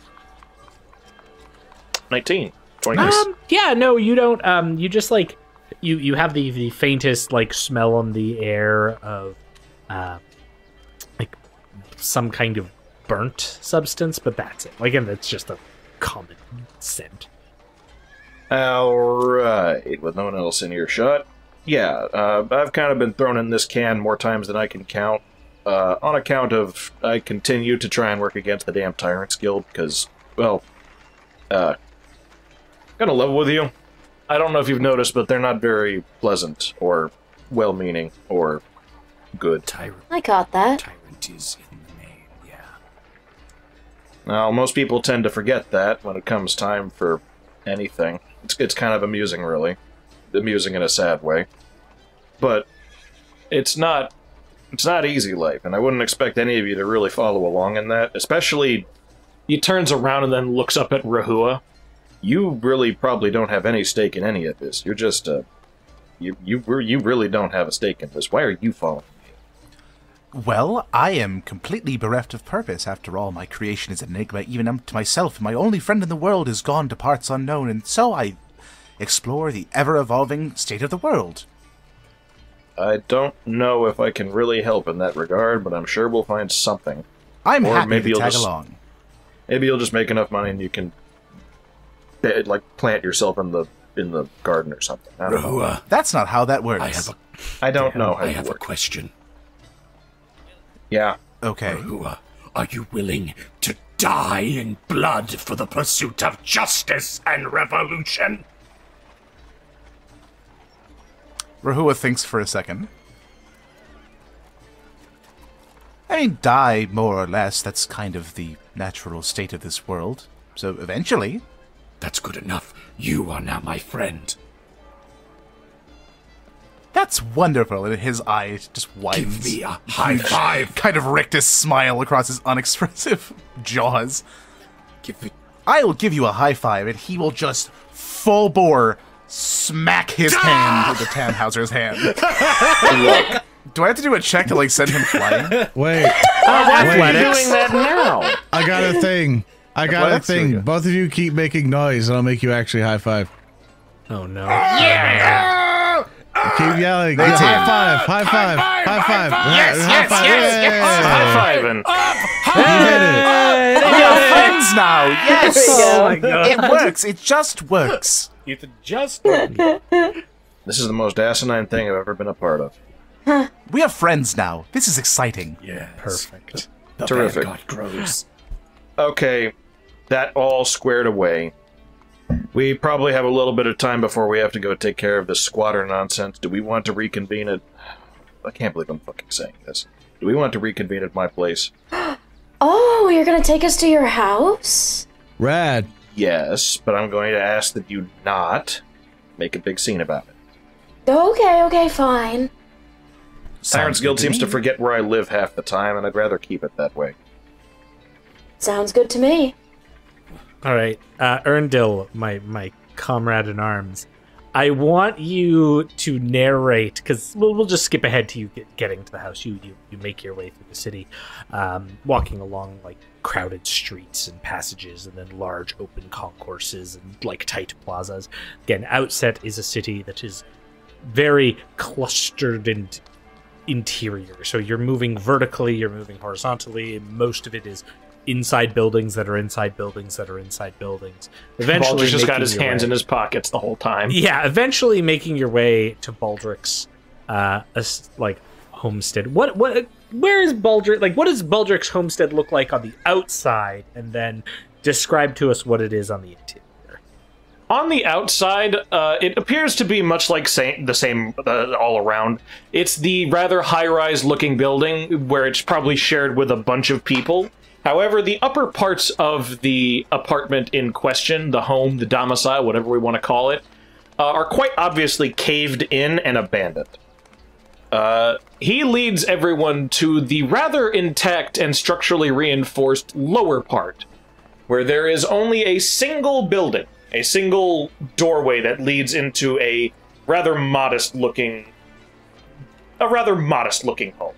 19. 20. Yeah, no, you don't. You just like you have the faintest like smell on the air of like some kind of burnt substance, but that's it. Like, and that's just a common scent. Alright, with no one else in earshot. Yeah, I've kind of been thrown in this can more times than I can count. On account of I continue to try and work against the damn Tyrants Guild, because, well, gonna level with you. I don't know if you've noticed, but they're not very pleasant, or well-meaning, or good. Tyrant. I got that. Tyrant is in the name, yeah. Now, most people tend to forget that when it comes time for anything. It's kind of amusing, really. Amusing in a sad way. But it's not easy life, and I wouldn't expect any of you to really follow along in that, especially... He turns around and then looks up at Rehua. You really probably don't have any stake in any of this. You're just, you really don't have a stake in this. Why are you following me? Well, I am completely bereft of purpose. After all, my creation is an enigma even unto myself. My only friend in the world is gone to parts unknown, and so I explore the ever-evolving state of the world. I don't know if I can really help in that regard, but I'm sure we'll find something. I'm Or happy maybe to you'll tag just- along. Maybe you'll just make enough money and you can, like, plant yourself in the garden or something. I don't know. Rehua, That's not how that works. I don't know how I you have a work. question. Yeah. Okay. Rehua, are you willing to die in blood for the pursuit of justice and revolution? Rehua thinks for a second. I mean, die, more or less. That's kind of the natural state of this world. So eventually... That's good enough. You are now my friend. That's wonderful. And his eye just widens. Give me a high five. Kind of rictus smile across his unexpressive jaws. Give it. I will give you a high five, and he will just full bore smack his hand with the Tannhauser's hand. Look, Do I have to do a check to like send him flying? Wait, Why are you Athletics. doing that now? I got a thing. Athletics, here we go. Both of you keep making noise, and I'll make you actually high five. Oh no. Keep yelling. They Yeah, do. high five. High five. High five. High five. Yay. High-fiving. You did it. We are friends now. Yes. There we go. Oh my god. It works. It just works. Ethan just. this is the most asinine thing I've ever been a part of. We are friends now. This is exciting. Yes. Perfect. The Terrific. Vanguard grows. Okay, that all squared away. We probably have a little bit of time before we have to go take care of this squatter nonsense. Do we want to reconvene at... I can't believe I'm fucking saying this. Do we want to reconvene at my place? Oh, you're gonna take us to your house? Rad. Yes, but I'm going to ask that you not make a big scene about it. Okay, fine. Tyrants Guild seems to forget where I live half the time, and I'd rather keep it that way. Sounds good to me. All right, Earndil, my comrade in arms. I want you to narrate, because we'll just skip ahead to you getting to the house. You make your way through the city, walking along like crowded streets and passages, and then large open concourses and like tight plazas. Again, Outset is a city that is very clustered and interior. So you're moving vertically, you're moving horizontally, and most of it is inside buildings that are inside buildings that are inside buildings. Eventually, Baldric just got his hands in his pockets the whole time. Yeah, eventually making your way to Baldric's homestead. Where is Baldric? Like, what does Baldric's homestead look like on the outside? And then describe to us what it is on the interior. On the outside, it appears to be much like the same all around. It's the rather high-rise looking building where it's probably shared with a bunch of people. However, the upper parts of the apartment in question, the home, the domicile, whatever we want to call it, are quite obviously caved in and abandoned. He leads everyone to the rather intact and structurally reinforced lower part, where there is only a single building, a single doorway that leads into a rather modest-looking home.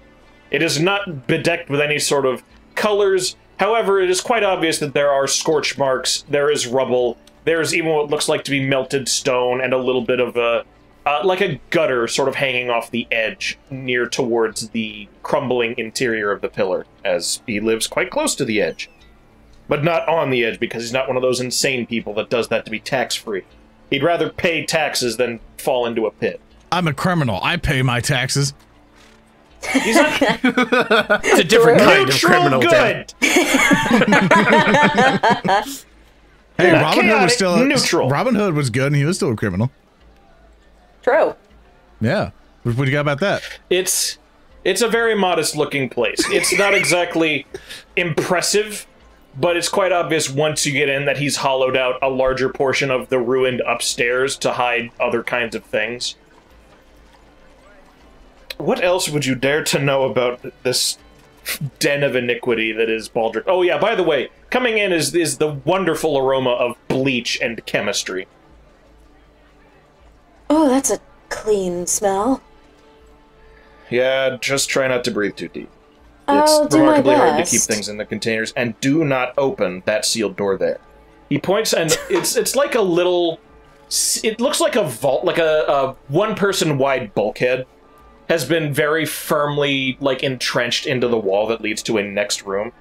It is not bedecked with any sort of colors. However, it is quite obvious that there are scorch marks, there is rubble, there's even what looks like to be melted stone, and a little bit of like a gutter sort of hanging off the edge near towards the crumbling interior of the pillar, as he lives quite close to the edge. But not on the edge, because he's not one of those insane people that does that to be tax-free. He'd rather pay taxes than fall into a pit. I'm a criminal. I pay my taxes. He's not... It's a different kind of criminal. Good. Hey, Robin Hood was still neutral. Robin Hood was good, and he was still a criminal. True. Yeah. What do you got about that? It's a very modest-looking place. It's not exactly impressive, but it's quite obvious once you get in that he's hollowed out a larger portion of the ruined upstairs to hide other kinds of things. What else would you dare to know about this den of iniquity that is Baldric? Oh yeah, by the way, coming in is the wonderful aroma of bleach and chemistry. Oh, that's a clean smell. Yeah, just try not to breathe too deep. I'll It's do my remarkably hard to keep best. things in the containers, and do not open that sealed door there. He points, and it's like a little... It looks like a vault, like a one-person wide bulkhead has been very firmly, like, entrenched into the wall that leads to a next room.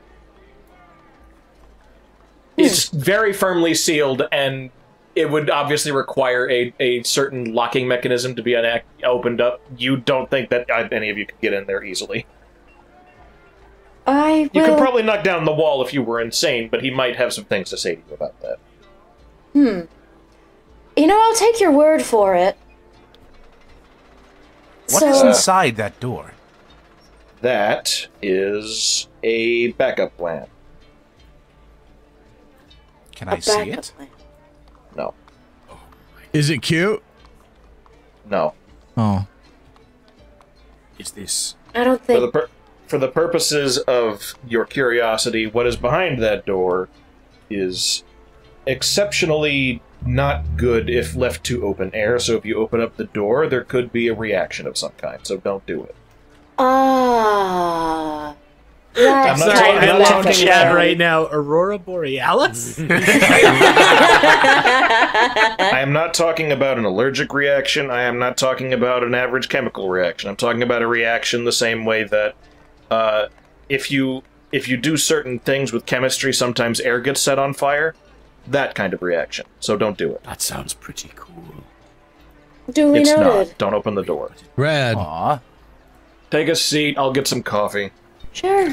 It's very firmly sealed, and it would obviously require a certain locking mechanism to be opened up. You don't think that any of you could get in there easily. I will... You could probably knock down the wall if you were insane, but he might have some things to say to you about that. You know, I'll take your word for it. What is inside that door? That is a backup plan. Can I see it? No. Is it cute? No. Oh. Is this... I don't think... For the purposes of your curiosity, what is behind that door is exceptionally not good if left to open air, so if you open up the door, there could be a reaction of some kind, so don't do it. Ah. I'm not Sorry, talking- I I'm love talking chat about- right now. Aurora Borealis? I am not talking about an allergic reaction, I am not talking about an average chemical reaction, I'm talking about a reaction the same way that if you do certain things with chemistry, sometimes air gets set on fire. That kind of reaction. So don't do it. That sounds pretty cool. Duly It's noted. not. Don't open the door. Rad. Aw. Take a seat, I'll get some coffee. Sure.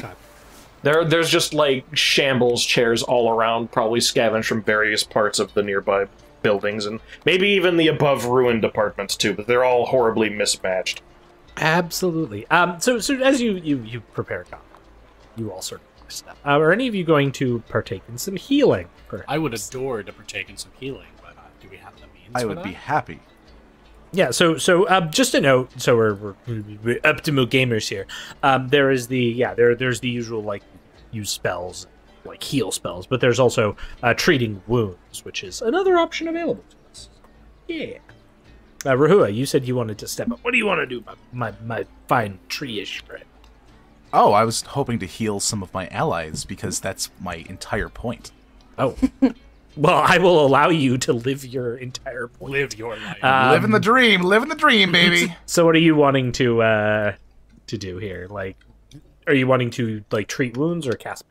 There's just, like, shambles chairs all around, probably scavenged from various parts of the nearby buildings, and maybe even the above-ruined apartments, too, but they're all horribly mismatched. Absolutely. So as you prepare coffee, you all sort of step. Are any of you going to partake in some healing? I would adore to partake in some healing, but do we have the means I for would that? be happy. Yeah, so just a note, so we're optimal gamers here. There's the usual, like, use spells, like heal spells, but there's also treating wounds, which is another option available to us. Yeah. Rehua, you said you wanted to step up. What do you want to do, my fine tree-ish friend? Oh, I was hoping to heal some of my allies, because that's my entire point. Oh. Well, I will allow you to live your entire point. Live your life. Living the dream, baby! So what are you wanting to to do here? Like, are you wanting to like treat wounds or cast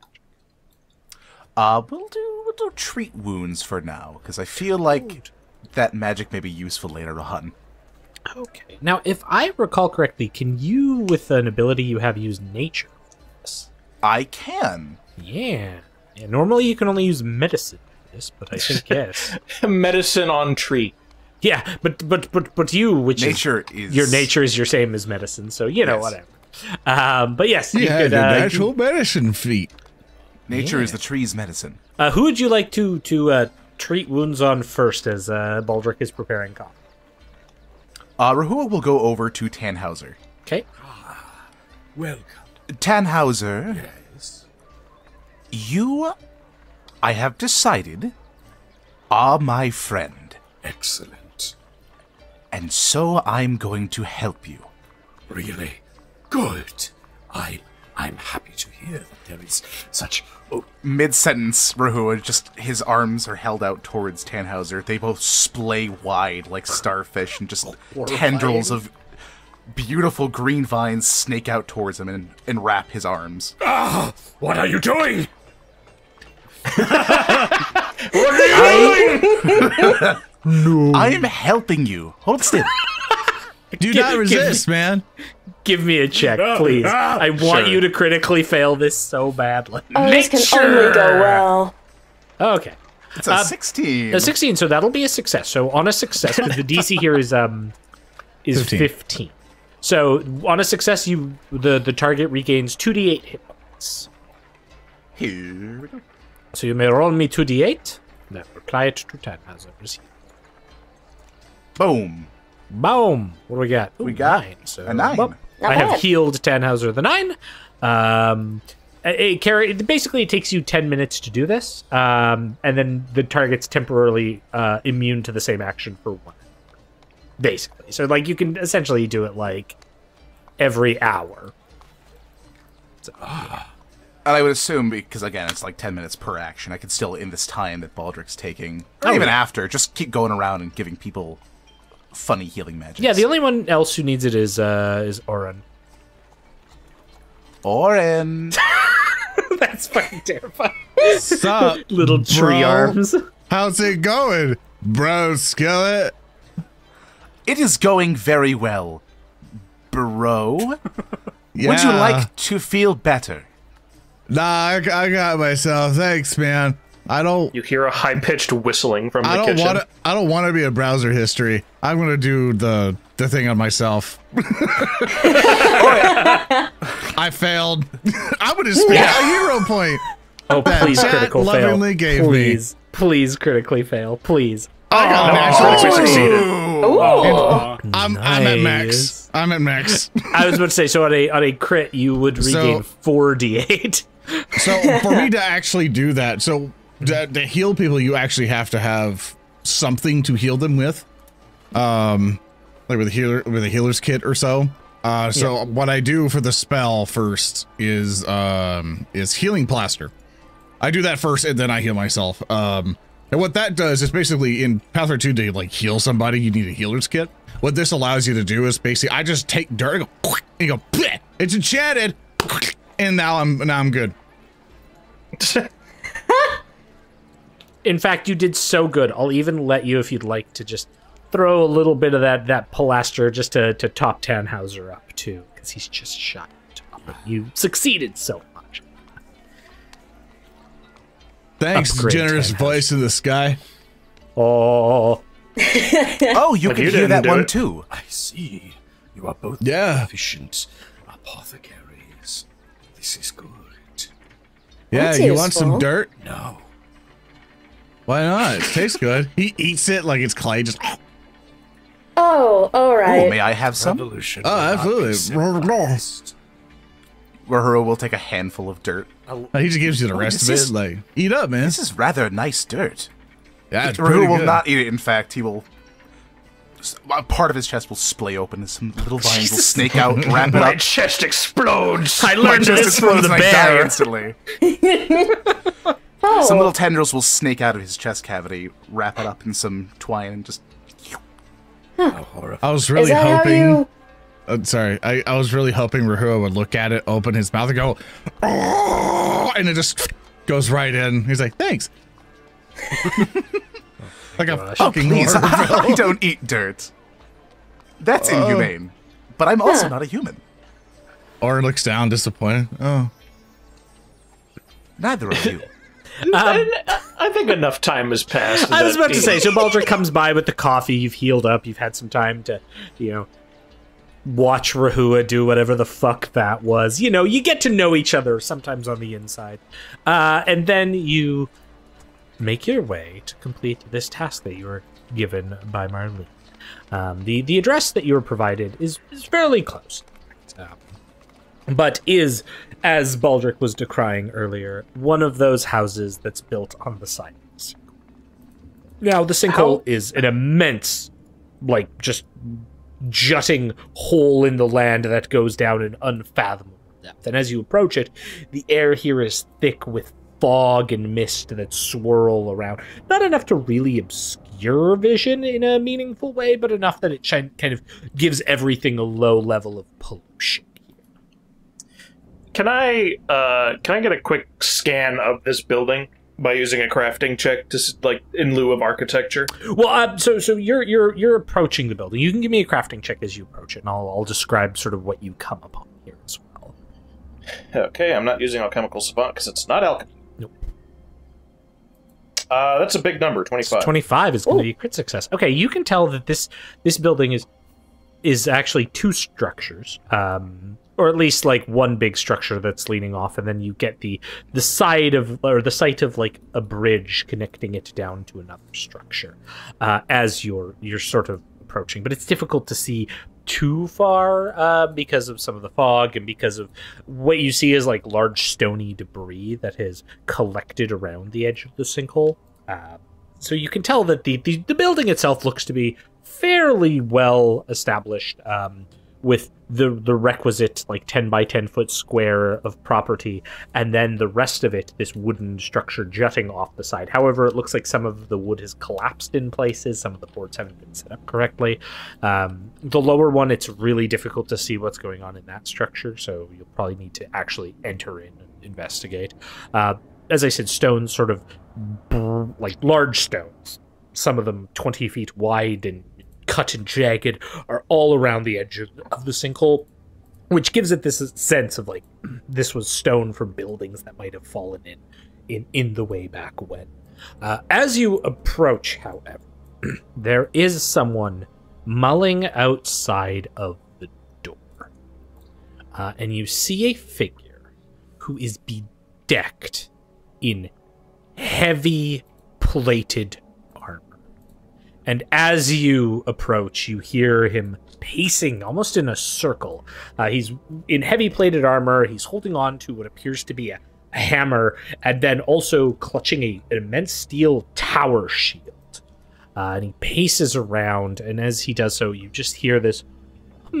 magic? We'll do treat wounds for now, because I feel like that magic may be useful later on. Okay. Now, if I recall correctly, can you, with an ability you have, use nature? I can. Yeah. Normally you can only use medicine for this, but I think yes. Medicine on tree. Yeah, but you, which nature is your nature is your same as medicine, so you know whatever. But yes, you Yeah, could, the natural medicine feat. Nature is the tree's medicine. Who would you like to treat wounds on first, as Baldric is preparing coffee? Rehua will go over to Tannhauser. Okay. Welcome. Tannhauser, Yes. you, I have decided, are my friend. Excellent. And so I'm going to help you. Really good. I'm happy to hear that there is such. Oh, Mid-sentence, Rehua, just his arms are held out towards Tannhauser. They both splay wide like starfish, and just tendrils of beautiful green vines snake out towards him and wrap his arms. ah! What are you doing? I'm helping you. Hold still. Do not resist, man. Give me a check, please. I want you to critically fail this so badly. Oh, this can only go well. Okay. It's a 16. A 16, so that'll be a success. So on a success, because the DC here is 15. So on a success, the target regains 2d8 hit points. Here we go. So you may roll me 2d8, then apply it to 10 as a receipt. Boom. Boom! What do we got? Ooh, We got 9. So, a 9. well, Not I have bad. healed Tannhauser the 9. Basically, it takes you 10 minutes to do this, and then the target's temporarily immune to the same action for 1. Basically. So, like, you can essentially do it, like, every hour. So, And I would assume, because again, it's like 10 minutes per action, I could still, in this time that Baldric's taking, or Oh, even yeah. after, just keep going around and giving people funny healing magic. yeah, the only one else who needs it is Oran. Oran. That's fucking terrifying. Sup, Little tree bro? arms. How's it going, bro? Skillet. It is going very well, bro. Yeah. Would you like to feel better? Nah, I got myself. Thanks, man. I don't. You hear a high-pitched whistling from the I don't kitchen. want to. I don't want to be a browser history. I'm gonna do the thing on myself. I failed. I'm gonna spend a hero point. Oh, please, chat critical fail. lovingly gave me. Please, critically fail. Please. I got critically natural succeeded. two. I'm at max. Nice. I'm at max. I was about to say, so on a crit, you would regain 4d8. So for me to actually do that, so to heal people, you actually have to have something to heal them with, like with a healer's kit or so. So what I do for the spell first is healing plaster. I do that first and then I heal myself. And what that does is basically in Pathfinder 2 to like heal somebody, you need a healer's kit. What this allows you to do is basically I just take dirt and go, and you go, bleh, it's enchanted, and now I'm good. In fact, you did so good. I'll even let you, if you'd like, to just throw a little bit of that plaster just to top Tannhauser up too, because he's just shot up. You succeeded so much. Thanks, Upgrade generous Tannhauser. voice in the sky. Oh, Oh, you can you hear didn't that do one it. too. I see. You are both Yeah. efficient apothecaries. This is good. Yeah, That's you want some useful. dirt? No. Why not? It tastes good. He eats it like it's clay. Just Oh, all Oh, right. may I have some? Revolution. Oh, will not be absolutely. civilized. Rehua will take a handful of dirt. he just gives you the rest this of it. is- Like eat up, man. This is rather nice dirt. Yeah, it's pretty Rehua will good. not eat it. In fact, he will. A part of his chest will splay open, and some little vines will snake out, wrap it My up. chest explodes. I My learned chest this from explodes the and I die bear. instantly. Oh, Some little tendrils will snake out of his chest cavity, wrap it up in some twine, and just. How horrible. I was is really that how hoping. you Sorry, I was really hoping Rehua would look at it, open his mouth, and go, "Oh," and it just goes right in. He's like, "Thanks." Like a fucking please, Orville. I don't eat dirt. That's inhumane. But I'm also not a human. Oran looks down, disappointed. Oh. Neither of you. I think enough time has passed. I was about to say, so Baldric comes by with the coffee, you've healed up, you've had some time to, watch Rehua do whatever the fuck that was. You get to know each other sometimes on the inside. And then you make your way to complete this task that you were given by Marlene. The address that you were provided is fairly close. But is, as Baldric was decrying earlier, one of those houses that's built on the side of the sinkhole. Now, the sinkhole is an immense, just jutting hole in the land that goes down an unfathomable depth. And as you approach it, the air here is thick with fog and mist that swirl around. Not enough to really obscure vision in a meaningful way, but enough that it kind of gives everything a low level of pollution. Can I get a quick scan of this building by using a crafting check, just in lieu of architecture? Well, so you're approaching the building. You can give me a crafting check as you approach it, and I'll describe sort of what you come upon here as well. Okay, I'm not using alchemical savant because it's not alchemy. Nope. That's a big number, 25. 25 is going to be a crit success. Okay, you can tell that this building is actually two structures. Or at least one big structure that's leaning off, and then you get the side of a bridge connecting it down to another structure as you're sort of approaching. But it's difficult to see too far because of some of the fog and because of what you see is large stony debris that has collected around the edge of the sinkhole. So you can tell that the building itself looks to be fairly well established. With the requisite 10 by 10 foot square of property, and then the rest of it, this wooden structure jutting off the side. However, it looks like some of the wood has collapsed in places, some of the boards haven't been set up correctly. The lower one, it's really difficult to see what's going on in that structure, so you'll probably need to actually enter in and investigate. As I said, stones sort of large stones, some of them 20 feet wide and cut and jagged, are all around the edge of the sinkhole, which gives it this sense of this was stone from buildings that might have fallen in the way back when. As you approach, however, there is someone mulling outside of the door, and you see a figure who is bedecked in heavy plated armor. And as you approach, you hear him pacing almost in a circle. He's in heavy plated armor. He's holding on to what appears to be a hammer, and then also clutching an immense steel tower shield. And he paces around, and as he does so, you just hear this I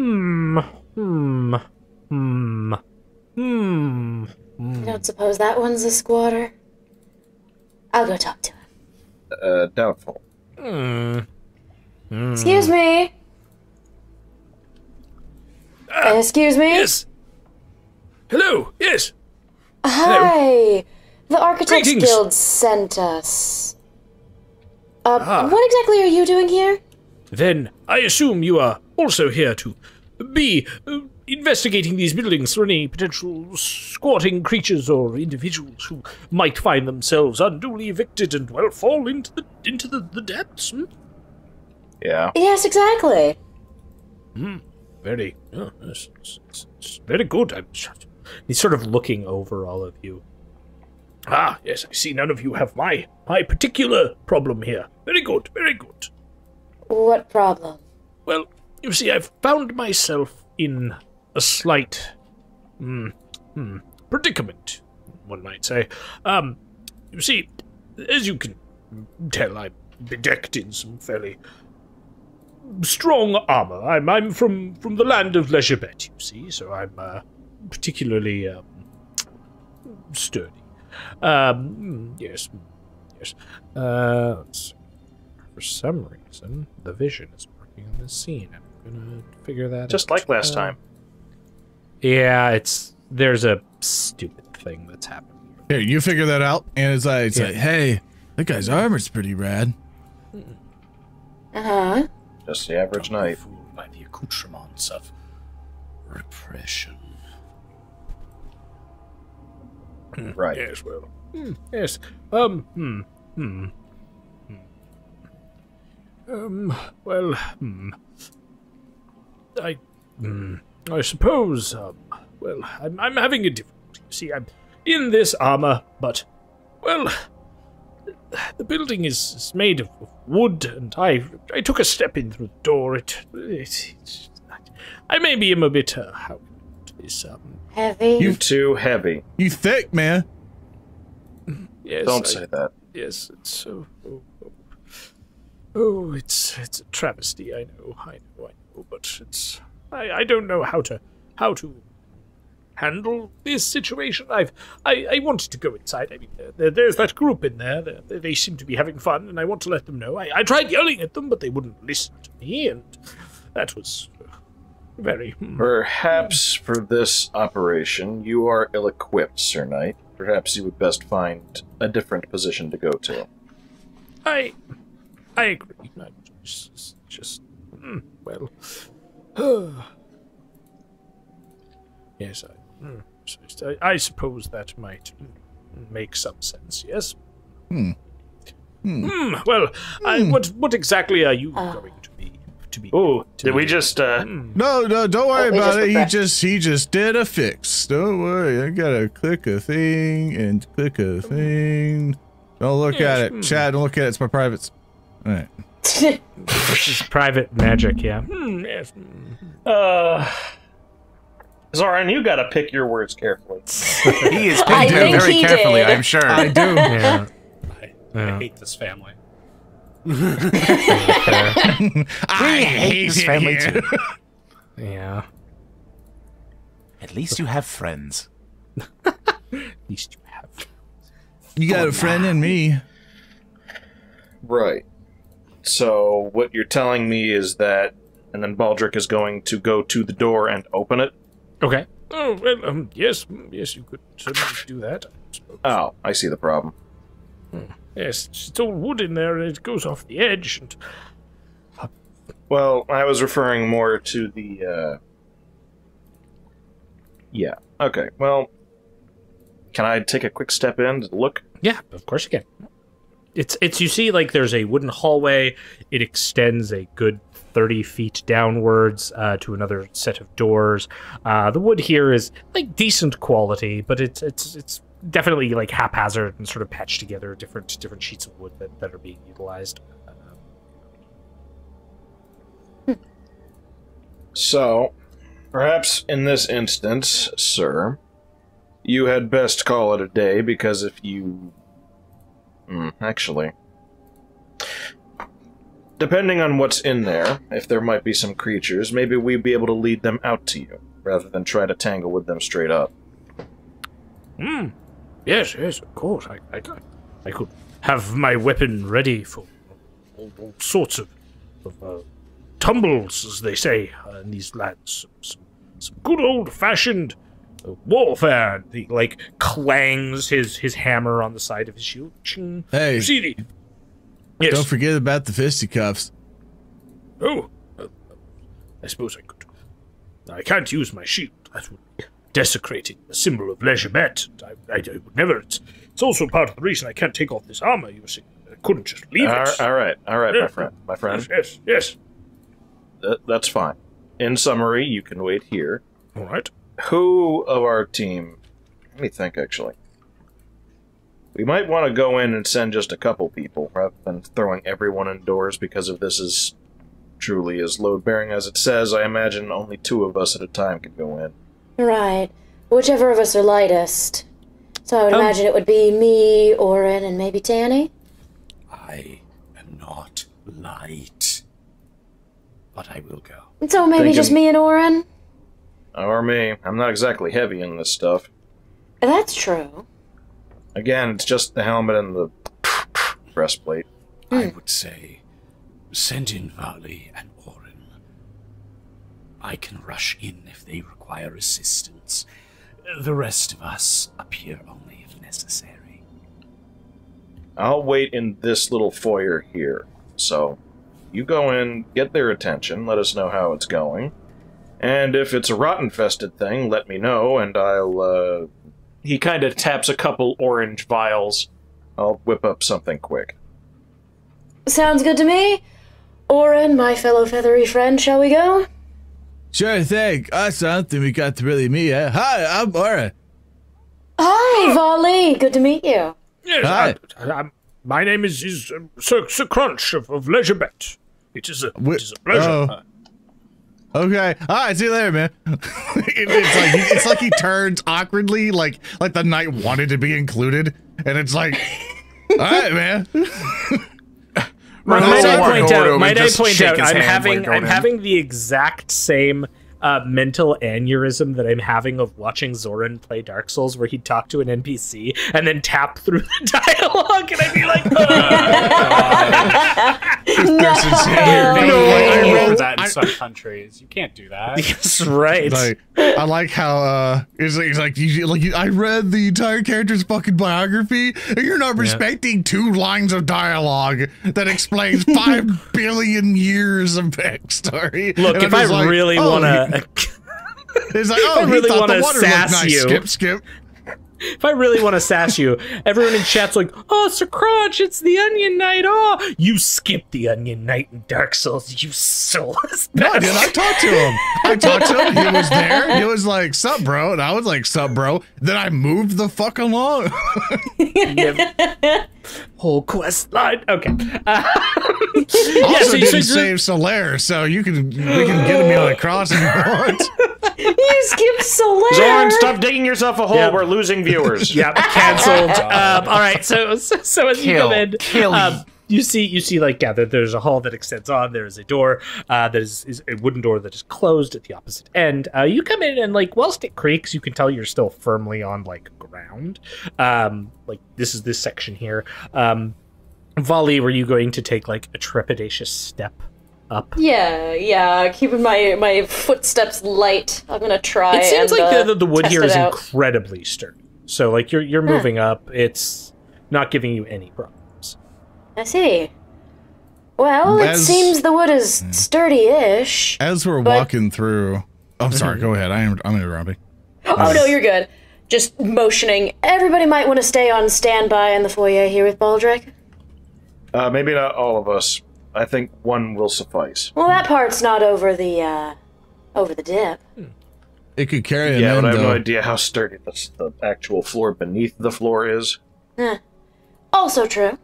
don't suppose that one's a squatter. I'll go talk to him. Doubtful. Excuse me. Excuse me? Yes. Hello, yes. Hi. The Architects Greetings. Guild sent us. What exactly are you doing here? Then I assume you are also here to be investigating these buildings for any potential squatting creatures or individuals who might find themselves unduly evicted and fall into the depths. Yeah. Yes, exactly. It's very good. He's sort of looking over all of you. Ah, yes, I see none of you have my particular problem here. Very good, very good. What problem? Well, you see, I've found myself in a slight predicament, one might say. You see, as you can tell, I'm bedecked in some fairly strong armor. I'm from the land of Legerbet, you see, so I'm particularly sturdy. Yes. For some reason, the vision is working in this scene, and gonna figure that Just out. like last time. Yeah, there's a stupid thing that's happening. Here, you figure that out. And it's like, hey, that guy's armor's pretty rad. Uh-huh. Just the average Don't be night. fooled by the accoutrements of repression. Right. Yes, well. Yes. Well, I suppose, well, I'm having a difficulty. See, I'm in this armor, but, well, the building is made of wood, and I took a step in through the door. I maybe am a bit, how is Heavy. You- Too heavy. You thick, man. yes, Don't say that. Yes, it's so. Oh, it's a travesty. I know, but it's. I don't know how to handle this situation. I wanted to go inside. I mean, there's that group in there. They seem to be having fun, and I want to let them know. I tried yelling at them, but they wouldn't listen to me, and that was very. Perhaps for this operation, you are ill-equipped, Sir Knight. Perhaps you would best find a different position to go to. I agree. I'm just well. Yes, I suppose that might make some sense. Yes. Well, what exactly are you going to be? Ooh, did we just, No, don't worry we about just it. refreshed. He just did a fix. Don't worry. I gotta click a thing and click a thing. Don't look at it. Chad, don't look at it. It's my privates. All right. This is private magic, yeah. Yes. Zoran, you gotta pick your words carefully. He is I picking think very he carefully, did. I'm sure. I do. Yeah. I hate this family. I hate this it family here. too. Yeah. At least you have friends. At least you have. You got a friend in me. Right. So, what you're telling me is that, and then Baldric is going to go to the door and open it? Okay. Oh well, yes, you could certainly do that. I suppose. Oh, I see the problem. Yes, it's all wood in there, and it goes off the edge. And Well, I was referring more to the, Yeah, okay, well, can I take a quick step in to look? yeah, of course you can. It's you see, like there's a wooden hallway. It extends a good 30 feet downwards to another set of doors. The wood here is like decent quality, but it's definitely like haphazard and sort of patched together different sheets of wood that are being utilized. So, perhaps in this instance, sir, you had best call it a day, because if you... actually... Depending on what's in there, if there might be some creatures, maybe we'd be able to lead them out to you, rather than try to tangle with them straight up. Yes, of course. I could have my weapon ready for all sorts of tumbles, as they say in these lands. Some good old-fashioned warfare. And he, like, clangs his hammer on the side of his shield. Ching. Hey. Proceeding. Yes. Don't forget about the fisticuffs. Oh, I suppose I could. I can't use my shield. That would be desecrating the symbol of Legebet. I would never. It's also part of the reason I can't take off this armor. You see, I couldn't just leave it. All right, Yeah. my friend. Yes. That's fine. In summary, you can wait here. All right. Who of our team... Let me think, actually. We might want to go in and send just a couple people, rather than throwing everyone indoors, because if this is truly as load-bearing as it says, I imagine only 2 of us at a time can go in. Right. Whichever of us are lightest. So I would imagine it would be me, Oran, and maybe Tanny. I am not light. But I will go. And so maybe just me and Oran? Or me. I'm not exactly heavy in this stuff. That's true. Again, it's just the helmet and the breastplate. I would say send in Valli and Oran. I can rush in if they require assistance. The rest of us appear only if necessary. I'll wait in this little foyer here. So, you go in, get their attention, let us know how it's going. And if it's a rot-infested thing, let me know, and I'll, He kind of taps a couple orange vials. I'll whip up something quick. Sounds good to me. Oran, my fellow feathery friend, shall we go? Sure thing. I don't think we got to really meet yet. Hi, I'm Oran. Hi, Valli. Good to meet you. Hi. My name is Sir Crunch of Leisurebet. It is a pleasure. Okay. All right. See you later, man. it's like he turns awkwardly, like the knight wanted to be included, and it's like, all right, man. Might I point out, I'm having the exact same mental aneurysm that I'm having of watching Zoran play Dark Souls, where he'd talk to an NPC and then tap through the dialogue, and I'd be like, I read that in some countries. You can't do that. That's right. I like how he's like I read the entire character's fucking biography, and you're not respecting 2 lines of dialogue that explains 5 billion years of backstory. Look, if I really want to, it's like, oh, I really want to sass nice. you. Skip. If I really want to sass you, everyone in chat's like, oh, Sir Crunch, it's the Onion Knight. Oh, you skipped the Onion Knight in Dark Souls, you soulless No, I did. I talked to him. He was there. He was like, sup, bro? And I was like, sup, bro? Then I moved the fuck along. Whole quest line. Okay. Also didn't save Solaire, so we can get him on a cross if you want. You skipped Solaire. Zoran, stop digging yourself a hole. Yep. We're losing viewers. Yep, canceled. All right, so as you come in, you see like there's a hall that extends on. There is a door that is a wooden door that is closed at the opposite end. You come in and like whilst it creaks, you can tell you're still firmly on like ground. Like this is this section here. Valli, were you going to take like a trepidatious step up? Yeah. Keeping my footsteps light. I'm gonna try. It seems like the wood here is out. incredibly sturdy. So like you're moving up. It's not giving you any problems. I see. Well, it seems the wood is sturdy-ish. As we're walking through, I'm sorry. Go ahead. I'm interrupting. Oh no, you're good. Just motioning. Everybody might want to stay on standby in the foyer here with Baldric. Maybe not all of us. I think one will suffice. Well, that part's not over the dip. It could carry an Yeah, end, but I have no though. idea how sturdy the actual floor beneath the floor is. Also true.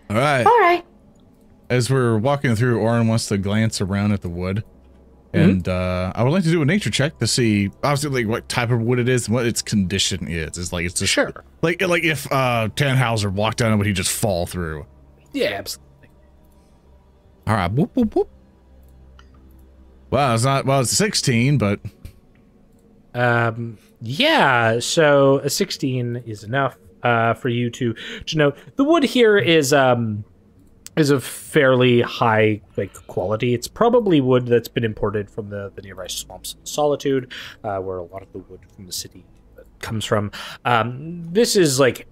All right. As we're walking through, Oran wants to glance around at the wood. And I would like to do a nature check to see, obviously, like what type of wood it is and what its condition is. It's like it's just like if Tannhauser walked down it, would he just fall through? Yeah, absolutely. All right, whoop whoop whoop. Well, it's 16, but yeah. So a 16 is enough for you to know. The wood here is of fairly high quality. It's probably wood that's been imported from the nearby swamps of Solitude, where a lot of the wood from the city comes from. This is like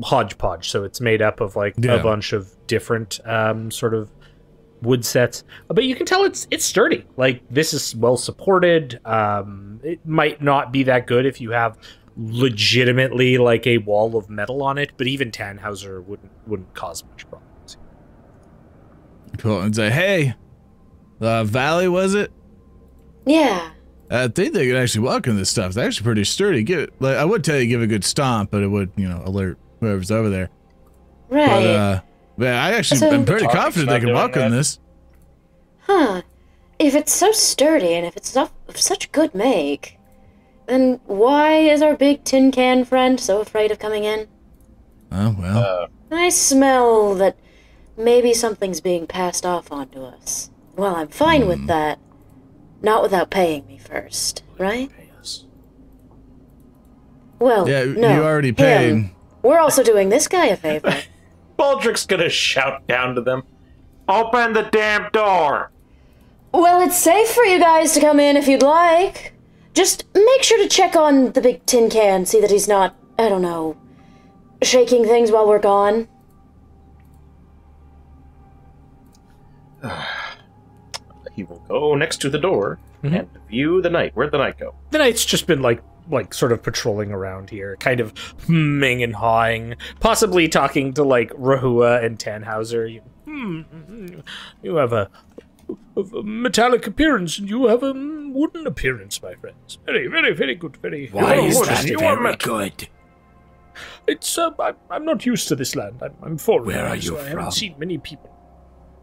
hodgepodge, so it's made up of a bunch of different sort of wood sets, but you can tell it's sturdy. Like this is well supported. It might not be that good if you have legitimately like a wall of metal on it, but even Tannhauser wouldn't cause much problems. Pull and say, hey, Valli, was it? Yeah. I think they could actually walk in this stuff. It's actually pretty sturdy. I would tell you give a good stomp, but it would, alert whoever's over there. Right. But I'm pretty confident they can walk in this. Huh. If it's so sturdy and if it's of such good make, then why is our big tin can friend so afraid of coming in? Oh, well. I smell that maybe something's being passed off onto us. Well, I'm fine with that. Not without paying me first, right? Well, yeah, no, you already paid. We're also doing this guy a favor. Baldric's gonna shout down to them, "Open the damn door!" Well, it's safe for you guys to come in if you'd like. Just make sure to check on the big tin can, see that he's not, I don't know, shaking things while we're gone. He will go next to the door and view the knight. Where'd the knight go? The knight's just been like sort of patrolling around here, kind of humming and hawing, possibly talking to like Rehua and Tannhauser. You have a metallic appearance, and you have a wooden appearance, my friends. Very, very, very good. Very. Why is good. that very good? It's I'm not used to this land. I'm foreign. Where are you so from? I haven't seen many people.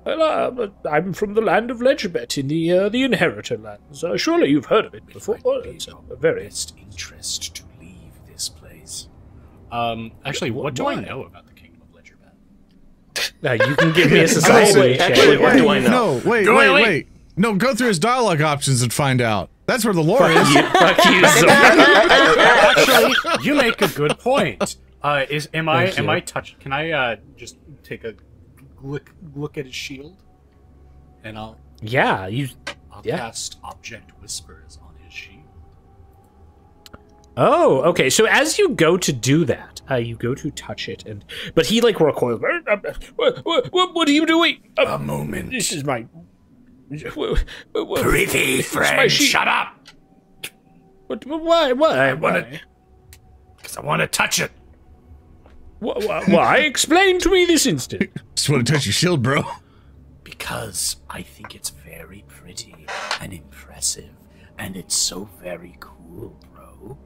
Well, I'm from the land of Legebet in the Inheritor lands. Surely you've heard of it before. It's a very best interest to leave this place. Actually, what do I know about the Kingdom of Legebet? Now you can give me a society check. Actually, what do I know? No, wait. No, go through his dialogue options and find out. That's where the lore is. Fuck you, Actually, you make a good point. Am I touched? Can I just take a look at his shield, and I'll cast Object Whispers on his shield. Oh, okay. So as you go to do that, you go to touch it, but he like recoils. What are you doing? A moment. This is my. Prithee, friend, shut up. Why? Because I want to touch it. Why? Explain to me this instant. Just want to touch your shield, bro. Because I think it's very pretty and impressive, and it's so very cool, bro.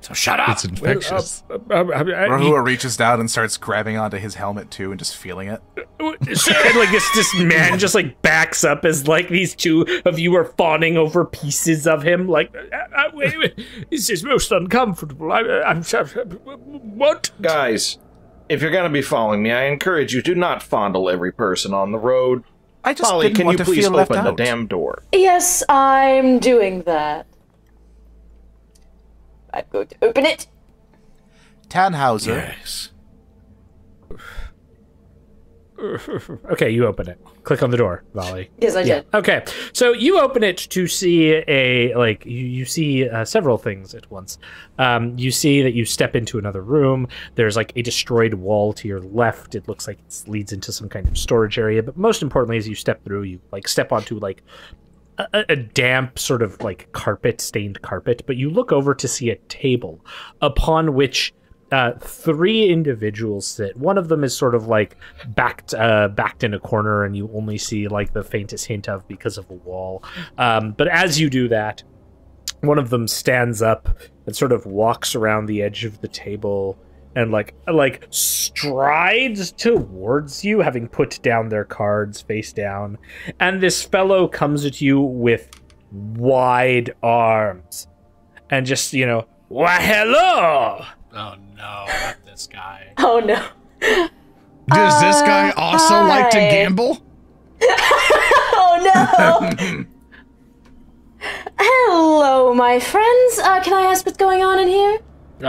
So shut up! It's infectious. Rehua reaches down and starts grabbing onto his helmet too and just feeling it. And like this man just like backs up as like these two of you are fawning over pieces of him. Like, wait, this is most uncomfortable. I'm what? Guys, if you're going to be following me, I encourage you to not fondle every person on the road. I just Polly, didn't can want you to please feel left open the out. damn door? Yes, I'm doing that. I'm going to open it. Tannhauser. Yes. Okay, you open it. Click on the door, Valli. Yes, I did. Okay, so you open it to see you see several things at once. You see that you step into another room. There's like a destroyed wall to your left. It looks like it leads into some kind of storage area. But most importantly, as you step through, you like step onto like a damp sort of like stained carpet. But you look over to see a table upon which three individuals sit. One of them is sort of like backed in a corner, and you only see like the faintest hint of because of a wall. But as you do that, one of them stands up and sort of walks around the edge of the table and like strides towards you, having put down their cards face down. And this fellow comes at you with wide arms and just, why, hello! Oh no, not this guy. Oh no. Does this guy also like to hi. gamble? Oh no! Hello, my friends. Can I ask what's going on in here?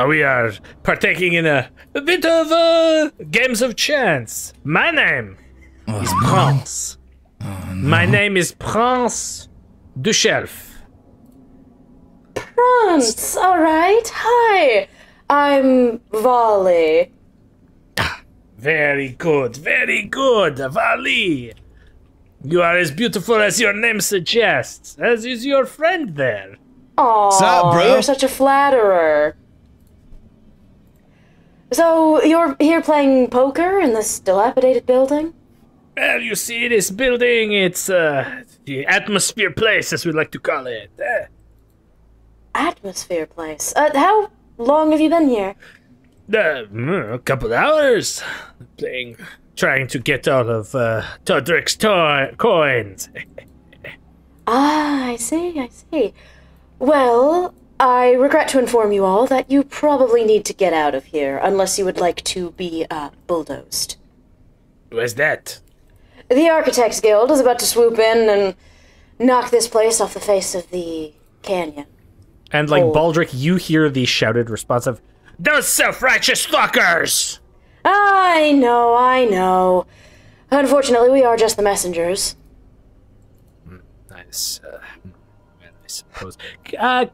We are partaking in a bit of games of chance. My name is Prince. My name is Prince du Shelf. Prince, alright. Hi. I'm Valli. Very good, Valli. You are as beautiful as your name suggests, as is your friend there. Aw, Sup, bro? you're such a flatterer. So, you're here playing poker in this dilapidated building? Well, you see, this building, it's the atmosphere place, as we like to call it. Atmosphere place. How long have you been here? A couple hours. Trying to get out of Todric's coins. Ah, I see. Well, I regret to inform you all that you probably need to get out of here, unless you would like to be, bulldozed. Where's that? The Architects Guild is about to swoop in and knock this place off the face of the canyon. And like Baldric, you hear the shouted response of, "Those self-righteous fuckers!" I know. Unfortunately, we are just the messengers. Nice. I suppose. Do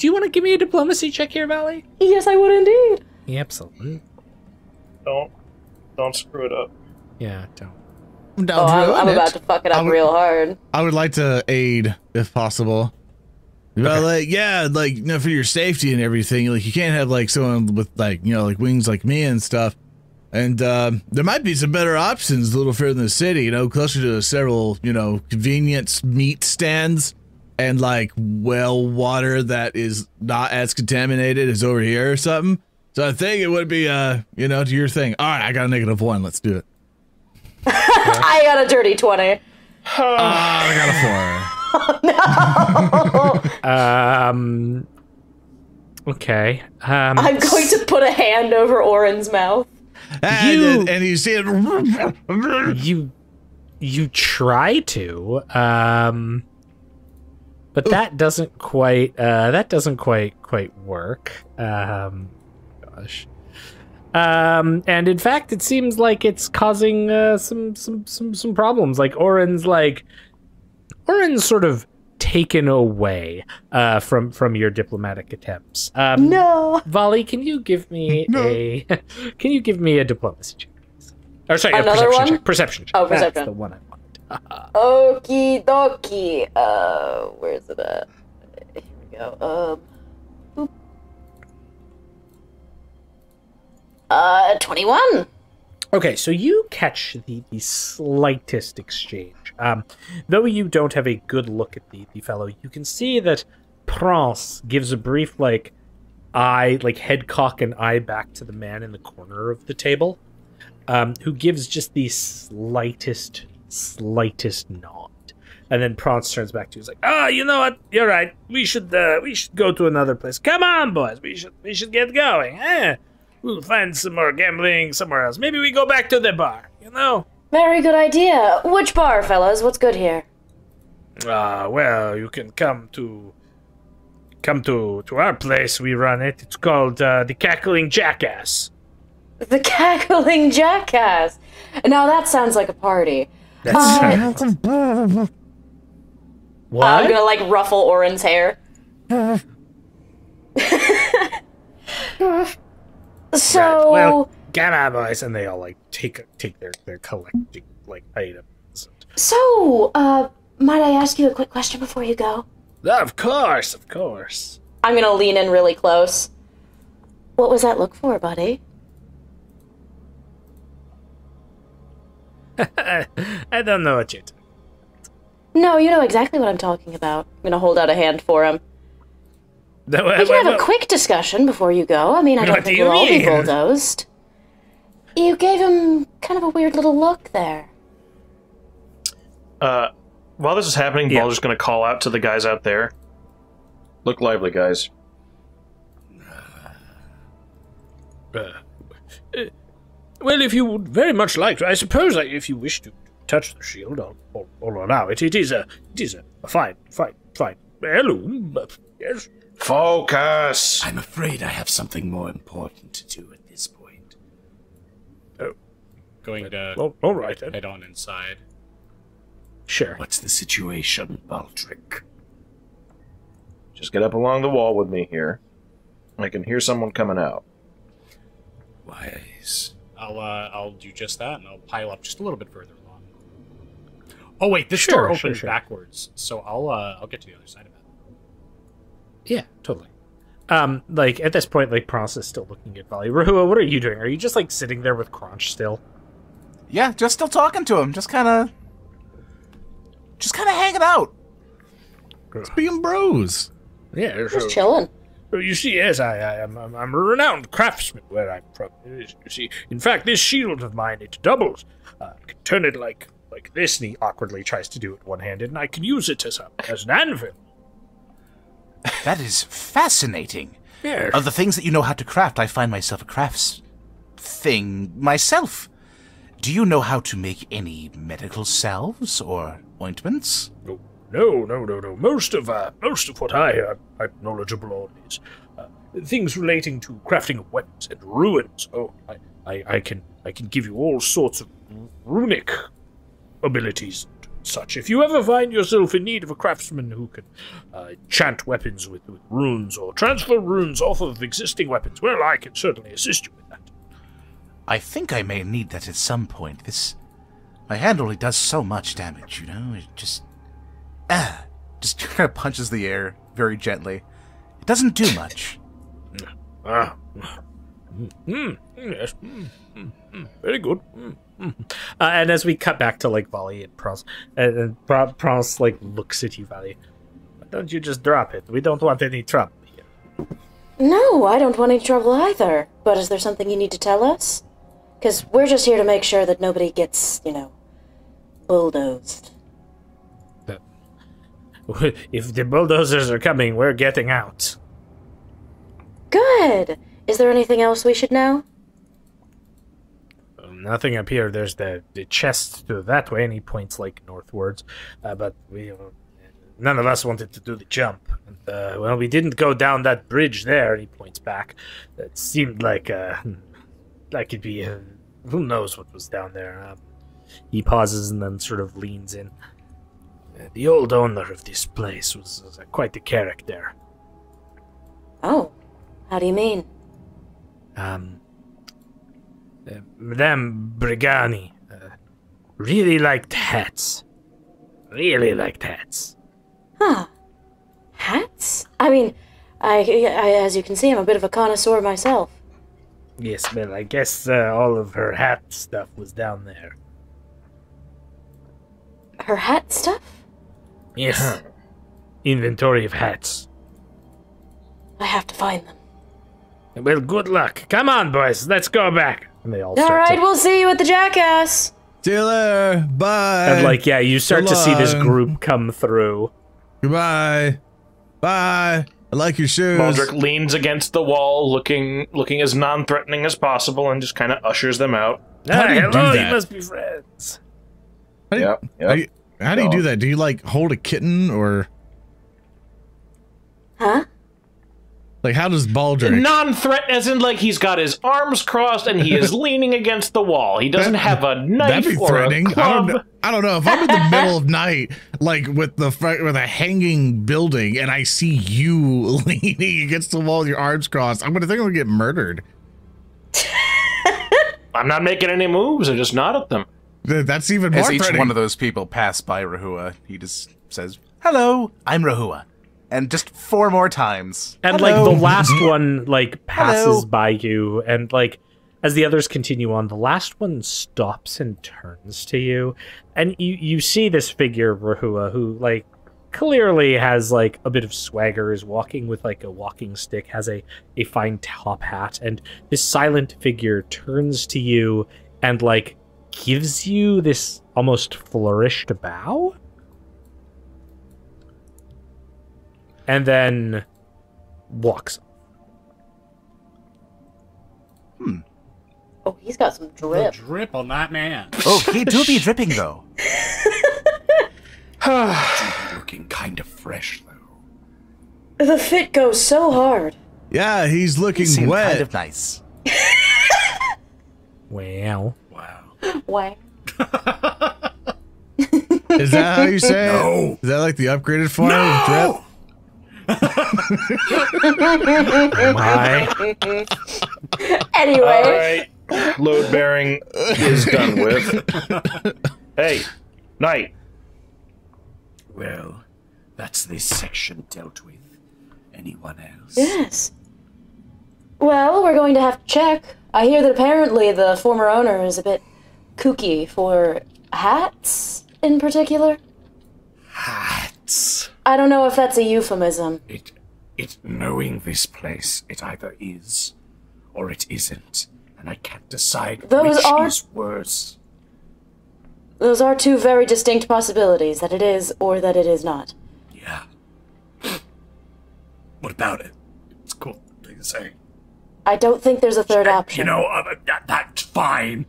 you want to give me a diplomacy check here, Valli? Yes, I would indeed. Yeah, absolutely. Don't screw it up. Yeah, don't. I'm about to fuck it up real hard. I would like to aid if possible. But like, yeah, like, you know, for your safety and everything, like you can't have like someone with like, you know, like wings like me and stuff. And there might be some better options a little further in the city, you know, closer to several, you know, convenience meat stands and like well water that is not as contaminated as over here or something. So I think it would be, you know, to your thing. All right, I got a -1. Let's do it. I got a dirty 20. I got a 4. Okay. I'm going to put a hand over Oran's mouth. And you see it. You try to, but that doesn't quite work. Gosh. And in fact, it seems like it's causing some problems. Like Oran's sort of taken away from your diplomatic attempts. No. Valli, can you give me a diplomacy check, please? Or sorry, another perception one? check. Perception check. Oh, perception. That's the one I wanted. Okie dokie. Where is it at? Here we go. Boop. 21. Okay, so you catch the slightest exchange. Though you don't have a good look at the fellow, you can see that Prince gives a brief, head cock and eye back to the man in the corner of the table, who gives just the slightest nod. And then Prince turns back to you. He's like, you know what? You're right. We should go to another place. Come on, boys. We should get going. We'll find some more gambling somewhere else. Maybe we go back to the bar, you know? Very good idea. Which bar, fellas? What's good here? Well, you can come to our place. We run it. It's called the Cackling Jackass. The Cackling Jackass. Now that sounds like a party. What? I'm gonna ruffle Oran's hair. So right. Well, come on, boys, and they all take their collecting items. So, might I ask you a quick question before you go? Of course. I'm gonna lean in really close. What was that look for, buddy? I don't know what you're talking about. No, you know exactly what I'm talking about. I'm gonna hold out a hand for him. We can have a quick discussion before you go. I mean, I don't think we'll all be bulldozed. You gave him kind of a weird little look there. While this is happening, Baldric's going to call out to the guys out there. Look lively, guys. Well, if you would very much like to, I suppose if you wish to touch the shield, I'll allow it. It is a fine heirloom, yes. Focus! I'm afraid I have something more important to do at this point. Oh. Going to all right, then. head on inside. Sure. What's the situation, Baldric? Just get up along the wall with me here. I can hear someone coming out. Wise. I'll do just that, and I'll pile up just a little bit further along. Oh wait, this door opens backwards, so I'll get to the other side of it. Yeah, totally. At this point, Prince is still looking at Valli. Rehua, what are you doing? Are you just sitting there with Crunch still? Yeah, just still talking to him. Just kind of hanging out. Just being bros. Yeah, Just chilling. You see, yes, I'm a renowned craftsman where I'm from. You see, in fact, this shield of mine, it doubles. I can turn it like this, and he awkwardly tries to do it one-handed, and I can use it as an anvil. That is fascinating. Yeah. Of the things that you know how to craft, I find myself a crafts thing myself. Do you know how to make any medical salves or ointments? No. Most of what I'm knowledgeable on is things relating to crafting of weapons and ruins. Oh, I can give you all sorts of runic abilities and such. If you ever find yourself in need of a craftsman who can enchant weapons with runes or transfer runes off of existing weapons, well, I can certainly assist you with that. I think I may need that at some point. My hand only does so much damage, you know? It just kind of punches the air very gently. It doesn't do much. Yes. Very good. And as we cut back to like Valli and Pross, and Pross like looks at you, Valli. Why don't you just drop it? We don't want any trouble here. No, I don't want any trouble either. But is there something you need to tell us? Because we're just here to make sure that nobody gets, bulldozed. If the bulldozers are coming, we're getting out. Good. Is there anything else we should know? Nothing up here. There's the chest to that way, and he points like northwards. But none of us wanted to do the jump. And, well, we didn't go down that bridge there. And he points back. It seemed like it'd be who knows what was down there. He pauses and then sort of leans in. The old owner of this place was quite a character. Oh, how do you mean? Madame Brigani really liked hats. Really liked hats. Huh. Hats? I mean, I as you can see, I'm a bit of a connoisseur myself. Yes, well, I guess all of her hat stuff was down there. Her hat stuff? Yes. Inventory of hats. I have to find them. Well, good luck. Come on, boys. Let's go back. And they all All start right, to... we'll see you at the Jackass. See you later. Bye. And like, yeah, you start to see this long. group come through. Goodbye. Bye. I like your shoes. Baldric leans against the wall, looking as non-threatening as possible, and just kind of ushers them out. How do you do hello, that? you must be friends. How do you do that? Do you like hold a kitten or Huh? like how does Baldric? Non-threat, as in like he's got his arms crossed and he is leaning against the wall. He doesn't have a knife That'd be or threatening. a club. I don't know if I'm in the middle of night, like with a hanging building, and I see you leaning against the wall with your arms crossed. I'm gonna think I'm gonna get murdered. I'm not making any moves. I just nod at them. That's even more As each threatening. one of those people pass by Rehua, he just says, "Hello, I'm Rehua," and just 4 more times. And Hello. like the last one like passes Hello. by you, and like as the others continue on, the last one stops and turns to you, and you see this figure Rehua who like clearly has like a bit of swagger, is walking with like a walking stick, has a fine top hat, and this silent figure turns to you and like gives you this almost flourished bow, and then walks. Oh, he's got some The drip. drip on that man. Oh, he do be dripping though. Looking kind of fresh, though. The fit goes so hard. Yeah, he's looking Seemed wet. kind of nice. Wow. Wow. Why? Is that how you say it? No. Is that like the upgraded form of drip? Anyway, All right, load bearing is done with. Hey, Knight. Well, that's this section dealt with. Anyone else? yes. Well, we're going to have to check. I hear that apparently the former owner is a bit kooky for hats in particular. Hats. I don't know if that's a euphemism. It knowing this place, it either is or it isn't, and I can't decide Those which are- is worse. Those are 2 very distinct possibilities, that it is or that it is not. Yeah. What about it? It's a cool thing to say. I don't think there's a third option. You know, that's fine.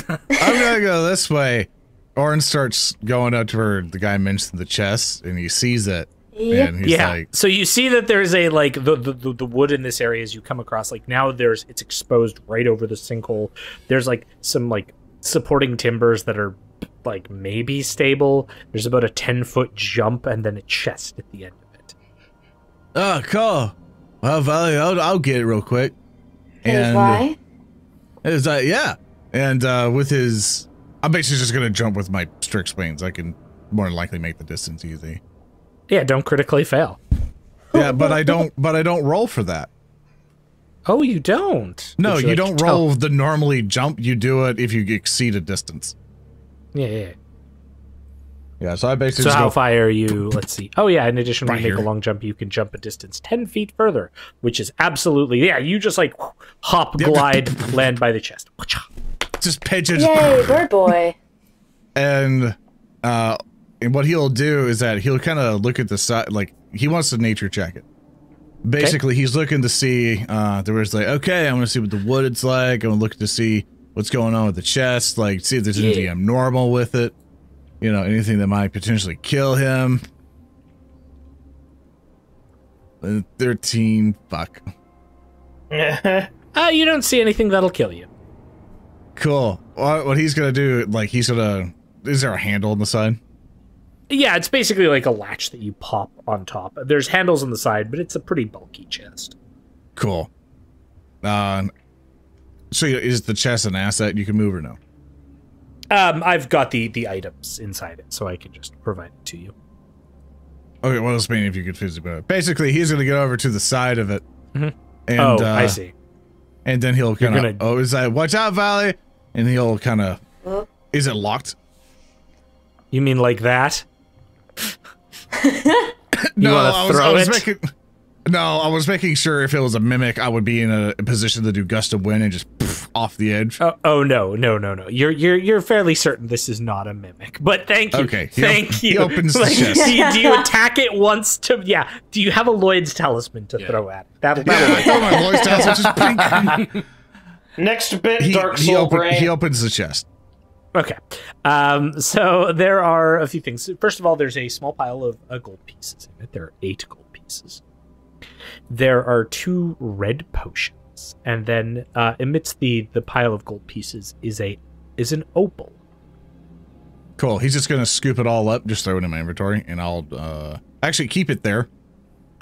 I'm gonna go this way. Oran starts going up to where the guy mentioned the chest, and he sees it, Yep. and he's like, So you see that there's a like the wood in this area as you come across, like now it's exposed right over the sinkhole. There's like some like supporting timbers that are like maybe stable. There's about a 10-foot jump and then a chest at the end of it. Oh, cool. Well, Valli, I'll get it real quick. Is why? It's like, yeah. And with his, I'm basically just gonna jump with my strict swings. I can more than likely make the distance easy. Yeah, don't critically fail. Yeah, but I don't roll for that. Oh, you don't? No, Would you like don't to roll the normally jump. You do it if you exceed a distance. Yeah. Yeah, so I basically So just how go, far are you? Let's see. Oh yeah, in addition, when Right you make here. a long jump, you can jump a distance 10 feet further, which is absolutely, yeah, you just like hop, glide, land by the chest. just pigeons. Yay, bird boy. And what he'll do is that he'll kind of look at the side, like he wants to nature check it. Basically, he's looking to see, there was like, okay, I want to see what the wood it's like. I'm looking to see what's going on with the chest, like see if there's anything abnormal with it. You know, anything that might potentially kill him. 13, fuck. You don't see anything that'll kill you. Cool. What he's gonna do, like he's gonna, is there a handle on the side? Yeah, it's basically like a latch that you pop on top. There's handles on the side, but it's a pretty bulky chest. Cool. So is the chest an asset you can move or no? I've got the items inside it, so I can just provide it to you. Okay, what else mean if you could physically move it? Basically, he's gonna get over to the side of it. Mm-hmm. And, I see. And then he'll kind of, is that, watch out, Valli? And he'll kind of, is it locked? You mean like that? No, I was making sure if it was a mimic, I would be in a position to do gust of wind and just off the edge. Oh no. You're fairly certain this is not a mimic. But thank you. Okay. Thank you. He opens the chest. Do you attack it once to? Yeah. Do you have a Lloyd's talisman to throw at it? That'll I throw my Lloyd's talisman, just pink. Next bit, Dark Soul Brain. He opens the chest. Okay. So there are a few things. First of all, there's a small pile of gold pieces in it. There are 8 gold pieces. There are 2 red potions, and then amidst the pile of gold pieces is an opal. Cool. He's just gonna scoop it all up, just throw it in my inventory, and I'll actually keep it there.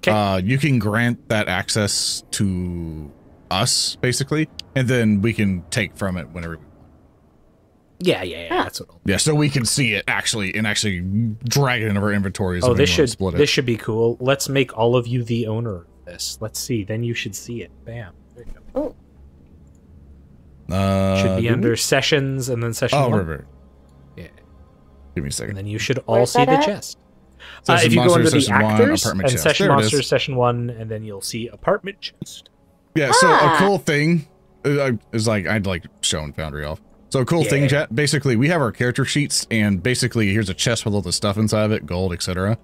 Okay. You can grant that access to us, basically, and then we can take from it whenever we want. Yeah. That's what. Yeah, so we can see it actually drag it into our inventories. Oh, this should be cool. Let's make all of you the owner of this. Let's see. Then you should see it. Bam. There you go. Oh. Should be under sessions and then session 1. Right. Yeah. Give me a second. And then you should all see the chest. If you go under the actors and session monsters, session 1, and then you'll see apartment chest. Yeah. So a cool thing is like I'd like showing Foundry off. So a cool thing, chat. Basically, we have our character sheets, and basically, here's a chest with all the stuff inside of it, gold, etc.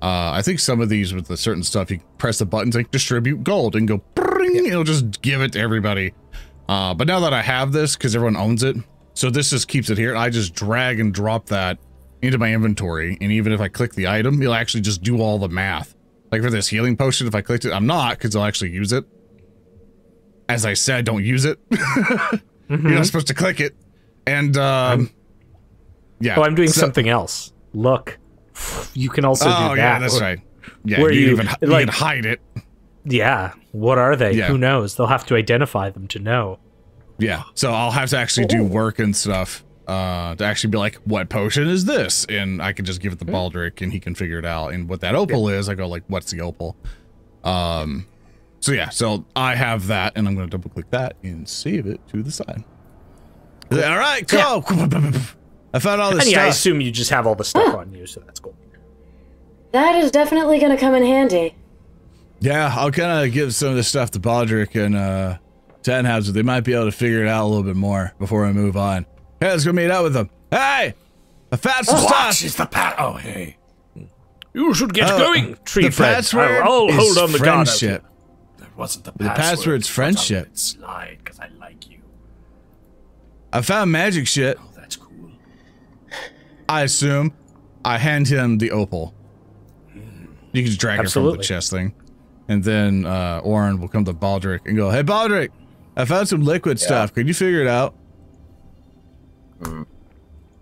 I think some of these with the certain stuff, you press the buttons like distribute gold and go, it'll just give it to everybody. But now that I have this, because everyone owns it, so this just keeps it here. I just drag and drop that into my inventory, and even if I click the item, it'll actually just do all the math. Like for this healing potion, if I clicked it, I'm not, because I'll actually use it. As I said, don't use it. You're not supposed to click it. And, yeah. Oh, I'm doing something else. Look. You can also do that. Oh, yeah, that's right. Yeah, where you can hide it. Yeah. What are they? Yeah. Who knows? They'll have to identify them to know. Yeah. So I'll have to actually do work and stuff to actually be like, what potion is this? And I can just give it to Baldric and he can figure it out. And what that opal is, I go like, what's the opal? So yeah, so I have that and I'm going to double click that and save it to the side. Cool. All right, cool. Yeah. I found all this stuff. I assume you just have all the stuff on you, so that's cool. That is definitely going to come in handy. Yeah, I'll kind of give some of this stuff to Baldric and Tannhauser. They might be able to figure it out a little bit more before I move on. Hey, let's go meet up with them. Hey, I found some stuff. Is the Oh, hey. You should get going, tree friend. Password I'll hold on the guard. Friendship. There wasn't the password's friendship. Slide, because I like you. I found magic shit. Oh, that's cool. I assume I hand him the opal. You can just drag it from the chest thing. And then Oran will come to Baldric and go, hey, Baldric, I found some liquid stuff. Could you figure it out?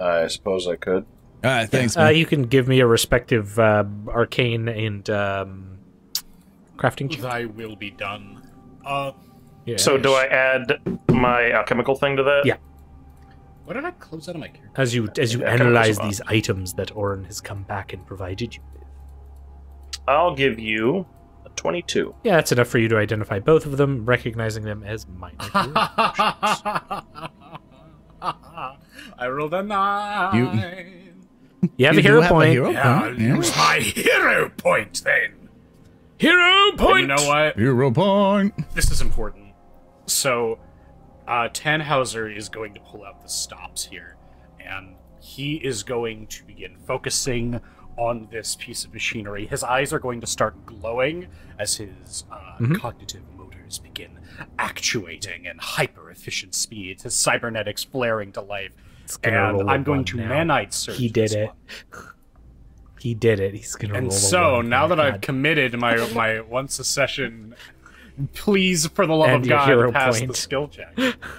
I suppose I could. All right, thanks. Man. You can give me a respective arcane and crafting check. Thy will be done. Yeah. So do I add my alchemical thing to that? Yeah. What did I close out of my character? As you Yeah, analyze chemicals these items that Oran has come back and provided you with. I'll give you a 22. Yeah, that's enough for you to identify both of them, recognizing them as minor healing potions. I rolled a 9. You have a do hero have point. hero I'll point, yeah. use my hero point then. Hero And point! you know what? Hero point. This is important. So, Tannhauser is going to pull out the stops here, and he is going to begin focusing on this piece of machinery. His eyes are going to start glowing as his cognitive motors begin actuating in hyper-efficient speeds, his cybernetics flaring to life. And I'm going to Manite Surge. He did this it. one. He did it. He's gonna roll And a so, one. now Oh, that I've God. committed my once a session, please, for the love And of your God, hero pass point. the skill check.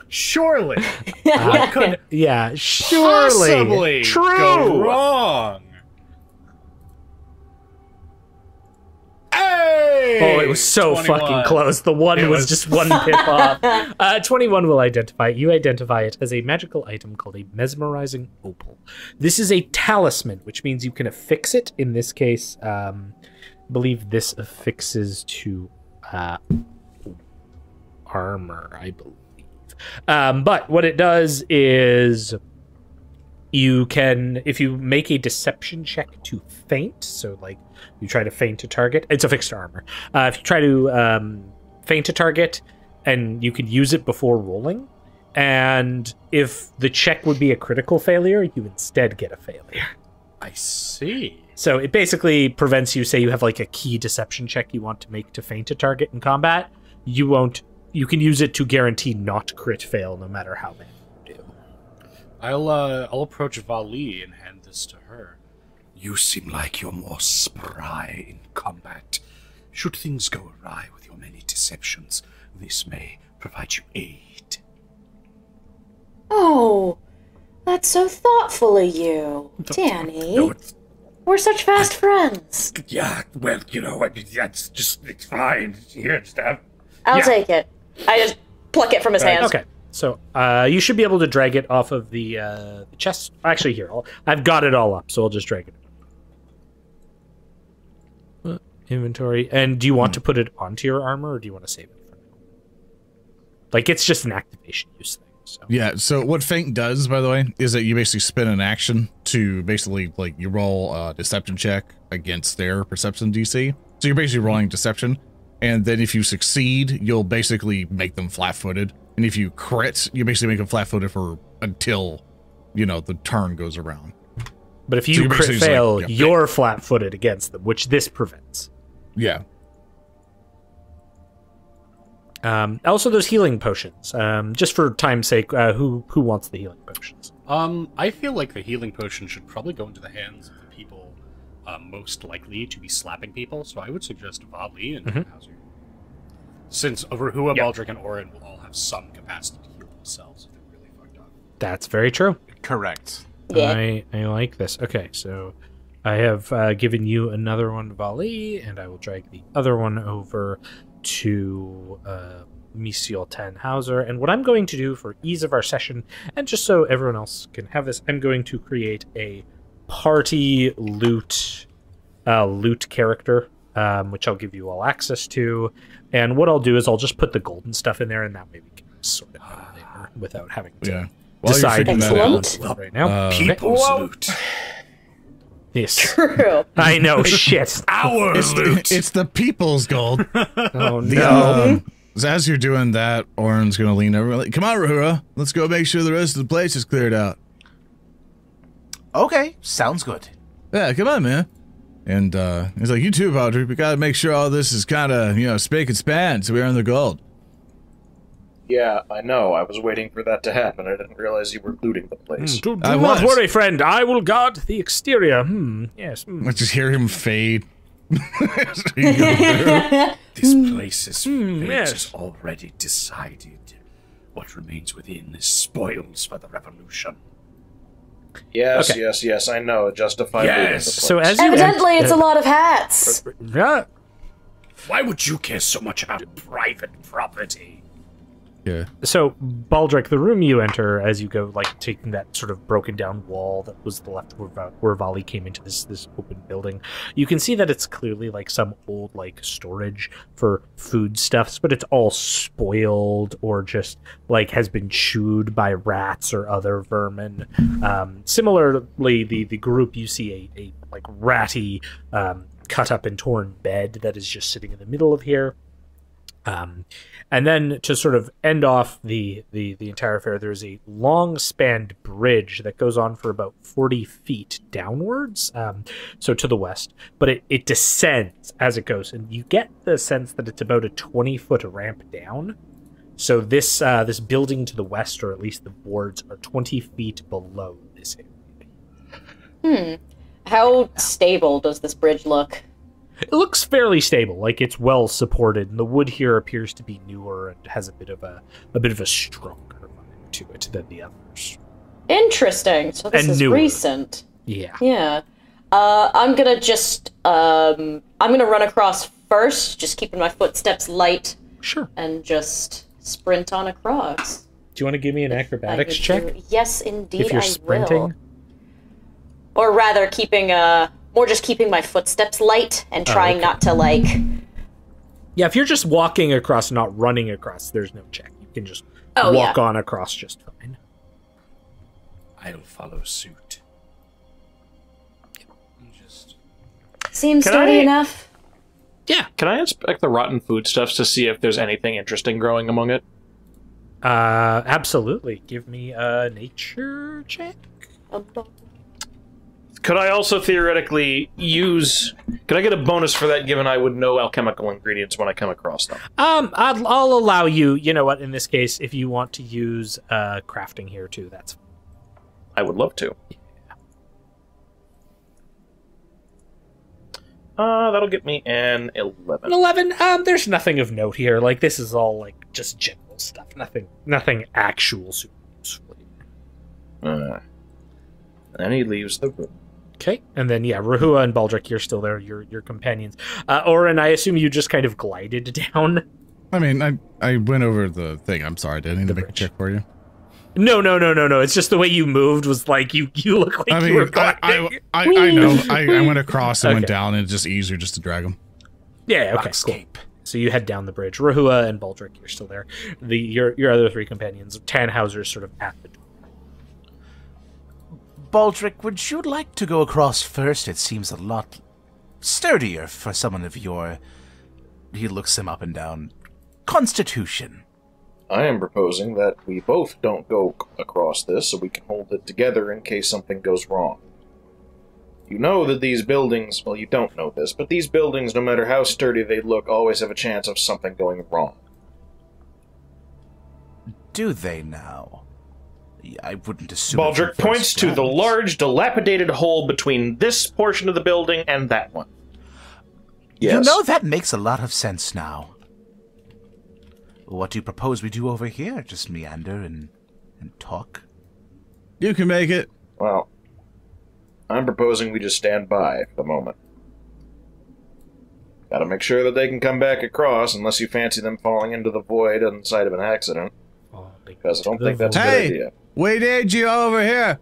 Surely, what could Yeah, surely. possibly True. go wrong? Hey! Oh, it was so 21. fucking close. The one It was was- just one pip off. 21 will identify it. You identify it as a magical item called a mesmerizing opal. This is a talisman, which means you can affix it. In this case, I believe this affixes to armor, I believe. But what it does is you can, if you make a deception check to feint, so like you try to feint a target, it's affixed to armor. If you try to feint a target, and you could use it before rolling, and if the check would be a critical failure, you instead get a failure. I see. So it basically prevents you, say you have like a key deception check you want to make to feint a target in combat, you can use it to guarantee not crit fail no matter how many you do. I'll approach Valli and hand this to her. You seem like you're more spry in combat. Should things go awry with your many deceptions, this may provide you aid. Oh, that's so thoughtful of you, Danny. No, it's, We're such fast friends. yeah, well, you know, that's just, it's fine. Here, just have... I'll Yeah. take it. I just pluck it from his hands. Okay, so you should be able to drag it off of the chest. Actually, here, I've got it all up, so I'll just drag it. Inventory. And do you want to put it onto your armor, or do you want to save it for now? Like, it's just an activation use thing. So. Yeah, so what Feint does, by the way, is that you basically spend an action to basically, like, you roll a deception check against their perception DC. So you're basically rolling deception, and then if you succeed, you'll basically make them flat-footed. And if you crit, you basically make them flat-footed for until, you know, the turn goes around. But if So you you're crit basically just fail, like, yeah. you're flat-footed against them, which this prevents. Yeah. Also, those healing potions. Just for time's sake, who wants the healing potions? I feel like the healing potion should probably go into the hands of the people most likely to be slapping people, so I would suggest Valli and Tannhauser. Since Rehua, Baldric, and Oran will all have some capacity to heal themselves if they're really fucked up. That's very true. Correct. Yeah. I like this. Okay, so I have given you another one, Valli, and I will drag the other one over to Monsieur Tannhauser. And what I'm going to do for ease of our session, and just so everyone else can have this, I'm going to create a party loot character, which I'll give you all access to. And what I'll do is I'll just put the golden stuff in there, and that way we can sort it out later without having to Yeah. While you're decide figuring that Excellent. out, right now. People's Whoa. loot. Yes. True. I know, shit. Our loot. it's the people's gold. Oh, The, no. as you're doing that, Oran's gonna lean over. Like, come on, Rehua, let's go make sure the rest of the place is cleared out. Okay, sounds good. Yeah, come on, man. And he's like, you too, Baldric. We gotta make sure all this is kind of, you know, spick and span, so we earn the gold. Yeah, I know. I was waiting for that to happen. I didn't realize you were looting the place. Do I not was. worry, friend. I will guard the exterior. Yes. I just hear him fade. This place yes. is already decided. What remains within is spoils for the revolution. Yes, Okay. yes, I know. Justify. Yes. So as you Evidently, it's a lot of hats. Yeah. Why would you care so much about private property? Yeah. So, Baldric, the room you enter as you go, like, taking that sort of broken down wall that was the left where Valli came into this open building, you can see that it's clearly, like, some old, like, storage for foodstuffs, but it's all spoiled or just, like, has been chewed by rats or other vermin. Similarly, the group, you see a like, ratty, cut up and torn bed that is just sitting in the middle of here. And then to sort of end off the entire affair, there's a long-spanned bridge that goes on for about 40 feet downwards, so to the west. But it descends as it goes, and you get the sense that it's about a 20-foot ramp down. So this building to the west, or at least the boards, are 20 feet below this area. How stable does this bridge look? It looks fairly stable, like it's well supported, and the wood here appears to be newer and has a bit of a stronger vibe to it than the others. Interesting. So this And is newer. recent. Yeah. Yeah. I'm gonna just I'm gonna run across first, just keeping my footsteps light, Sure. and just sprint on across. Do you want to give me an acrobatics I check? do- Yes, indeed. If you're I sprinting? will. Or rather, keeping just keeping my footsteps light and trying not to like. Yeah, if you're just walking across, not running across, there's no check. You can just walk on across just fine. I'll follow suit. Seems Can sturdy I- enough. Yeah. Can I inspect the rotten foodstuffs to see if there's anything interesting growing among it? Absolutely. Give me a nature check. Could I also theoretically use... Could I get a bonus for that, given I would know alchemical ingredients when I come across them? I'll allow you. You know what? In this case, if you want to use crafting here too, that's fine. I would love to. That'll get me an 11. An 11. There's nothing of note here. Like this is all like just general stuff. Nothing actual super useful. And he leaves the room. Okay, and then yeah, Rehua and Baldric, you're still there. Your companions. Oran, I assume you just kind of glided down. I mean, I went over the thing. I'm sorry. Did I need to make a check for you? No. It's just the way you moved was like you look like I mean, you were gliding. I know. I went across and went down, and it's just easier just to drag them. Yeah. Okay. Cool. So you head down the bridge. Rehua and Baldric, you're still there. Your other three companions, Tannhauser's sort of at the door. Baldric, would you like to go across first? It seems a lot sturdier for someone of your... He looks him up and down. Constitution. I am proposing that we both don't go across this so we can hold it together in case something goes wrong. You know that these buildings, well, you don't know this, but these buildings, no matter how sturdy they look, always have a chance of something going wrong. Do they now? I wouldn't assume... Baldric points to the large, dilapidated hole between this portion of the building and that one. Yes. You know, that makes a lot of sense now. What do you propose we do over here? Just meander and talk? You can make it. Well, I'm proposing we just stand by for the moment. Gotta make sure that they can come back across, unless you fancy them falling into the void on the side of an accident. Because I don't think that's a good idea. We need you over here.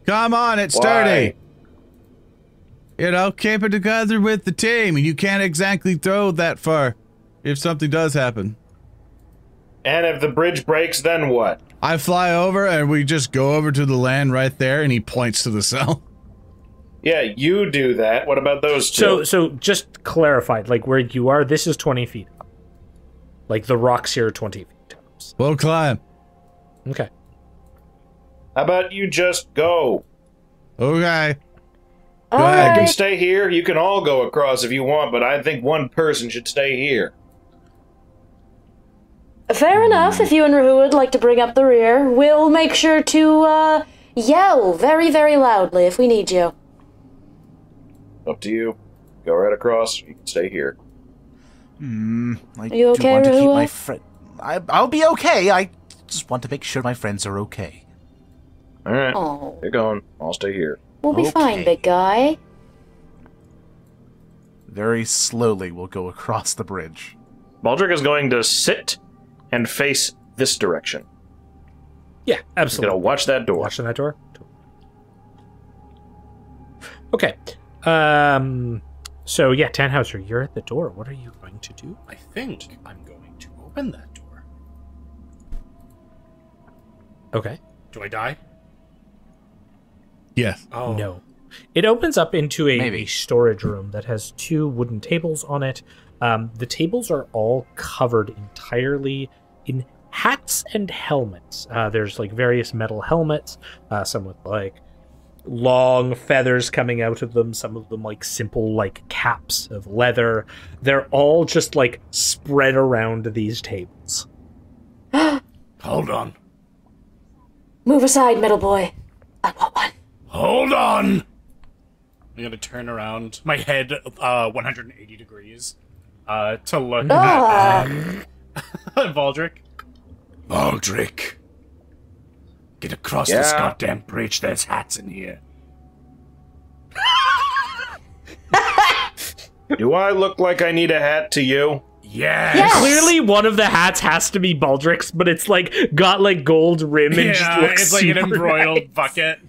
Come on, it's Why? sturdy. You know, keep it together with the team. You can't exactly throw that far if something does happen. And if the bridge breaks, then what? I fly over and we just go over to the land right there, and he points to the cell. Yeah, you do that. What about those two? So just clarified, like where you are, this is 20 feet up. Like the rocks here are 20 feet tops. We'll climb. Okay. How about you just go? Okay. All I can right. stay here. You can all go across if you want, but I think one person should stay here. Fair enough. If you and Rehua would like to bring up the rear, we'll make sure to yell very, very loudly if we need you. Up to you. Go right across. You can stay here. I You okay, do want to keep Rehua? my friend... I'll be okay. I just want to make sure my friends are okay. All right. Oh, You're going. I'll stay here. we'll be fine, Okay. big guy. Very slowly, we'll go across the bridge. Baldric is going to sit and face this direction. Yeah, He's absolutely. going to watch that door. Watching that door. Okay. So yeah, Tannhauser, you're at the door. What are you going to do? I think I'm going to open that door. Okay. Do I die? Yes. Oh. No. It opens up into a Maybe. storage room that has 2 wooden tables on it. The tables are all covered entirely in hats and helmets. There's like various metal helmets, some with like long feathers coming out of them, some of them like simple like caps of leather. They're all just like spread around these tables. Hold on. Move aside, middle boy. I want one. Hold on! I'm gonna turn around my head 180 degrees to look Ah. at Baldric. Baldric. Get across this Yeah. goddamn bridge. There's hats in here. Do I look like I need a hat to you? Yes! Yes. Clearly, one of the hats has to be Baldric's, but it's like got like gold rim and just Yeah, looks it's like an super embroiled nice. bucket.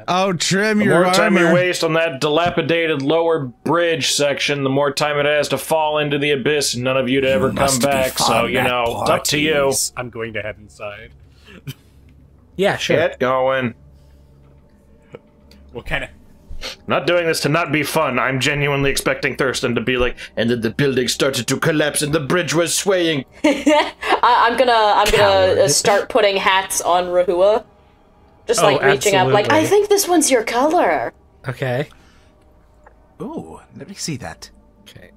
Oh, trim The your more time you armor. waste on that dilapidated lower bridge section, the more time it has to fall into the abyss and none of you to ever come must be back. So, fond you at know, it's up to you. parties. I'm going to head inside. Yeah, sure. Get going. What kind of... Not doing this to not be fun. I'm genuinely expecting Thurston to be like, and then the building started to collapse and the bridge was swaying. I'm gonna start putting hats on Rehua. Just Oh, like reaching up, like, absolutely. I think this one's your color. Okay. Ooh, let me see that. Okay.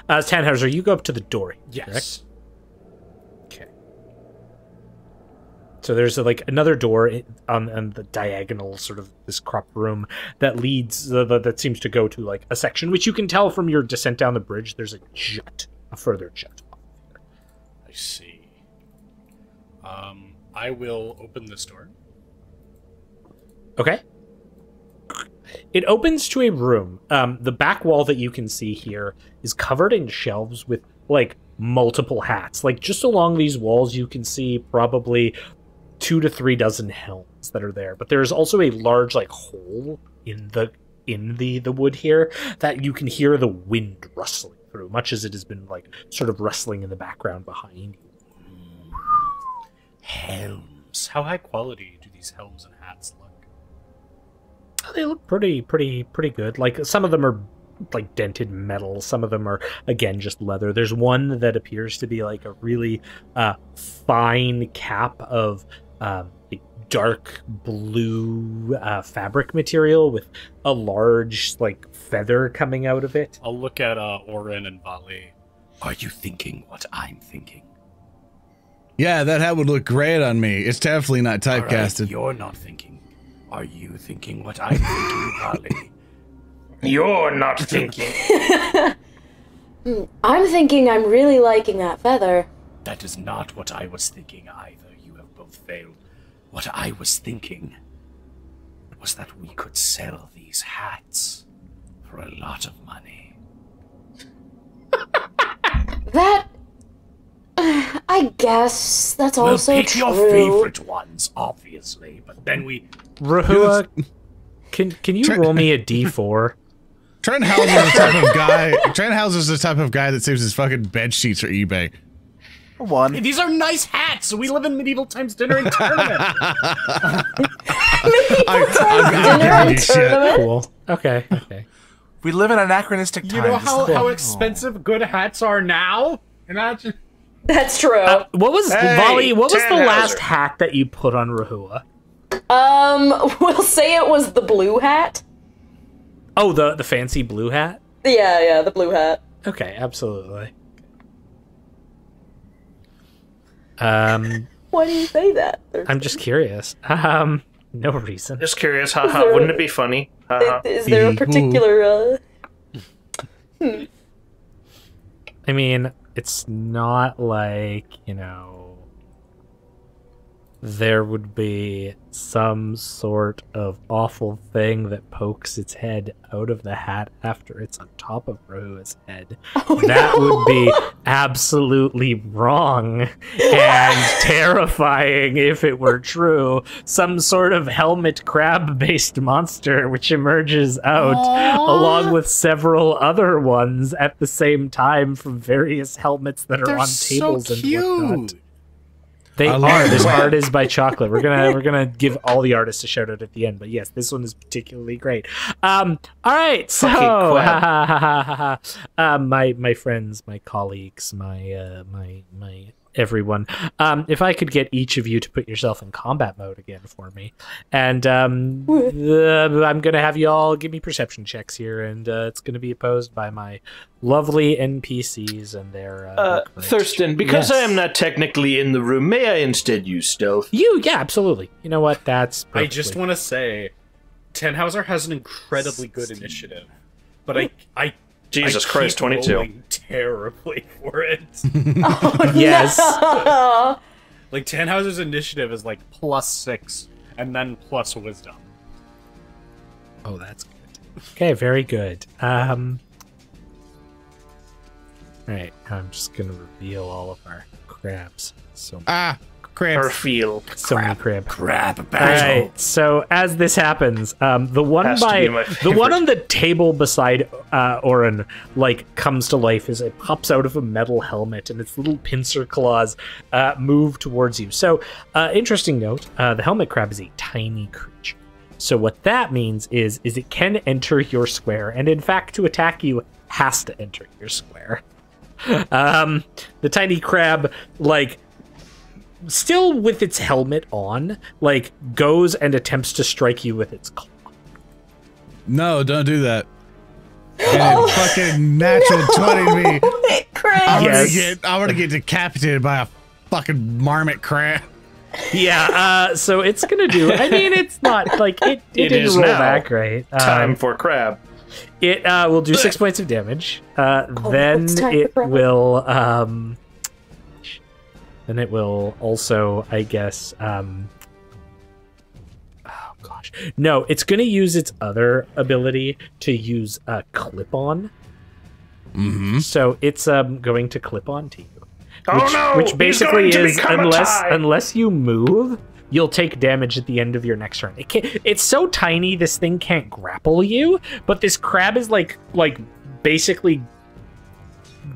Tannhauser, you go up to the door. Yes. Okay. So there's like another door on the diagonal, sort of this crop room that leads that seems to go to like a section which you can tell from your descent down the bridge. There's a further jut. I see. I will open this door. Okay. It opens to a room. The back wall that you can see here is covered in shelves with like multiple hats. Like just along these walls, you can see probably 2 to 3 dozen helms that are there. But there's also a large like hole in the wood here that you can hear the wind rustling through, much as it has been like sort of rustling in the background behind you. Helms. How high quality do these helms and hats look? They look pretty good. Like some of them are like dented metal, some of them are again just leather. There's one that appears to be like a really fine cap of like dark blue fabric material with a large like feather coming out of it. I'll look at Oran and Valli. Are you thinking what I'm thinking? Yeah, that hat would look great on me. It's definitely not All right, typecasted. you're not thinking. Are you thinking what I'm thinking, Valli? You're not thinking. I'm thinking I'm really liking that feather. That is not what I was thinking either. You have both failed. What I was thinking was that we could sell these hats for a lot of money. That... I guess that's We'll also pick true. your favorite ones, obviously, but then we... Rahua, can you roll me a d4? Tannhauser's the type of guy. Tannhauser's the type of guy that saves his fucking bed sheets for eBay. One. These are nice hats! We live in medieval times dinner and tournament! Dinner and tournament. Cool. Okay. We live in anachronistic times. You know how Oh. expensive good hats are now? Imagine. That's true. What was Hey, Valli? What was the Tannhauser. last hat that you put on Rehua? We'll say it was the blue hat. Oh, the fancy blue hat. Yeah, the blue hat. Okay, absolutely. Why do you say that? I'm just curious. No reason. Just curious, haha, wouldn't it be funny? Haha. Is there a particular, I mean, it's not like, you know, there would be some sort of awful thing that pokes its head out of the hat after it's on top of Rehua's head. That would be absolutely wrong and terrifying if it were true. Some sort of helmet crab-based monster which emerges out along with several other ones at the same time from various helmets that are on tables and whatnot. They are. This art is by Chocolate. We're gonna give all the artists a shout out at the end, but yes, this one is particularly great. All right, so my friends, my colleagues, my everyone. If I could get each of you to put yourself in combat mode again for me, and I'm gonna have you all give me perception checks here, and it's gonna be opposed by my lovely NPCs and their. Thurston, because I am not technically in the room, may I instead use stealth? Yeah, absolutely. You know what? That's. I just want to say, Tannhauser has an incredibly good initiative, but I Jesus I Christ, keep 22. rolling terribly for it. Yes. Like Tannhauser's initiative is like +6 and then plus wisdom. Oh, that's good. Okay, very good. All right, I'm just gonna reveal all of our crabs. So Crabs. Or feel. so many crab. Crab All battle. right, so as this happens, the one Has to be my the one on the table beside Oran like comes to life as it pops out of a metal helmet and its little pincer claws move towards you. So, interesting note: the helmet crab is a tiny creature. So what that means is it can enter your square, and in fact, to attack you, has to enter your square. The tiny crab, like, still with its helmet on, like, goes and attempts to strike you with its claw. No, don't do that. And fucking natural 20 me. Crap. Yes. I'm gonna get decapitated by a fucking marmot crab. Yeah, so it's gonna do. I mean, it's not like it didn't is roll now back right. Time for crab. It will do 6 points of damage. Then it's time it for crab. will. Then it will also, I guess. Oh gosh, no! It's gonna use its other ability to use a clip-on. Mm-hmm. So it's going to clip on to you. Oh Which, no! which he's basically going to is become a tie. unless you move, you'll take damage at the end of your next turn. It's so tiny, this thing can't grapple you, but this crab is like basically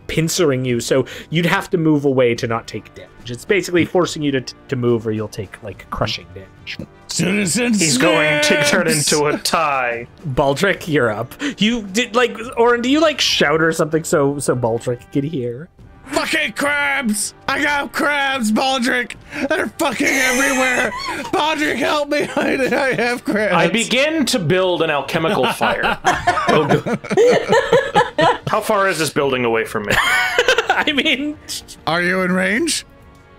pincering you, so you'd have to move away to not take damage. It's basically forcing you to move, or you'll take like crushing damage. He's going to turn into a tie. Baldric, you're up. You did Oran, do you like shout or something so Baldric can hear? Fucking crabs! I got crabs, Baldric! They're fucking everywhere! Baldric, help me! I have crabs. I begin to build an alchemical fire. How far is this building away from me? I mean, Are you in range?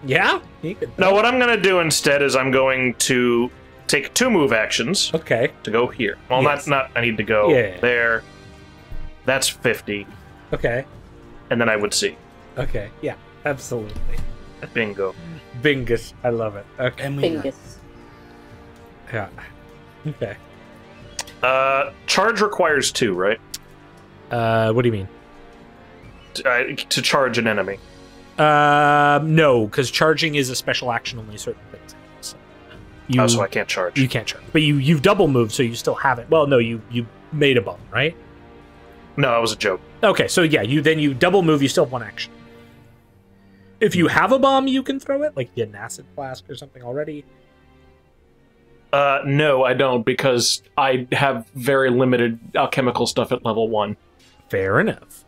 yeah. You could, No, what I'm going to do instead is I'm going to take 2 move actions okay. to go here. Well, Yes. not I need to go Yeah. there. That's 50. Okay. And then I would see. Okay. Yeah. Absolutely. Bingo. Bingus. I love it. Okay. Bingus. Yeah. Okay. Charge requires 2, right? What do you mean? To charge an enemy. No, because charging is a special action only certain things. So you, So I can't charge. you can't charge, but you've double moved, so you still have it. Well, no, you made a bomb, right? No, that was a joke. Okay, so yeah, you double move. You still have 1 action. If you have a bomb, you can throw it, like an acid flask or something already. No, I don't, because I have very limited alchemical stuff at level 1. Fair enough.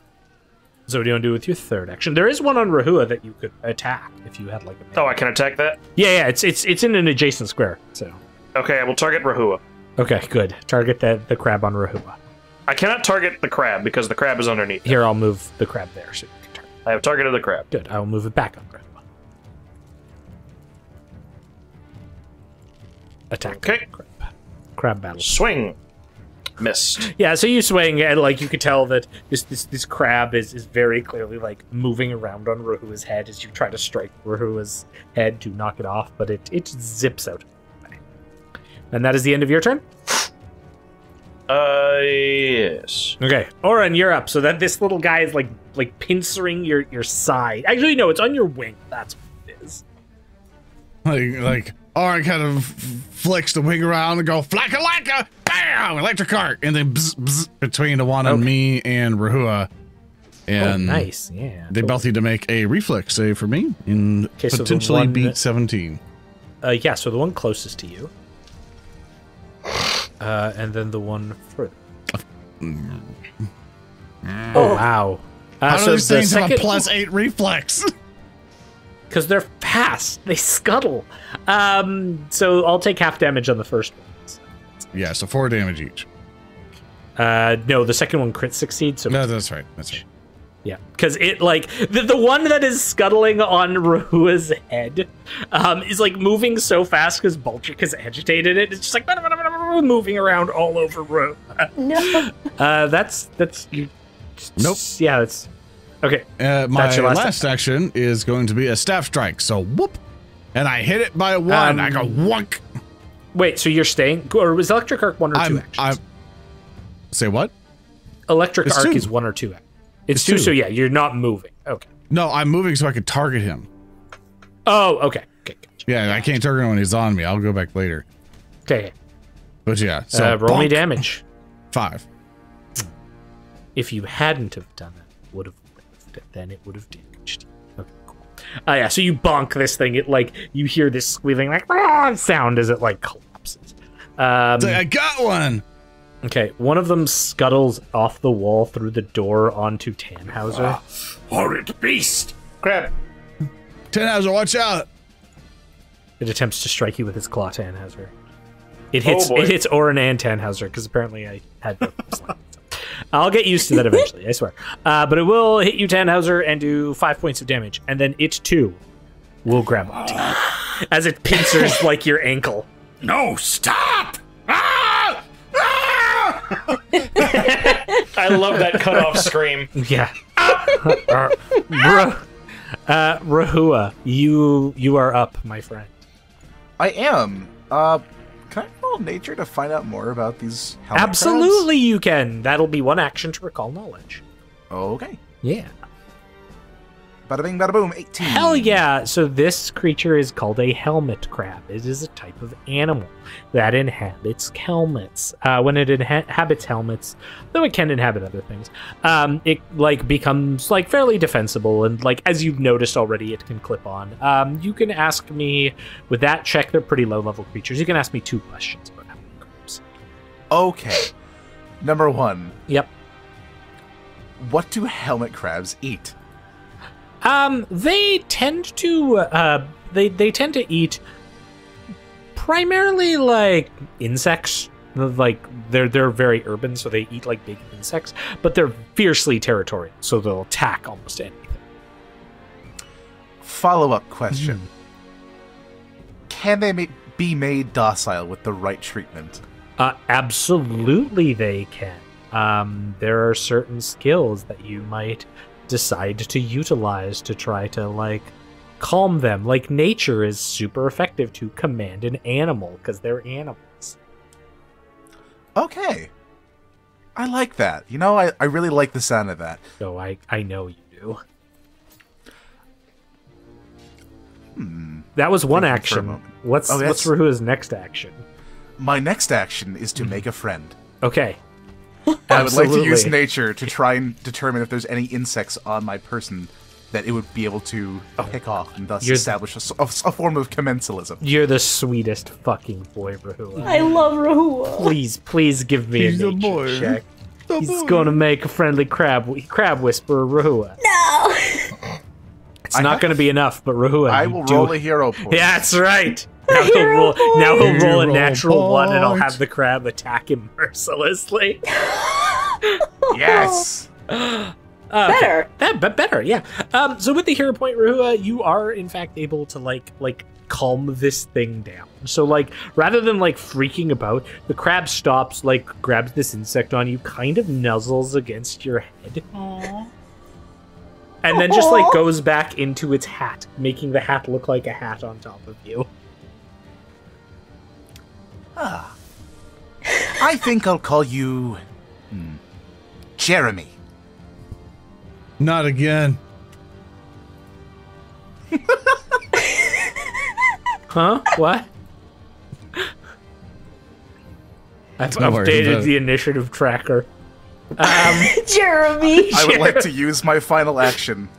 So what do you want to do with your 3rd action? There is one on Rehua that you could attack if you had like a. Oh, I can attack that? Yeah, it's in an adjacent square. So. Okay, I will target Rehua. Okay, good. Target the crab on Rehua. I cannot target the crab because the crab is underneath. Here, I'll move the crab there so you can target. I have targeted the crab. Good. I will move it back on Rehua. Attack. Okay. Crab battle. Swing. Missed. Yeah, so you swing, and like you could tell that this crab is very clearly like moving around on Rehua's head as you try to strike Rehua's head to knock it off, but it zips out. And that is the end of your turn? Yes. Okay, Oran, you're up. So that this little guy is like pincering your side. Actually, no, it's on your wing. That's what it is. Like Oran kind of flicks the wing around and go flacka, bam, electric arc, and then bzz, bzz, between the one on me and Rehua. And nice, yeah. They both need to make a reflex save for me and potentially beat 17. Yeah, so the one closest to you. And then the one further. Oh, wow. How do these things have a second... +8 reflex? Because they're fast. They scuttle. So I'll take half damage on the first one. Yeah, so 4 damage each. No, the second one crit succeeds. So No, that's right. That's right. Yeah, because it like the one that is scuttling on Rehua's head is like moving so fast because Baldric has agitated it. It's just like moving around all over Rehua. No. That's you. Nope. Yeah, that's okay. My that's your last action is going to be a staff strike. So whoop, and I hit it by 1. I go wonk. Wait, so you're staying, or was electric arc 1 or 2 actions? Say what? Electric it's arc 2. is 1 or 2 actions. It's 2, so yeah, you're not moving. Okay. No, I'm moving so I can target him. Oh, okay. Okay. Gotcha. Yeah, I can't target him when he's on me. I'll go back later. Okay. But yeah, so roll me damage. 5. If you hadn't have done it, would have lived, then it would have damaged. Okay, cool. Yeah, so you bonk this thing. It like you hear this squealing like sound as it like collapses. I got one. Okay, one of them scuttles off the wall through the door onto Tannhauser. Horrid beast! Crap. Tannhauser, watch out. It attempts to strike you with its claw, Tannhauser. It hits Oran and Tannhauser, because apparently I had both of them. I'll get used to that eventually, I swear. But it will hit you, Tannhauser, and do 5 points of damage, and then it too will grab onto you as it pincers like your ankle. No, stop! Ah! I love that cutoff scream. Yeah. Rehua, you are up, my friend. I am. Can I roll nature to find out more about these helmet Absolutely, you can. That'll be 1 action to recall knowledge. Okay. Yeah. Bada bing, bada boom, 18. Hell yeah! So this creature is called a helmet crab. It is a type of animal that inhabits helmets. When it inhabits helmets, though it can inhabit other things, it like becomes like fairly defensible, and like as you've noticed already, it can clip on. You can ask me with that check. They're pretty low level creatures. You can ask me 2 questions about helmet crabs. Okay. Number 1. Yep. What do helmet crabs eat? They tend to they tend to eat primarily like insects. Like they're very urban, so they eat like big insects, but they're fiercely territorial, so they'll attack almost anything. Follow-up question. Can they be made docile with the right treatment? Absolutely they can. There are certain skills that you might decide to utilize to try to like calm them. Like nature is super effective to command an animal because they're animals. Okay. I like that. You know, I really like the sound of that. So I know you do. That was 1 action. What's Rehua's next action? My next action is to make a friend. Okay. I would like to use nature to try and determine if there's any insects on my person that it would be able to pick off and thus establish a form of commensalism. You're the sweetest fucking boy, Rehua. I love Rehua. Please give me a nature check. He's going to make a friendly crab whisperer, Rehua. No. It's not going to be enough, but Rehua, I will roll a hero point. Yeah, that's right. Now he'll roll a natural 1, and I'll have the crab attack him mercilessly. Yes. Better. Better, yeah. So with the hero point, Rehua, you are in fact able to like calm this thing down. So like rather than like freaking about, the crab stops, like grabs this insect on you, kind of nuzzles against your head. Aww. And then just like goes back into its hat, making the hat look like a hat on top of you. Ah. I think I'll call you Jeremy. Not again. Huh? What? I've Don't worry about updated it. the initiative tracker. Jeremy. I would like to use my final action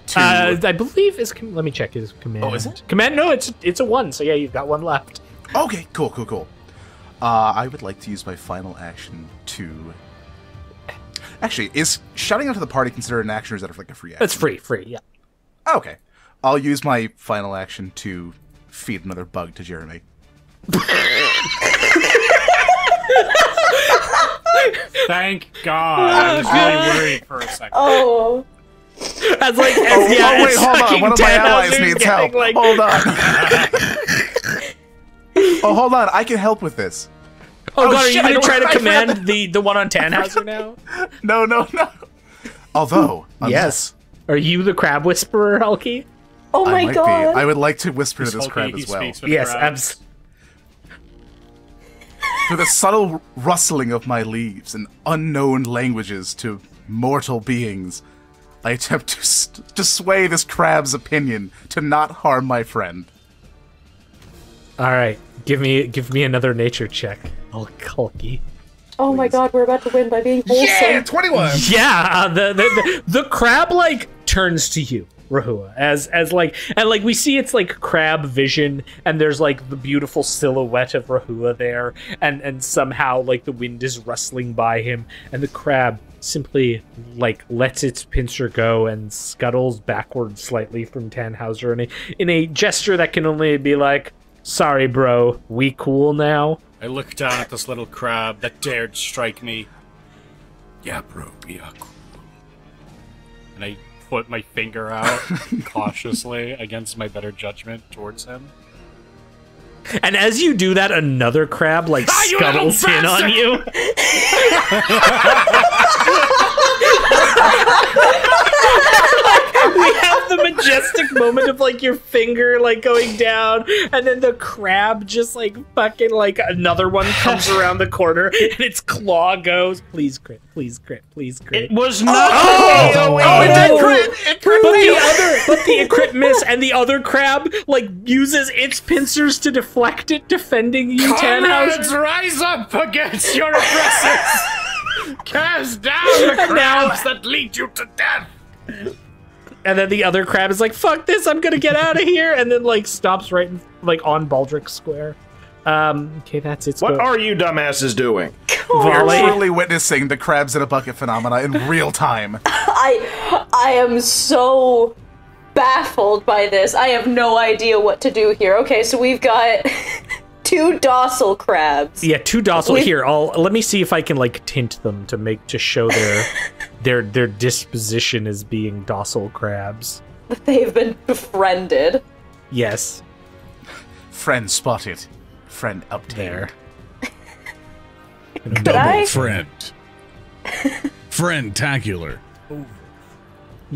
to... I believe is. Let me check his command. Oh, is it? Command? No, it's a 1. So yeah, you've got 1 left. Okay, cool. I would like to use my final action to... Actually, is shouting out to the party considered an action, or is that like a free action? That's free, yeah. Okay. I'll use my final action to feed another bug to Jeremy. Thank God. I was really worried for a second. Oh. As like, wait, hold on. One of my allies needs help. Like... Hold on. Hold on. I can help with this. Oh, God, are shit, you going to try to I forgot command the one on Tannhauser now? No. Although, Yes. Are you the crab whisperer, Hulky? Oh I my might god. be. I would like to whisper to this Hulky, crab he as well. speaks with Yes, crabs. Through the subtle rustling of my leaves and unknown languages to mortal beings, I attempt to sway this crab's opinion to not harm my friend. All right, give me another nature check, Hulky. Oh my god, we're about to win by being wholesome. 21! Yeah, the crab like turns to you, Rehua, as like, and like we see it's like crab vision, and there's like the beautiful silhouette of Rehua there, and somehow like the wind is rustling by him, and the crab simply like lets its pincer go and scuttles backwards slightly from Tannhauser in a gesture that can only be like, "Sorry, bro, we cool now." I look down at this little crab that dared strike me. Yeah, bro, we are cool. And I put my finger out cautiously against my better judgment towards him. And as you do that, another crab like scuttles in on you. We have the majestic moment of like your finger like going down, and then the crab just like fucking like another one comes around the corner, and its claw goes. Please crit, please crit, please crit. It was not. It did crit! It crit! But the crit miss, and the other crab like uses its pincers to deflect it, defending you, Comrades, Tannhauser. rise up against your oppressors! Cast down the crabs that lead you to death! And then the other crab is like, "Fuck this! I'm gonna get out of here!" And then like stops right in, like on Baldric Square. Okay, that's it. What are you dumbasses doing? We're Volley? truly witnessing the crabs in a bucket phenomena in real time. I am so baffled by this. I have no idea what to do here. Okay, so we've got 2 docile crabs. Yeah, 2 docile. Here, let me see if I can like tint them to show their disposition as being docile crabs. They've been befriended. Yes. Friend spotted. Friend obtained. There. Double I? friend. Friend-tacular.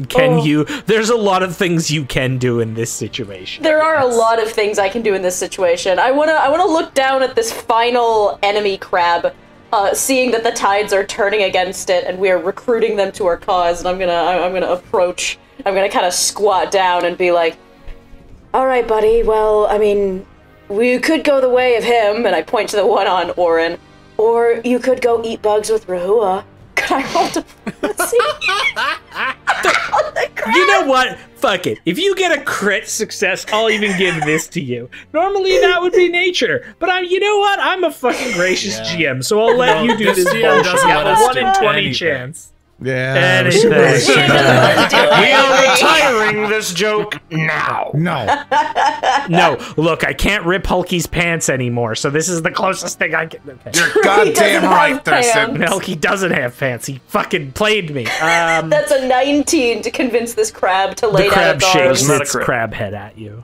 Can you? There's a lot of things you can do in this situation. There are a lot of things I can do in this situation. I wanna look down at this final enemy crab, seeing that the tides are turning against it, and we are recruiting them to our cause. And I'm gonna approach. I'm gonna kind of squat down and be like, "All right, buddy. Well, I mean, we could go the way of him," and I point to the one on Oran, or you could go eat bugs with Rehua. Could I roll to let's see? You know what? Fuck it. If you get a crit success, I'll even give this to you. Normally that would be nature, but you know what? I'm a fucking gracious GM, so I'll let you do this this GM bullshit. doesn't You have let a us 1 in do 20 anything. chance. Yeah. Anything. We are retiring this joke now. No. No, look, I can't rip Hulky's pants anymore, so this is the closest thing I can. Okay. You're goddamn right, Thurston. Hulky doesn't have pants. He fucking played me. That's a 19 to convince this crab to lay The down crab its shakes arms. Not a its crit. crab head at you.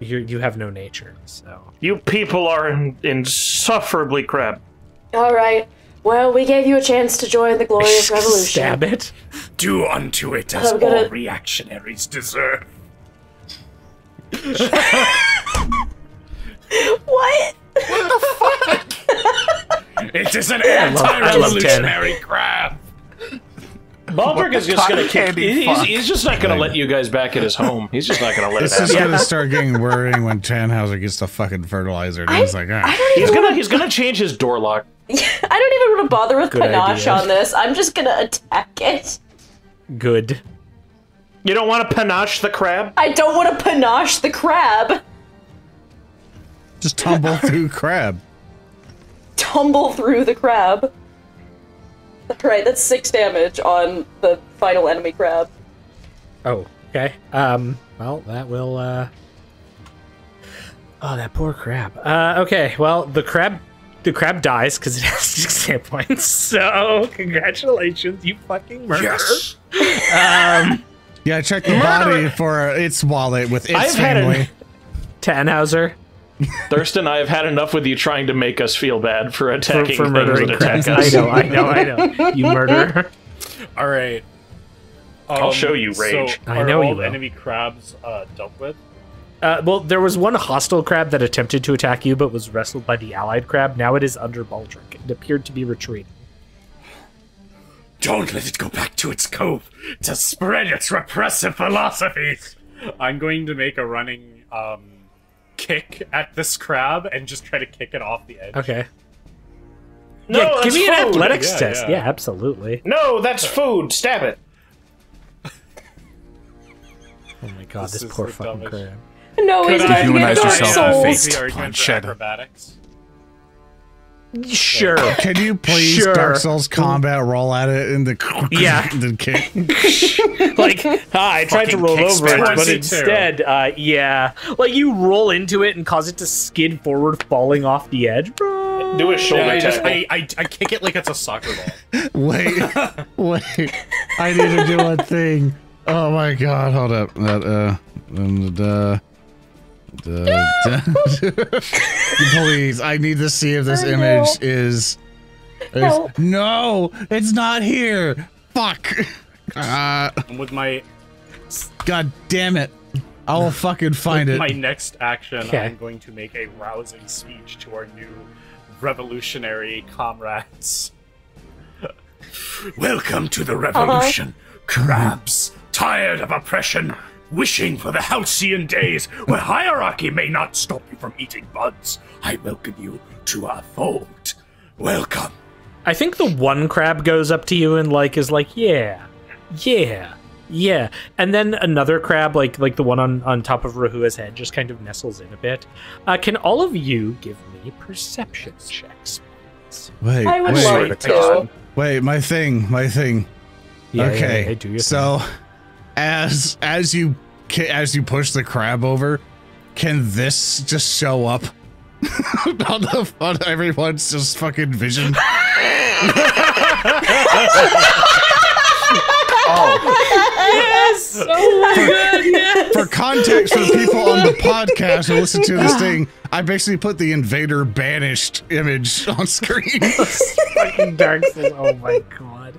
You have no nature, so. You people are insufferably crab. All right. Well, we gave you a chance to join the glorious revolution. Stab it. Do unto it as I'm gonna- all reactionaries deserve. What? It is an I love anti-revolutionary crab. Baldric is just going to kick. candy fuck? He's just not going to let you guys back at his home. He's just not going to let it It's just happen. gonna start getting worrying when Tannhauser gets the fucking fertilizer. And he's like, ah. He's gonna change his door lock. I don't even want to bother with Good panache idea. on this. I'm just gonna attack it. Good. You don't want to panache the crab? I don't want to panache the crab. Just tumble through crab. Tumble through the crab. Right, that's 6 damage on the final enemy crab. Oh, okay. Well, that will, Oh, that poor crab. Okay, well, the crab dies because it has 6 hit points, so congratulations, you fucking murderer. Yes. Yeah, check the body for its wallet with its I've had family. Tannhauser. Thurston, I have had enough with you trying to make us feel bad for attacking For things murdering that attack crabs. us. I know. You murderer. All right. I'll show you rage. So I know are you all will. enemy crabs dealt with? Well, there was one hostile crab that attempted to attack you, but was wrestled by the allied crab. Now it is under Baldric. It appeared to be retreating. Don't let it go back to its cove to spread its repressive philosophies. I'm going to make a running kick at this crab and just try to kick it off the edge. Okay. No, Yeah, that's give me an food. athletics Yeah, test. yeah. Yeah, absolutely. No, that's food. Stab it. Oh my god, this is poor the fucking dumbest- crab. No, he's Could gonna I get Humanize Dark yourself Souls. and face the argument for Shadow. acrobatics? Sure. Can you please Sure. Dark Souls combat roll at it in the Yeah. the kick? Like, I tried to Fucking roll kick over it, spam. but 22. instead, yeah. Like, you roll into it and cause it to skid forward, falling off the edge. Do a shoulder I tackle. I kick it like it's a soccer ball. Wait, I need to do one thing. Oh my god, hold up. Please, I need to see if this Oh, image no. is. Help. No, it's not here. Fuck. And with my God damn it. I will fucking find it. my next action, Okay. I'm going to make a rousing speech to our new revolutionary comrades. Welcome to the revolution, crabs, tired of oppression, wishing for the halcyon days where hierarchy may not stop you from eating buds. I welcome you to our fold. Welcome. I think the one crab goes up to you and is like, yeah. And then another crab, like the one on top of Rehua's head, just kind of nestles in a bit. Can all of you give me perception checks? Wait, I would wait, like to. wait, my thing. Yeah, Okay, yeah, do your so as you push the crab over, can this just show up on everyone's just fucking vision? Yes! Oh my god, yes! For context, for people on the podcast who listen to this thing, I basically put the invader banished image on screen. Fucking Dark Souls. Oh my god.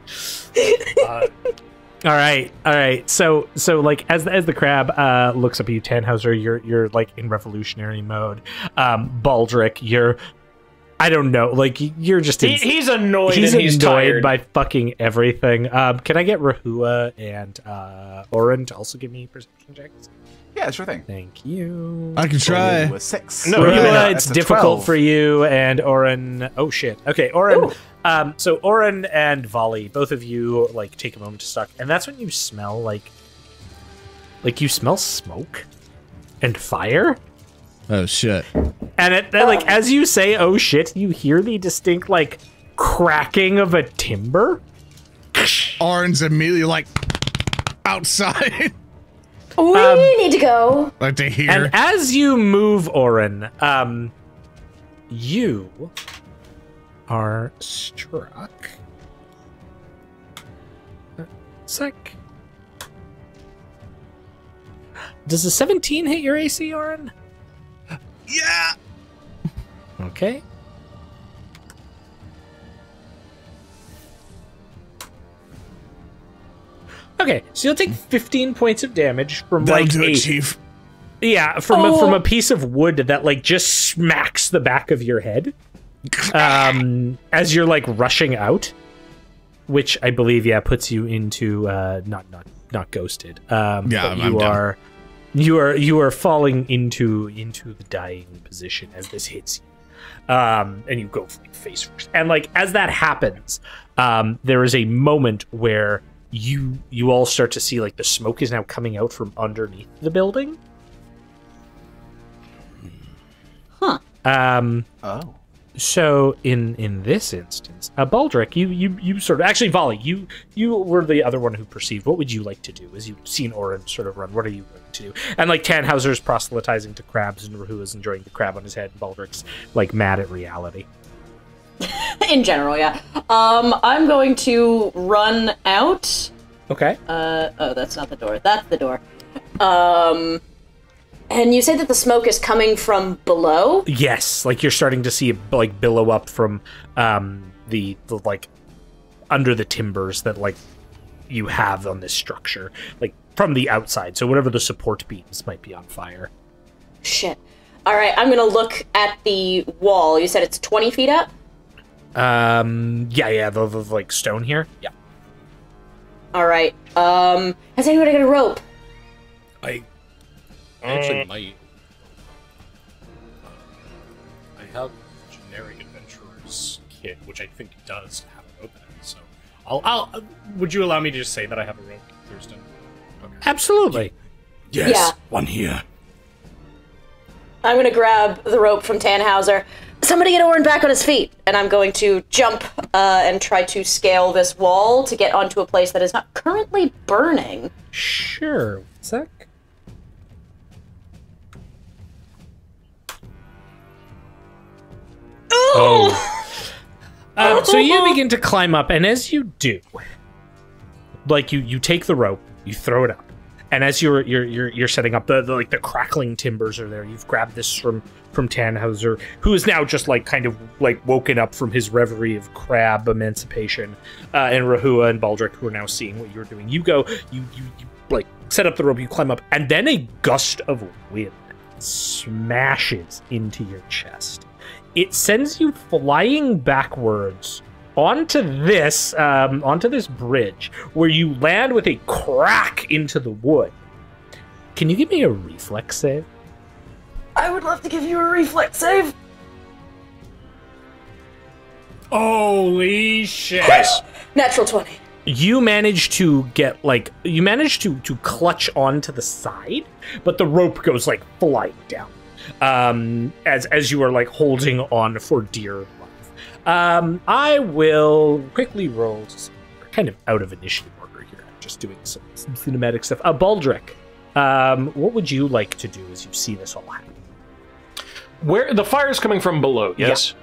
All right. So like as the crab looks up at you, Tannhauser, you're like in revolutionary mode. Baldric, you're, I don't know, like you're just He's annoyed he's and he's annoyed tired. by fucking everything. Can I get Rehua and Oran to also give me perception checks? Yeah, sure thing. Thank you. I can try. Ooh, a 6. No, Rehua, yeah, it's that's a difficult 12. for you, and Oran. Oh shit. Okay, Oran. So Oran and Valli, both of you like take a moment to stop, and that's when you smell like you smell smoke and fire. Oh shit. And like as you say, "Oh shit," you hear the distinct like cracking of a timber. Oran's immediately like outside. We need to go. Like to hear. And as you move, Oran, you are struck. Does a 17 hit your AC, Oran? Yeah. Okay. Okay, so you'll take 15 points of damage from That'll do it, Chief. Yeah, from a piece of wood that like just smacks the back of your head. As you're like rushing out, which I believe puts you into not ghosted. But you are falling into the dying position as this hits you. And you go like face first. And like as that happens, there is a moment where you all start to see like the smoke is now coming out from underneath the building. Huh. Oh. So in this instance, Baldric, you sort of actually Valli, you were the other one who perceived. What would you like to do as you've seen Oran sort of run? What are you going to do? And like Tannhauser's proselytizing to crabs, and Rehua's enjoying the crab on his head, and Baldric's like mad at reality. In general, yeah. I'm going to run out. Okay. Oh, that's not the door. That's the door. And you say that the smoke is coming from below? Yes, like you're starting to see it like billow up from the like under the timbers that like you have on this structure, like from the outside. So whatever the support beams might be on fire. Shit. All right, I'm gonna look at the wall. You said it's 20 feet up? Yeah, the like stone here. Yeah. All right. Has anybody got a rope? I actually might. I have generic adventurer's kit, which I think does have a rope in it. So, I'll. Would you allow me to just say that I have a rope, Thurston? Okay. Absolutely. Yes, Yeah. one here. I'm gonna grab the rope from Tannhauser. Somebody get Oran back on his feet, and I'm going to jump and try to scale this wall to get onto a place that is not currently burning. Sure. Sec. So you begin to climb up, and as you do, like you take the rope, you throw it up, and as you're setting up the crackling timbers are there. You've grabbed this from Tannhauser, who is now just like kind of like woken up from his reverie of crab emancipation, and Rehua and Baldric, who are now seeing what you're doing. You go, you like set up the rope, you climb up, and then a gust of wind smashes into your chest. It sends you flying backwards onto this bridge, where you land with a crack into the wood. Can you give me a reflex save? I would love to give you a reflex save. Holy shit! Natural 20. You manage to get to clutch onto the side, but the rope goes like flying down. As you are like holding on for dear life. I will quickly roll to see. We're kind of out of initiative order here. I'm just doing some cinematic stuff. Baldric, what would you like to do as you see this all happen? Where the fire is coming from below, yes?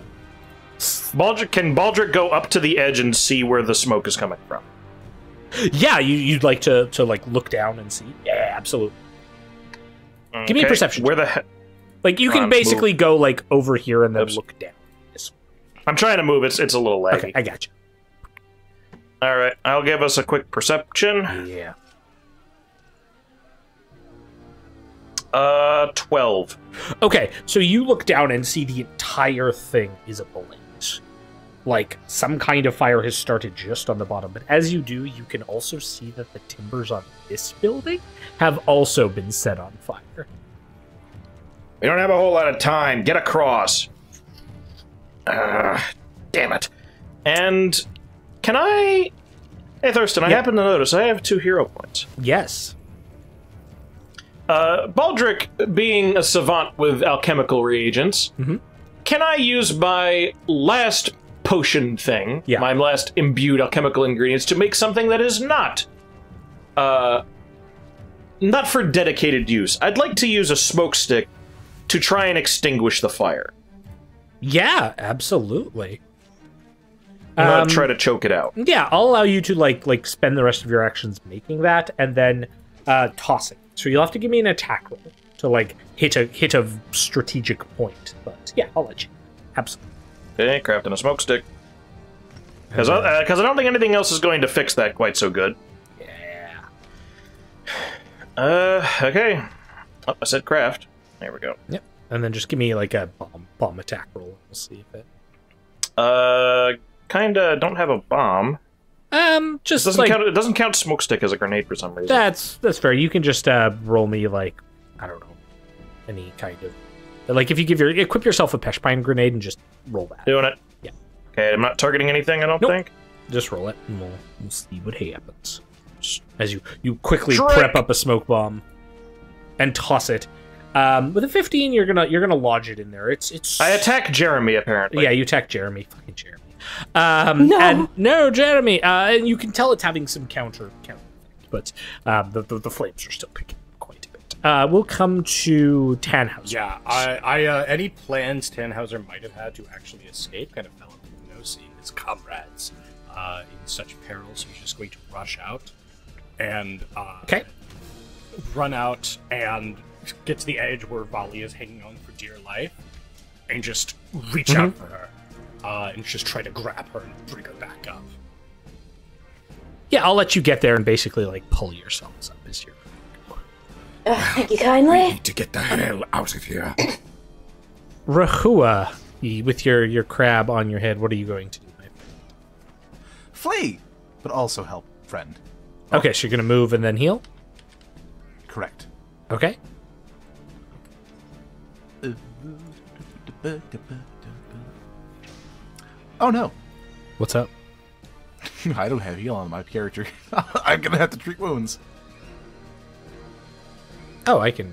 Yeah. Can Baldric go up to the edge and see where the smoke is coming from? Yeah, you'd like to like look down and see? Yeah, absolutely. Okay. Give me a perception. Where the heck? Like, you can basically go, like, over here and then look down. I'm trying to move. It's a little laggy. Okay, I got you. All right, I'll give us a quick perception. Yeah. 12. Okay, so you look down and see the entire thing is ablaze. Like, some kind of fire has started just on the bottom. But as you do, you can also see that the timbers on this building have also been set on fire. We don't have a whole lot of time. Get across. Damn it. And can I... Hey, Thurston, I happen to notice I have 2 hero points. Yes. Baldric, being a savant with alchemical reagents, can I use my last potion thing, my last imbued alchemical ingredients, to make something that is not for dedicated use? I'd like to use a smoke stick to try and extinguish the fire. Yeah, absolutely. I'm gonna try to choke it out. Yeah, I'll allow you to like spend the rest of your actions making that, and then tossing So you'll have to give me an attack roll to like hit a strategic point. But yeah, I'll let you. Absolutely. Okay, crafting a smoke stick. Because I don't think anything else is going to fix that quite so good. Yeah. Okay. Oh, I said craft. There we go. Yep. And then just give me like a bomb attack roll. And we'll see if it. Kinda don't have a bomb. Just it doesn't count smoke stick as a grenade for some reason. That's fair. You can just roll me like, I don't know, any kind of like if you equip yourself a peshpine grenade and just roll that. Doing it. Yeah. Okay, I'm not targeting anything. I don't Nope. think. Just roll it, and we'll see what happens. As you quickly prep up a smoke bomb and toss it. With a 15, you're gonna lodge it in there. It's. I attack Jeremy apparently. Yeah, you attack Jeremy. Fucking Jeremy. No. Jeremy. And you can tell it's having some counter effect, but the flames are still picking up quite a bit. We'll come to Tannhauser. Yeah, I any plans Tannhauser might have had to actually escape kind of fell into the window, seeing his comrades in such peril, so he's just going to rush out and run out and get to the edge where Valli is hanging on for dear life, and just reach out for her, and just try to grab her and bring her back up. Yeah, I'll let you get there and basically like pull yourselves up as you're. Thank you kindly. We need to get the hell out of here. Rehua, with your crab on your head, what are you going to do, my friend? Flee, but also help friend. Okay, so you're gonna move and then heal. Correct. Okay. Oh no. What's up? I don't have heal on my character. I'm gonna have to treat wounds. Oh, I can.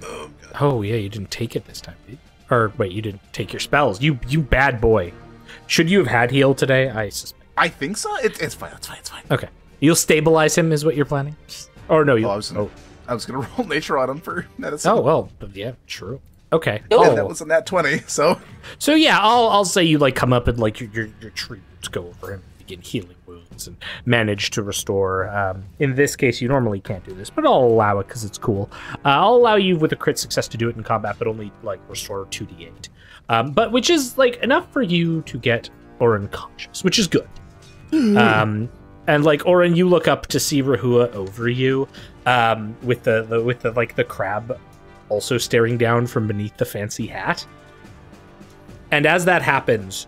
Oh yeah, you didn't take it this time, did you? Or wait, you didn't take your spells. You bad boy. Should you have had heal today? I suspect. I think so. It's fine. It's fine. It's fine. Okay. You'll stabilize him, is what you're planning? Or no, you. I was gonna roll nature on him for medicine. Oh well, yeah, true. Okay. And that was a nat 20. So yeah, I'll say you like come up and like your troops go over him, begin healing wounds, and manage to restore. In this case, you normally can't do this, but I'll allow it because it's cool. I'll allow you with a crit success to do it in combat, but only like restore 2d8. But which is like enough for you to get Oran conscious, which is good. And like Oran, you look up to see Rehua over you, with the like the crab also staring down from beneath the fancy hat. And as that happens,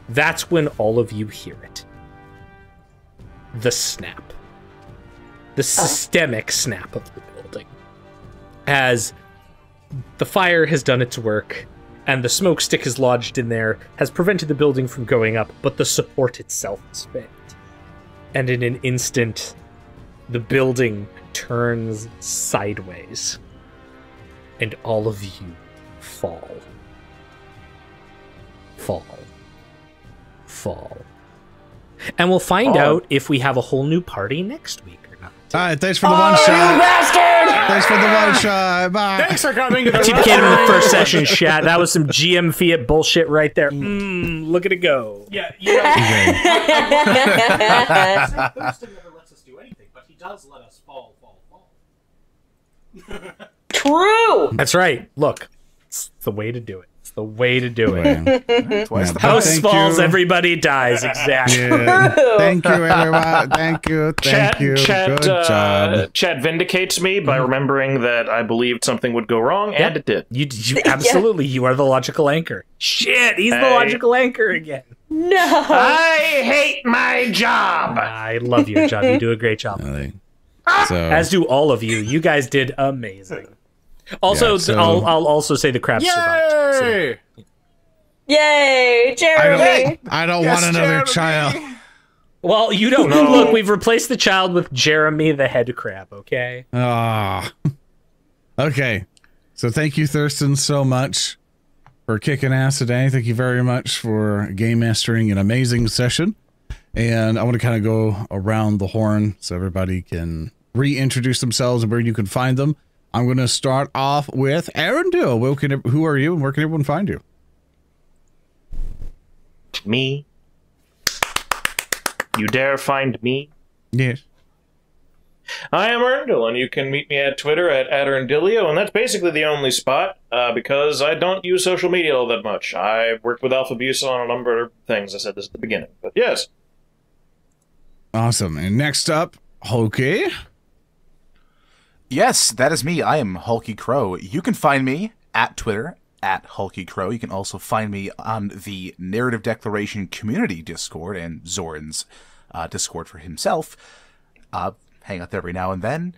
that's when all of you hear it. The snap. The systemic snap of the building. As the fire has done its work, and the smoke stick is lodged in there, has prevented the building from going up, but the support itself is failed. And in an instant, the building turns sideways. And all of you fall. And we'll find out if we have a whole new party next week or not. All right, thanks for the one shot. Thanks for the one shot. Bye. Thanks for coming to the TPK'd him in the first session, chat. That was some GM Fiat bullshit right there. Look at it go. Yeah, you know. Thurston never lets us do anything, but he does let us fall. True. That's right. Look, it's the way to do it. It's the way to do it. twice the House Thank falls, you. everybody dies. Exactly. Yeah. Thank you, everyone. Thank you. Thank you. Good job. Chat vindicates me by remembering that I believed something would go wrong, and it did. You absolutely. You are the logical anchor. Shit, he's the logical anchor again. No. I hate my job. I love your job. You do a great job. So, As do all of you. You guys did amazing. Also, Yeah, so- I'll also say the crab survived. So. Yay! Yay, Jeremy. I don't want another child. Well, you don't know. Look, we've replaced the child with Jeremy the head crab, okay? Ah. Okay. So thank you, Thurston, so much for kicking ass today. Thank you very much for game mastering an amazing session. And I want to kind of go around the horn so everybody can reintroduce themselves and where you can find them. I'm going to start off with Earndil. Who are you and where can everyone find you? Me? You dare find me? Yes. I am Earndil, and you can meet me at Twitter at Earndilio, and that's basically the only spot, because I don't use social media all that much. I worked with Alphabusa on a number of things. I said this at the beginning, but yes. Awesome. And next up, Hokey. Yes, that is me. I am Hokey Crow. You can find me at Twitter, at Hokey Crow. You can also find me on the Narrative Declaration Community Discord and Zoran's Discord for himself. Hang out there every now and then.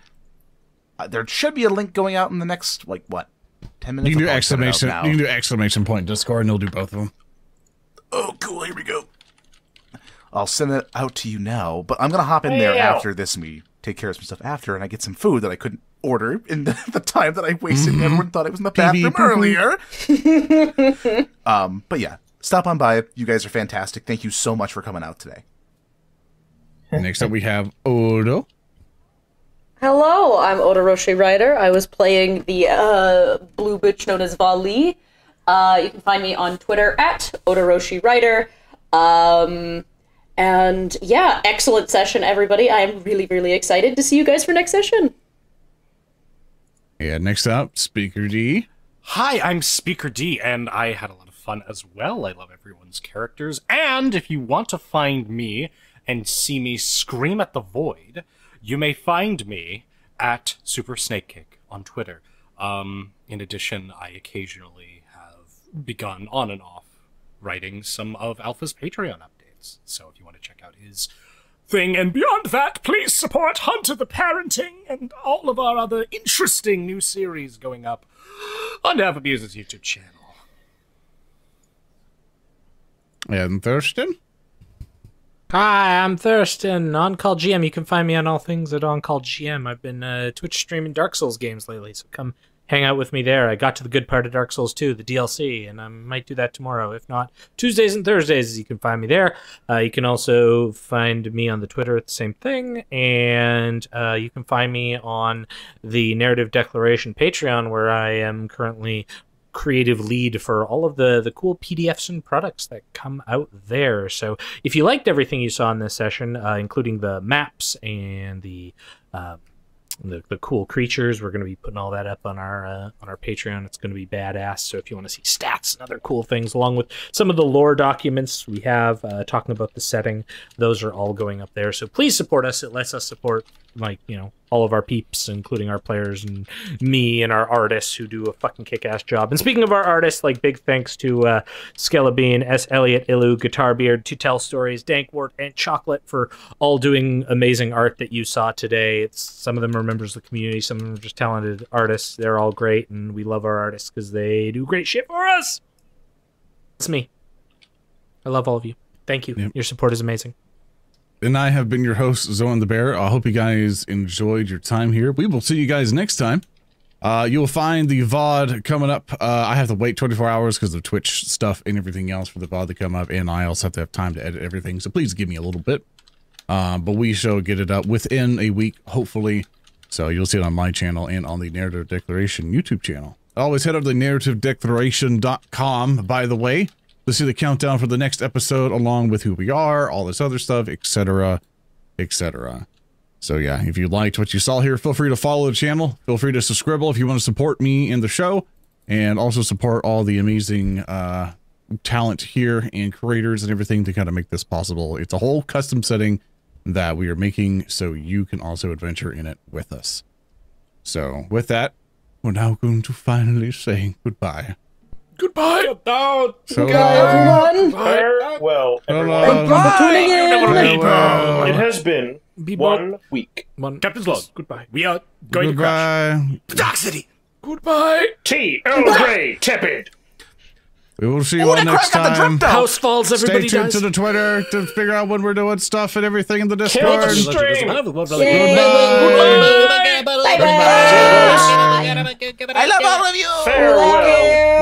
There should be a link going out in the next, 10 minutes? You can do exclamation. You can do exclamation point Discord, and you'll do both of them. Oh, cool. Here we go. I'll send it out to you now, but I'm gonna hop in there after this, and we take care of some stuff after, and I get some food that I couldn't order in the time that I wasted. And everyone thought I was in the bathroom earlier. But yeah, stop on by. You guys are fantastic. Thank you so much for coming out today. Next up, we have Odo. Hello, I'm Odarushi Writer. I was playing the blue bitch known as Valli. You can find me on Twitter at Odarushi Writer. And yeah, excellent session, everybody. I am really, really excited to see you guys for next session. Yeah, next up, Speaker D. Hi, I'm Speaker D, and I had a lot of fun as well. I love everyone's characters. And if you want to find me and see me scream at the void, you may find me at Super Snake Cake on Twitter. In addition, I occasionally have begun on and off writing some of Alpha's Patreon updates. So if you want to check out his thing, and beyond that, please support Hunter the Parenting and all of our other interesting new series going up on Alphabusa's YouTube channel. And Thurston. Hi, I'm Thurston, On-Call GM. You can find me on all things at On-Call GM. I've been Twitch streaming Dark Souls games lately, so come hang out with me there. I got to the good part of Dark Souls 2, the DLC, and I might do that tomorrow. If not, Tuesdays and Thursdays, you can find me there. You can also find me on the Twitter at the same thing, and you can find me on the Narrative Declaration Patreon, where I am currently creative lead for all of the cool PDFs and products that come out there. So if you liked everything you saw in this session, including the maps and the cool creatures, we're going to be putting all that up on our Patreon. It's going to be badass. So if you want to see stats and other cool things, along with some of the lore documents we have talking about the setting, those are all going up there. So please support us. It lets us support, all of our peeps, including our players and me and our artists who do a fucking kick-ass job. And speaking of our artists, big thanks to Skelebean, S. Elliott, Ilu, Guitarbeard, To Tell Stories, Dankwort, and Chocolate for all doing amazing art that you saw today. Some of them are members of the community, some of them are just talented artists. They're all great, and we love our artists because they do great shit for us. It's me. I love all of you. Thank you. Yep. Your support is amazing. And I have been your host, Zoran the Bear. I hope you guys enjoyed your time here. We will see you guys next time. You'll find the VOD coming up. I have to wait 24 hours because of Twitch stuff and everything else for the VOD to come up, and I also have to have time to edit everything, so please give me a little bit. But we shall get it up within a week, hopefully. So you'll see it on my channel and on the Narrative Declaration YouTube channel. Always head over to narrativedeclaration.com, by the way, to see the countdown for the next episode, along with who we are, all this other stuff, etc., etc. So yeah, if you liked what you saw here, feel free to follow the channel. Feel free to subscribe if you want to support me in the show, and also support all the amazing talent here and creators and everything to kind of make this possible. It's a whole custom setting that we are making, so you can also adventure in it with us. So with that, we're now going to finally say goodbye. Goodbye. So everyone. Farewell, everyone. Goodbye. Tuning in. It has been 1 week. Captain's log. Goodbye. We are going to crash. Dark City. Goodbye. Tea, Earl Grey, tepid. We will see you all next time. House falls, everybody Stay tuned dies. to the Twitter to figure out when we're doing stuff and everything in the Kill the Discord. stream. Bye-bye. I love all of you. Farewell.